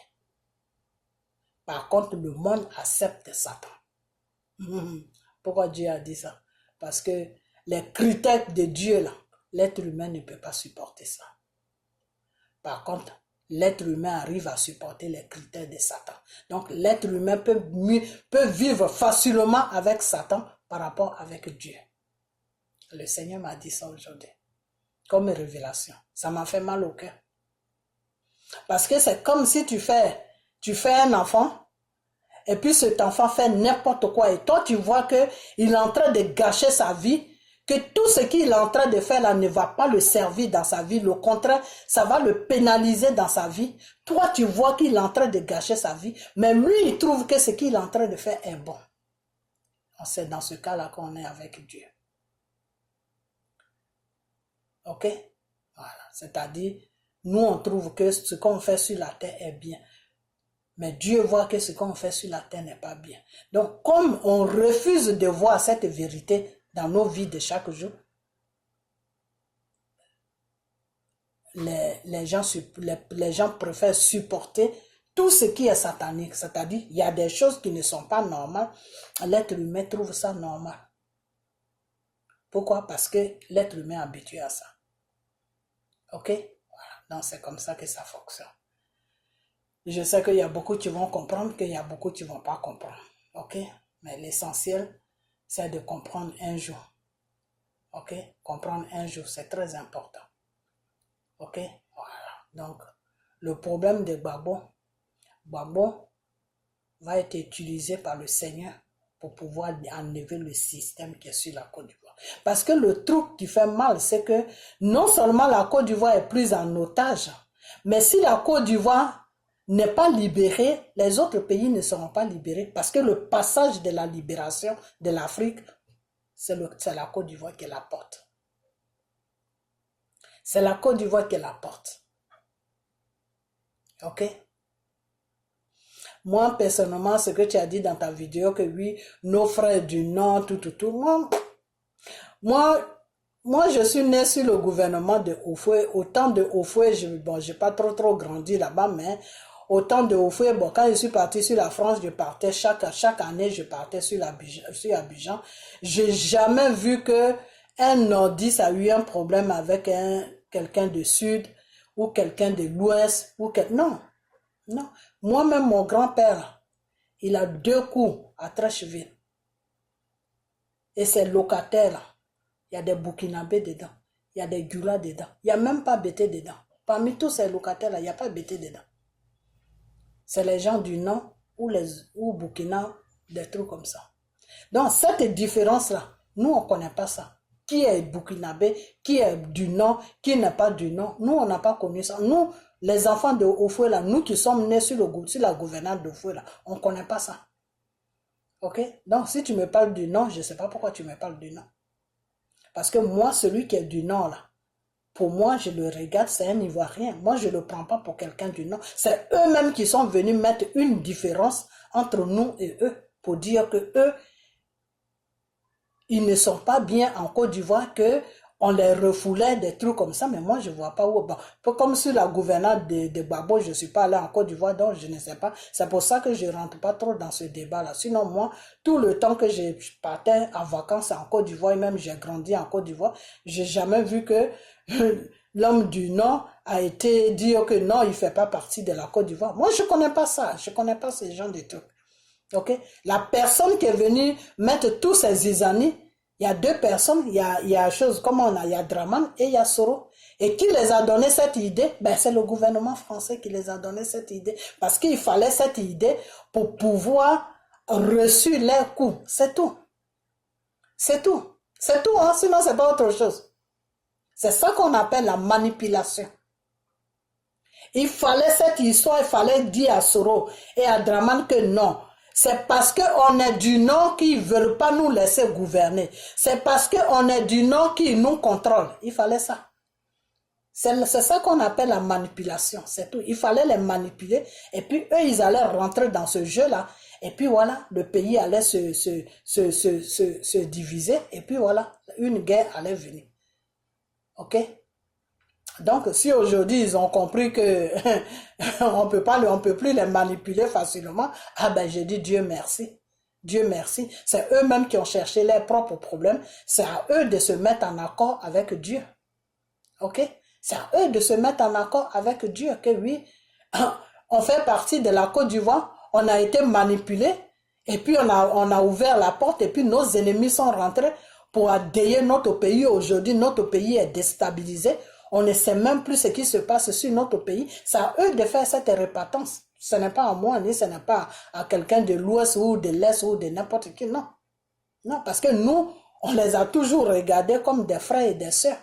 [SPEAKER 1] Par contre, le monde accepte Satan. Pourquoi Dieu a dit ça? Parce que les critères de Dieu là, l'être humain ne peut pas supporter ça. Par contre, l'être humain arrive à supporter les critères de Satan. Donc, l'être humain peut vivre facilement avec Satan par rapport avec Dieu. Le Seigneur m'a dit ça aujourd'hui. Comme révélation. Ça m'a fait mal au cœur. Parce que c'est comme si tu fais un enfant, et puis cet enfant fait n'importe quoi, et toi tu vois qu'il est en train de gâcher sa vie, que tout ce qu'il est en train de faire là ne va pas le servir dans sa vie, au contraire, ça va le pénaliser dans sa vie. Toi, tu vois qu'il est en train de gâcher sa vie, mais lui, il trouve que ce qu'il est en train de faire est bon. C'est dans ce cas-là qu'on est avec Dieu. Ok? Voilà. C'est-à-dire, nous, on trouve que ce qu'on fait sur la terre est bien. Mais Dieu voit que ce qu'on fait sur la terre n'est pas bien. Donc, comme on refuse de voir cette vérité dans nos vies de chaque jour, les gens préfèrent supporter tout ce qui est satanique. C'est-à-dire, il y a des choses qui ne sont pas normales. L'être humain trouve ça normal. Pourquoi? Parce que l'être humain est habitué à ça. Ok? Voilà. Donc, c'est comme ça que ça fonctionne. Je sais qu'il y a beaucoup qui vont comprendre, qu'il y a beaucoup qui ne vont pas comprendre. Ok? Mais l'essentiel, c'est de comprendre un jour. Ok? Comprendre un jour, c'est très important. Ok? Voilà. Donc, le problème de Gbagbo va être utilisé par le Seigneur pour pouvoir enlever le système qui est sur la Côte d'Ivoire. Parce que le truc qui fait mal, c'est que non seulement la Côte d'Ivoire est prise en otage, mais si la Côte d'Ivoire n'est pas libérée, les autres pays ne seront pas libérés. Parce que le passage de la libération de l'Afrique, c'est la Côte d'Ivoire qui la porte. C'est la Côte d'Ivoire qui la porte. Ok? Moi, personnellement, ce que tu as dit dans ta vidéo, que oui, nos frères du Nord, moi, je suis né sur le gouvernement de Houphouët. Autant de Houphouët, j'ai pas trop grandi là-bas, mais autant de Houphouët, quand je suis parti sur la France, je partais chaque année, je partais sur Abidjan. J'ai jamais vu que un nordiste a eu un problème avec quelqu'un du Sud, ou quelqu'un de l'Ouest, non. Non, moi-même, mon grand-père, il a 2 coups à Trècheville. Et ces locataires-là, il y a des Burkinabés dedans, il y a des Gula dedans, il n'y a même pas Bété dedans. Parmi tous ces locataires-là, il n'y a pas Bété dedans. C'est les gens du Nord ou Burkina, des trucs comme ça. Donc, cette différence-là, nous, on ne connaît pas ça. Qui est Burkinabé, qui est du Nord, qui n'est pas du Nord. Nous, on n'a pas connu ça. Nous, les enfants de Houphouët, là, nous qui sommes nés sur la gouvernance de Houphouët, là, on ne connaît pas ça. Ok? Donc, si tu me parles du Nord, je ne sais pas pourquoi tu me parles du Nord. Parce que moi, celui qui est du Nord, là, pour moi, je le regarde, c'est un Ivoirien. Moi, je ne le prends pas pour quelqu'un du Nord. C'est eux-mêmes qui sont venus mettre une différence entre nous et eux, pour dire que eux, ils ne sont pas bien en Côte d'Ivoire, que on les refoulait, des trucs comme ça, mais moi, je vois pas où. Bon, comme sur la gouvernance de Gbagbo, je suis pas allé en Côte d'Ivoire, donc je ne sais pas. C'est pour ça que je rentre pas trop dans ce débat-là. Sinon, moi, tout le temps que je partais en vacances en Côte d'Ivoire, et même j'ai grandi en Côte d'Ivoire, j'ai jamais vu que l'homme du Nord a été dire que non, il fait pas partie de la Côte d'Ivoire. Moi, je connais pas ça. Je connais pas ces gens de trucs. Ok? La personne qui est venue mettre tous ces isanis, il y a deux personnes, il y a chose, comme on a, il y a Draman et il y a Soro. Et qui les a donné cette idée? Ben, c'est le gouvernement français qui les a donné cette idée. Parce qu'il fallait cette idée pour pouvoir reçu leurs coups. C'est tout. C'est tout. C'est tout, hein? Sinon c'est pas autre chose. C'est ça qu'on appelle la manipulation. Il fallait cette histoire, il fallait dire à Soro et à Draman que non. C'est parce qu'on est du Nord qu'ils ne veulent pas nous laisser gouverner. C'est parce qu'on est du Nord qu'ils nous contrôlent. Il fallait ça. C'est ça qu'on appelle la manipulation. C'est tout. Il fallait les manipuler. Et puis eux, ils allaient rentrer dans ce jeu-là. Et puis voilà, le pays allait se diviser. Et puis voilà, une guerre allait venir. Ok? Donc, si aujourd'hui ils ont compris que on peut plus les manipuler facilement, ah ben j'ai dit Dieu merci. Dieu merci. C'est eux-mêmes qui ont cherché leurs propres problèmes. C'est à eux de se mettre en accord avec Dieu. Ok? C'est à eux de se mettre en accord avec Dieu. Que oui, on fait partie de la Côte d'Ivoire, on a été manipulé, et puis on a ouvert la porte, et puis nos ennemis sont rentrés pour adéyer notre pays. Aujourd'hui, notre pays est déstabilisé. On ne sait même plus ce qui se passe sur notre pays. C'est à eux de faire cette répatance. Ce n'est pas à moi, ni ce n'est pas à quelqu'un de l'Ouest ou de l'Est ou de n'importe qui. Non. Non, parce que nous, on les a toujours regardés comme des frères et des sœurs.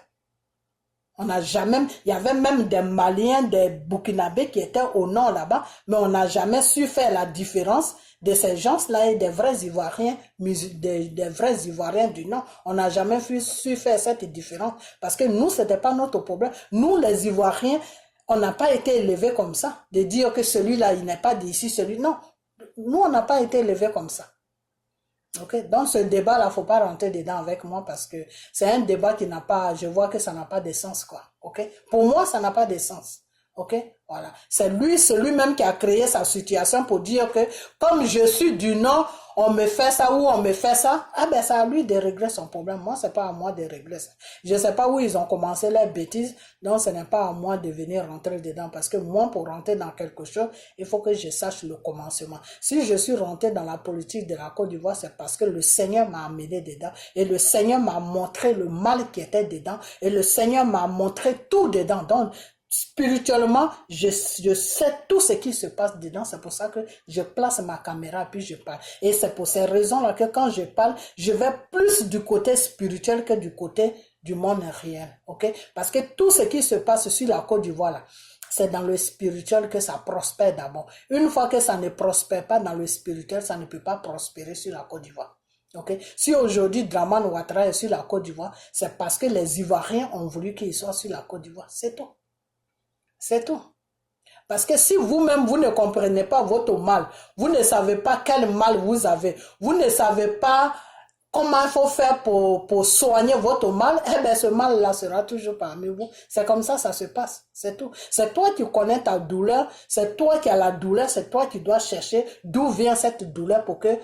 [SPEAKER 1] On n'a jamais, il y avait même des Maliens, des Burkinabés qui étaient au nord là-bas, mais on n'a jamais su faire la différence de ces gens-là et des vrais Ivoiriens, des vrais Ivoiriens du Nord. On n'a jamais su faire cette différence parce que nous, c'était pas notre problème. Nous, les Ivoiriens, on n'a pas été élevés comme ça, de dire que celui-là, il n'est pas d'ici, celui-là. Non, nous, on n'a pas été élevés comme ça. Ok, dans ce débat-là, faut pas rentrer dedans avec moi parce que c'est un débat qui n'a pas, je vois que ça n'a pas de sens, quoi. Ok, pour moi, ça n'a pas de sens. Ok, voilà. C'est lui-même qui a créé sa situation pour dire que comme je suis du Nord, on me fait ça ou on me fait ça. Ah ben, c'est à lui de régler son problème. Moi, c'est pas à moi de régler ça. Je sais pas où ils ont commencé leurs bêtises, donc ce n'est pas à moi de venir rentrer dedans parce que moi, pour rentrer dans quelque chose, il faut que je sache le commencement. Si je suis rentré dans la politique de la Côte d'Ivoire, c'est parce que le Seigneur m'a amené dedans et le Seigneur m'a montré le mal qui était dedans et le Seigneur m'a montré tout dedans. Donc, spirituellement, je sais tout ce qui se passe dedans. C'est pour ça que je place ma caméra puis je parle. Et c'est pour ces raisons-là que quand je parle, je vais plus du côté spirituel que du côté du monde réel. Ok? Parce que tout ce qui se passe sur la Côte d'Ivoire, là, c'est dans le spirituel que ça prospère d'abord. Une fois que ça ne prospère pas dans le spirituel, ça ne peut pas prospérer sur la Côte d'Ivoire. Okay? Si aujourd'hui Draman Ouattara est sur la Côte d'Ivoire, c'est parce que les Ivoiriens ont voulu qu'il soit sur la Côte d'Ivoire. C'est tout. C'est tout. Parce que si vous-même, vous ne comprenez pas votre mal, vous ne savez pas quel mal vous avez, vous ne savez pas comment il faut faire pour soigner votre mal, eh bien ce mal-là sera toujours parmi vous. C'est comme ça se passe. C'est tout. C'est toi qui connais ta douleur, c'est toi qui as la douleur, c'est toi qui dois chercher d'où vient cette douleur pour que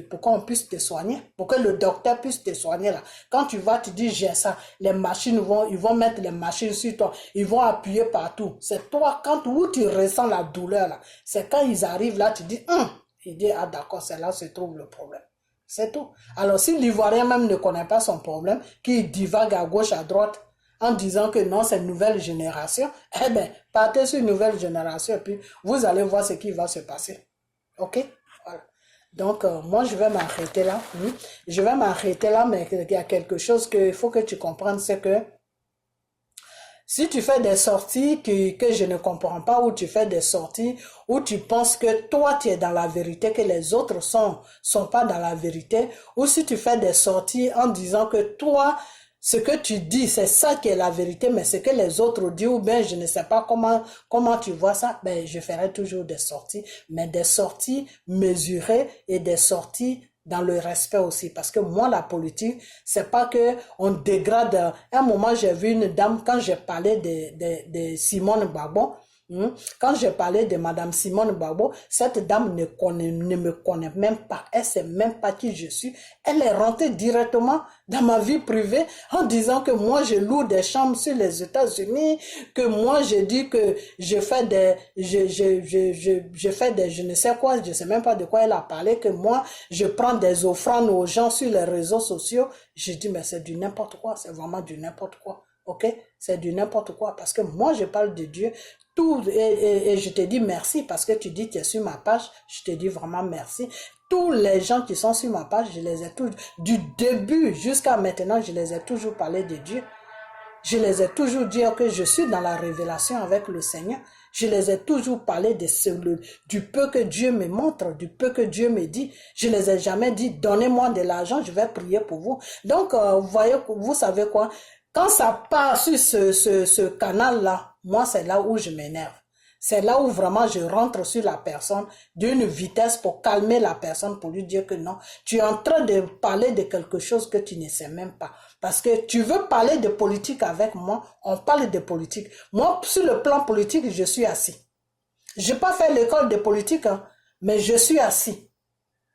[SPEAKER 1] pour qu'on puisse te soigner, pour que le docteur puisse te soigner là. Quand tu vas, tu dis j'ai ça, les machines ils vont mettre les machines sur toi, ils vont appuyer partout. C'est toi, où tu ressens la douleur là, c'est quand ils arrivent là, tu dis, il dit, ah d'accord, c'est là se trouve le problème. C'est tout. Alors si l'Ivoirien même ne connaît pas son problème, qu'il divague à gauche, à droite, en disant que non, c'est une nouvelle génération, eh bien, partez sur une nouvelle génération et puis vous allez voir ce qui va se passer. Ok? Voilà. Donc, moi, je vais m'arrêter là. Je vais m'arrêter là, mais il y a quelque chose qu'il faut que tu comprennes, c'est que si tu fais des sorties que je ne comprends pas, ou tu fais des sorties où tu penses que toi, tu es dans la vérité, que les autres sont pas dans la vérité, ou si tu fais des sorties en disant que toi, ce que tu dis, c'est ça qui est la vérité, mais ce que les autres disent, ou bien je ne sais pas comment tu vois ça, ben je ferai toujours des sorties, mais des sorties mesurées et des sorties dans le respect aussi. Parce que moi, la politique, c'est pas que on dégrade. À un moment, j'ai vu une dame, quand j'ai parlé de Simone Gbagbo, quand j'ai parlé de Madame Simone Gbagbo, cette dame ne me connaît même pas. Elle sait même pas qui je suis. Elle est rentrée directement dans ma vie privée en disant que moi, je loue des chambres sur les États-Unis, que moi, je dis que je fais je ne sais quoi, je sais même pas de quoi elle a parlé, que moi, je prends des offrandes aux gens sur les réseaux sociaux. Je dis, mais c'est du n'importe quoi, c'est vraiment du n'importe quoi. Ok, c'est du n'importe quoi parce que moi je parle de Dieu tout et je te dis merci parce que tu dis que tu es sur ma page, je te dis vraiment merci. Tous les gens qui sont sur ma page, je les ai tous du début jusqu'à maintenant, je les ai toujours parlé de Dieu. Je les ai toujours dit que je suis dans la révélation avec le Seigneur. Je les ai toujours parlé du peu que Dieu me montre, du peu que Dieu me dit. Je les ai jamais dit, donnez-moi de l'argent, je vais prier pour vous. Donc, vous savez quoi? Quand ça part sur ce canal-là, moi, c'est là où je m'énerve. C'est là où vraiment je rentre sur la personne d'une vitesse pour calmer la personne, pour lui dire que non, tu es en train de parler de quelque chose que tu ne sais même pas. Parce que tu veux parler de politique avec moi, on parle de politique. Moi, sur le plan politique, je suis assis. Je n'ai pas fait l'école de politique, hein, mais je suis assis.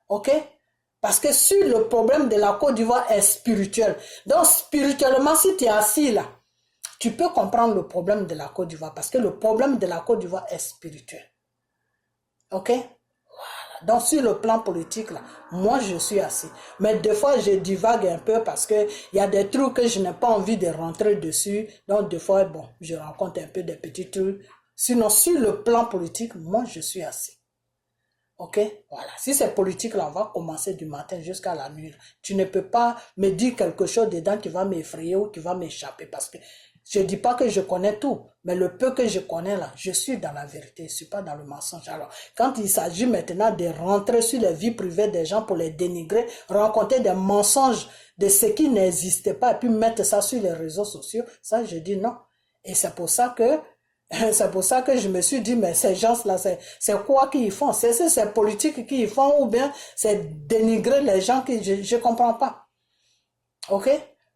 [SPEAKER 1] Ok? Parce que sur le problème de la Côte d'Ivoire est spirituel. Donc, spirituellement, si tu es assis là, tu peux comprendre le problème de la Côte d'Ivoire. Parce que le problème de la Côte d'Ivoire est spirituel. Ok? Voilà. Donc, sur le plan politique là, moi, je suis assis. Mais des fois, je divague un peu parce qu'il y a des trucs que je n'ai pas envie de rentrer dessus. Donc, des fois, bon, je rencontre un peu des petits trucs. Sinon, sur le plan politique, moi, je suis assis. Ok, voilà. Si c'est politique, là, on va commencer du matin jusqu'à la nuit. Tu ne peux pas me dire quelque chose dedans qui va m'effrayer ou qui va m'échapper parce que je dis pas que je connais tout, mais le peu que je connais là, je suis dans la vérité, je suis pas dans le mensonge. Alors, quand il s'agit maintenant de rentrer sur les vies privées des gens pour les dénigrer, raconter des mensonges de ce qui n'existait pas et puis mettre ça sur les réseaux sociaux, ça, je dis non. Et c'est pour ça que je me suis dit, mais ces gens-là, c'est quoi qu'ils font? C'est politique qu'ils font ou bien c'est dénigrer les gens que je comprends pas. Ok?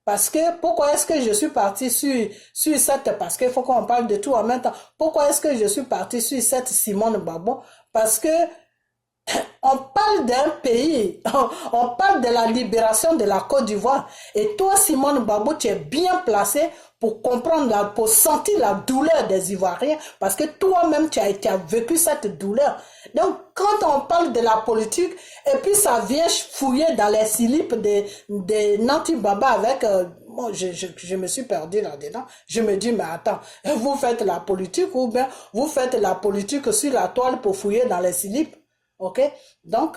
[SPEAKER 1] Parce que, pourquoi est-ce que je suis parti sur cette, parce qu'il faut qu'on parle de tout en même temps. Pourquoi est-ce que je suis parti sur cette Simone Gbagbo? Parce que, on parle d'un pays, on parle de la libération de la Côte d'Ivoire. Et toi, Simone Gbagbo, tu es bien placé pour comprendre, pour sentir la douleur des Ivoiriens, parce que toi-même, tu as vécu cette douleur. Donc, quand on parle de la politique, et puis ça vient fouiller dans les slipes de Nanti Baba avec... Bon, je me suis perdu là-dedans. Je me dis, mais attends, vous faites la politique ou bien vous faites la politique sur la toile pour fouiller dans les slips? Ok, donc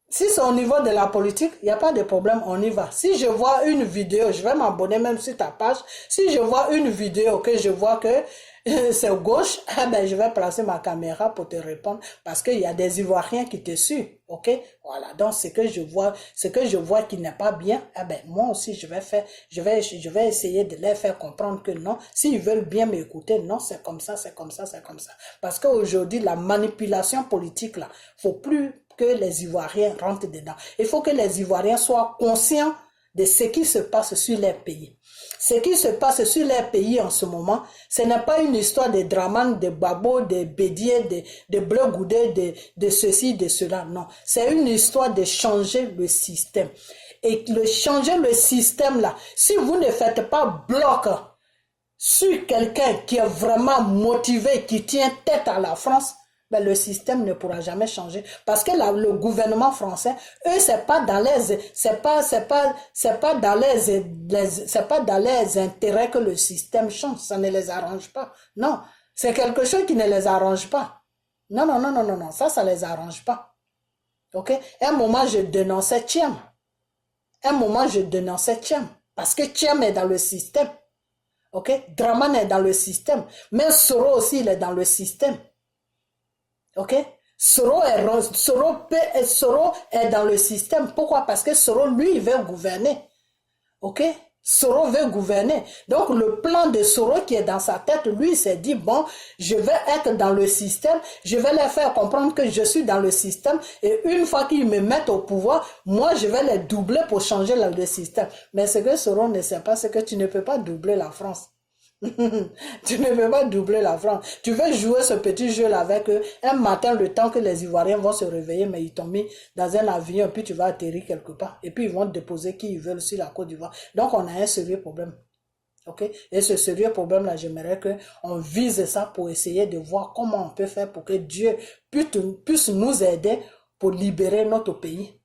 [SPEAKER 1] si c'est au niveau de la politique, il n'y a pas de problème, on y va. Si je vois une vidéo, je vais m'abonner même sur ta page. Si je vois une vidéo que je vois que c'est gauche, eh ben, je vais placer ma caméra pour te répondre parce qu'il y a des Ivoiriens qui te suivent. Ok, voilà. Donc ce que je vois qui n'est pas bien, eh ben, moi aussi je vais essayer de les faire comprendre que non. S'ils veulent bien m'écouter, non, c'est comme ça, c'est comme ça, c'est comme ça. Parce qu'aujourd'hui, la manipulation politique là, faut plus que les Ivoiriens rentrent dedans. Il faut que les Ivoiriens soient conscients de ce qui se passe sur leur pays. Ce qui se passe sur leur pays en ce moment, ce n'est pas une histoire de Draman, de Babo, de Bédier, de Bleu Goudé, de ceci, de cela. Non, c'est une histoire de changer le système. Et changer le système là, si vous ne faites pas bloc sur quelqu'un qui est vraiment motivé, qui tient tête à la France, ben le système ne pourra jamais changer parce que le gouvernement français, eux, c'est pas dans les intérêts que le système change, ça ne les arrange pas. Non, c'est quelque chose qui ne les arrange pas. Non, non, non, non, non, non, ça les arrange pas. Ok? Un moment, je dénonçais Thiam. Parce que Thiam est dans le système. Ok? Draman est dans le système. Mais Soro aussi, il est dans le système. Ok? Soro est dans le système. Pourquoi? Parce que Soro, lui, il veut gouverner. Ok? Soro veut gouverner. Donc, le plan de Soro qui est dans sa tête, lui, il s'est dit, bon, je vais être dans le système, je vais les faire comprendre que je suis dans le système, et une fois qu'ils me mettent au pouvoir, moi, je vais les doubler pour changer le système. Mais ce que Soro ne sait pas, c'est que tu ne peux pas doubler la France. Tu ne peux pas doubler la France. Tu veux jouer ce petit jeu-là avec eux. Un matin, le temps que les Ivoiriens vont se réveiller, mais ils t'ont mis dans un avion, puis tu vas atterrir quelque part. Et puis, ils vont te déposer qui ils veulent sur la Côte d'Ivoire. Donc, on a un sérieux problème. OK? Et ce sérieux problème-là, j'aimerais qu'on vise ça pour essayer de voir comment on peut faire pour que Dieu puisse nous aider pour libérer notre pays.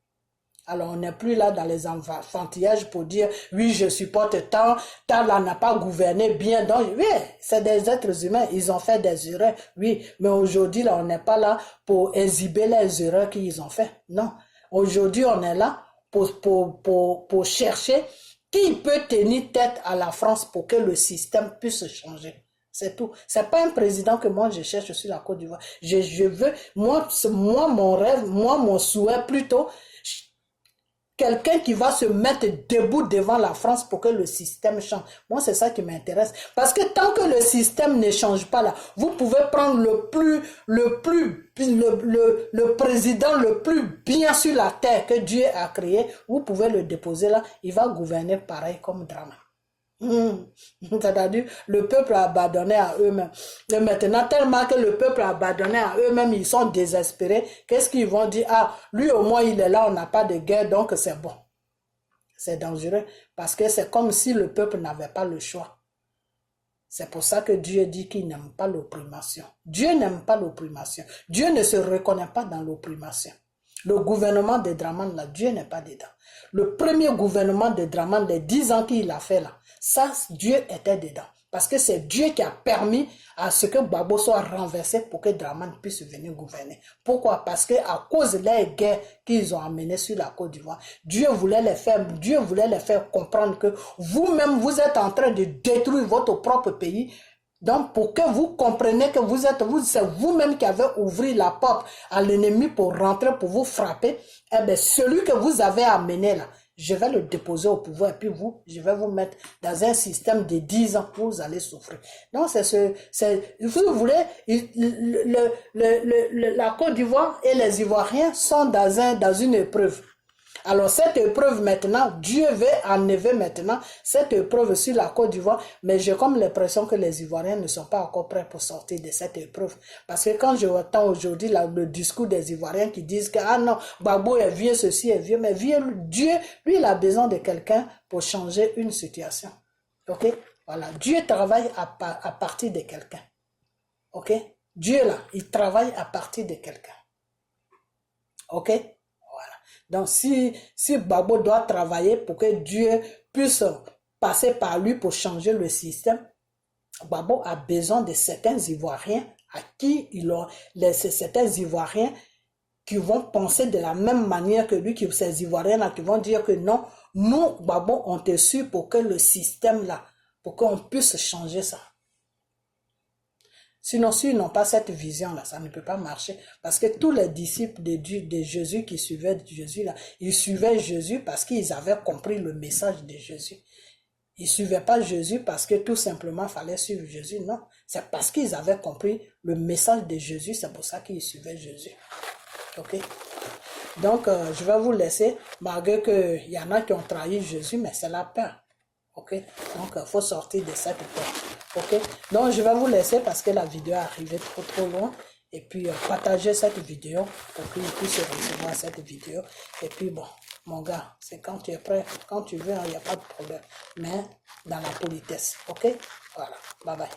[SPEAKER 1] Alors, on n'est plus là dans les enfantillages pour dire, oui, je supporte tant là n'a pas gouverné bien. Donc, oui, c'est des êtres humains, ils ont fait des erreurs, oui. Mais aujourd'hui, là, on n'est pas là pour exhiber les erreurs qu'ils ont fait. Non. Aujourd'hui, on est là pour chercher qui peut tenir tête à la France pour que le système puisse changer. C'est tout. C'est pas un président que moi je cherche sur la Côte d'Ivoire. Je veux, moi, mon rêve, mon souhait plutôt, quelqu'un qui va se mettre debout devant la France pour que le système change. Moi, c'est ça qui m'intéresse. Parce que tant que le système ne change pas là, vous pouvez prendre le président le plus bien sur la terre que Dieu a créé, vous pouvez le déposer là, il va gouverner pareil comme Drama. C'est-à-dire, le peuple a abandonné à eux-mêmes. Et maintenant, tellement que le peuple a abandonné à eux-mêmes, ils sont désespérés. Qu'est-ce qu'ils vont dire? Ah, lui au moins il est là, on n'a pas de guerre, donc c'est bon. C'est dangereux parce que c'est comme si le peuple n'avait pas le choix. C'est pour ça que Dieu dit qu'il n'aime pas l'opprimation. Dieu n'aime pas l'opprimation. Dieu ne se reconnaît pas dans l'opprimation. Le gouvernement de Draman, là, Dieu n'est pas dedans. Le premier gouvernement de Draman, les 10 ans qu'il a fait là, ça, Dieu était dedans. Parce que c'est Dieu qui a permis à ce que Gbagbo soit renversé pour que Draman puisse venir gouverner. Pourquoi? Parce que à cause des guerres qu'ils ont amenées sur la Côte d'Ivoire, Dieu voulait les faire comprendre que vous-même, vous êtes en train de détruire votre propre pays. Donc, pour que vous compreniez que c'est vous-même qui avez ouvert la porte à l'ennemi pour rentrer, pour vous frapper, eh bien, celui que vous avez amené là, je vais le déposer au pouvoir et puis je vais vous mettre dans un système de 10 ans où vous allez souffrir. Donc, vous voulez, la Côte d'Ivoire et les Ivoiriens sont dans une épreuve. Alors, cette épreuve maintenant, Dieu veut enlever maintenant cette épreuve sur la Côte d'Ivoire, mais j'ai comme l'impression que les Ivoiriens ne sont pas encore prêts pour sortir de cette épreuve. Parce que quand je entends aujourd'hui le discours des Ivoiriens qui disent que, ah non, Gbagbo est vieux, ceci est vieux, mais vieux, Dieu, lui, il a besoin de quelqu'un pour changer une situation. Ok? Voilà. Dieu travaille à partir de quelqu'un. Ok? Dieu, là, il travaille à partir de quelqu'un. Ok? Donc, si Gbagbo doit travailler pour que Dieu puisse passer par lui pour changer le système, Gbagbo a besoin de certains Ivoiriens à qui certains Ivoiriens qui vont penser de la même manière que lui, ces Ivoiriens-là qui vont dire que non, nous, Gbagbo, on te suit pour que le système-là, pour qu'on puisse changer ça. Sinon, s'ils n'ont pas cette vision-là, ça ne peut pas marcher. Parce que tous les disciples de Jésus qui suivaient Jésus, là, ils suivaient Jésus parce qu'ils avaient compris le message de Jésus. Ils ne suivaient pas Jésus parce que tout simplement, il fallait suivre Jésus. Non, c'est parce qu'ils avaient compris le message de Jésus, c'est pour ça qu'ils suivaient Jésus. Ok? Donc, je vais vous laisser, malgré qu'il y en a qui ont trahi Jésus, mais c'est la peur. Ok? Donc, il faut sortir de cette peur. Ok, donc je vais vous laisser parce que la vidéo est arrivée trop loin. Et puis partagez cette vidéo pour qu'ils puissent recevoir cette vidéo. Et puis bon, mon gars, c'est quand tu es prêt, quand tu veux, il n'y a pas de problème. Mais dans la politesse. Ok, voilà, bye bye.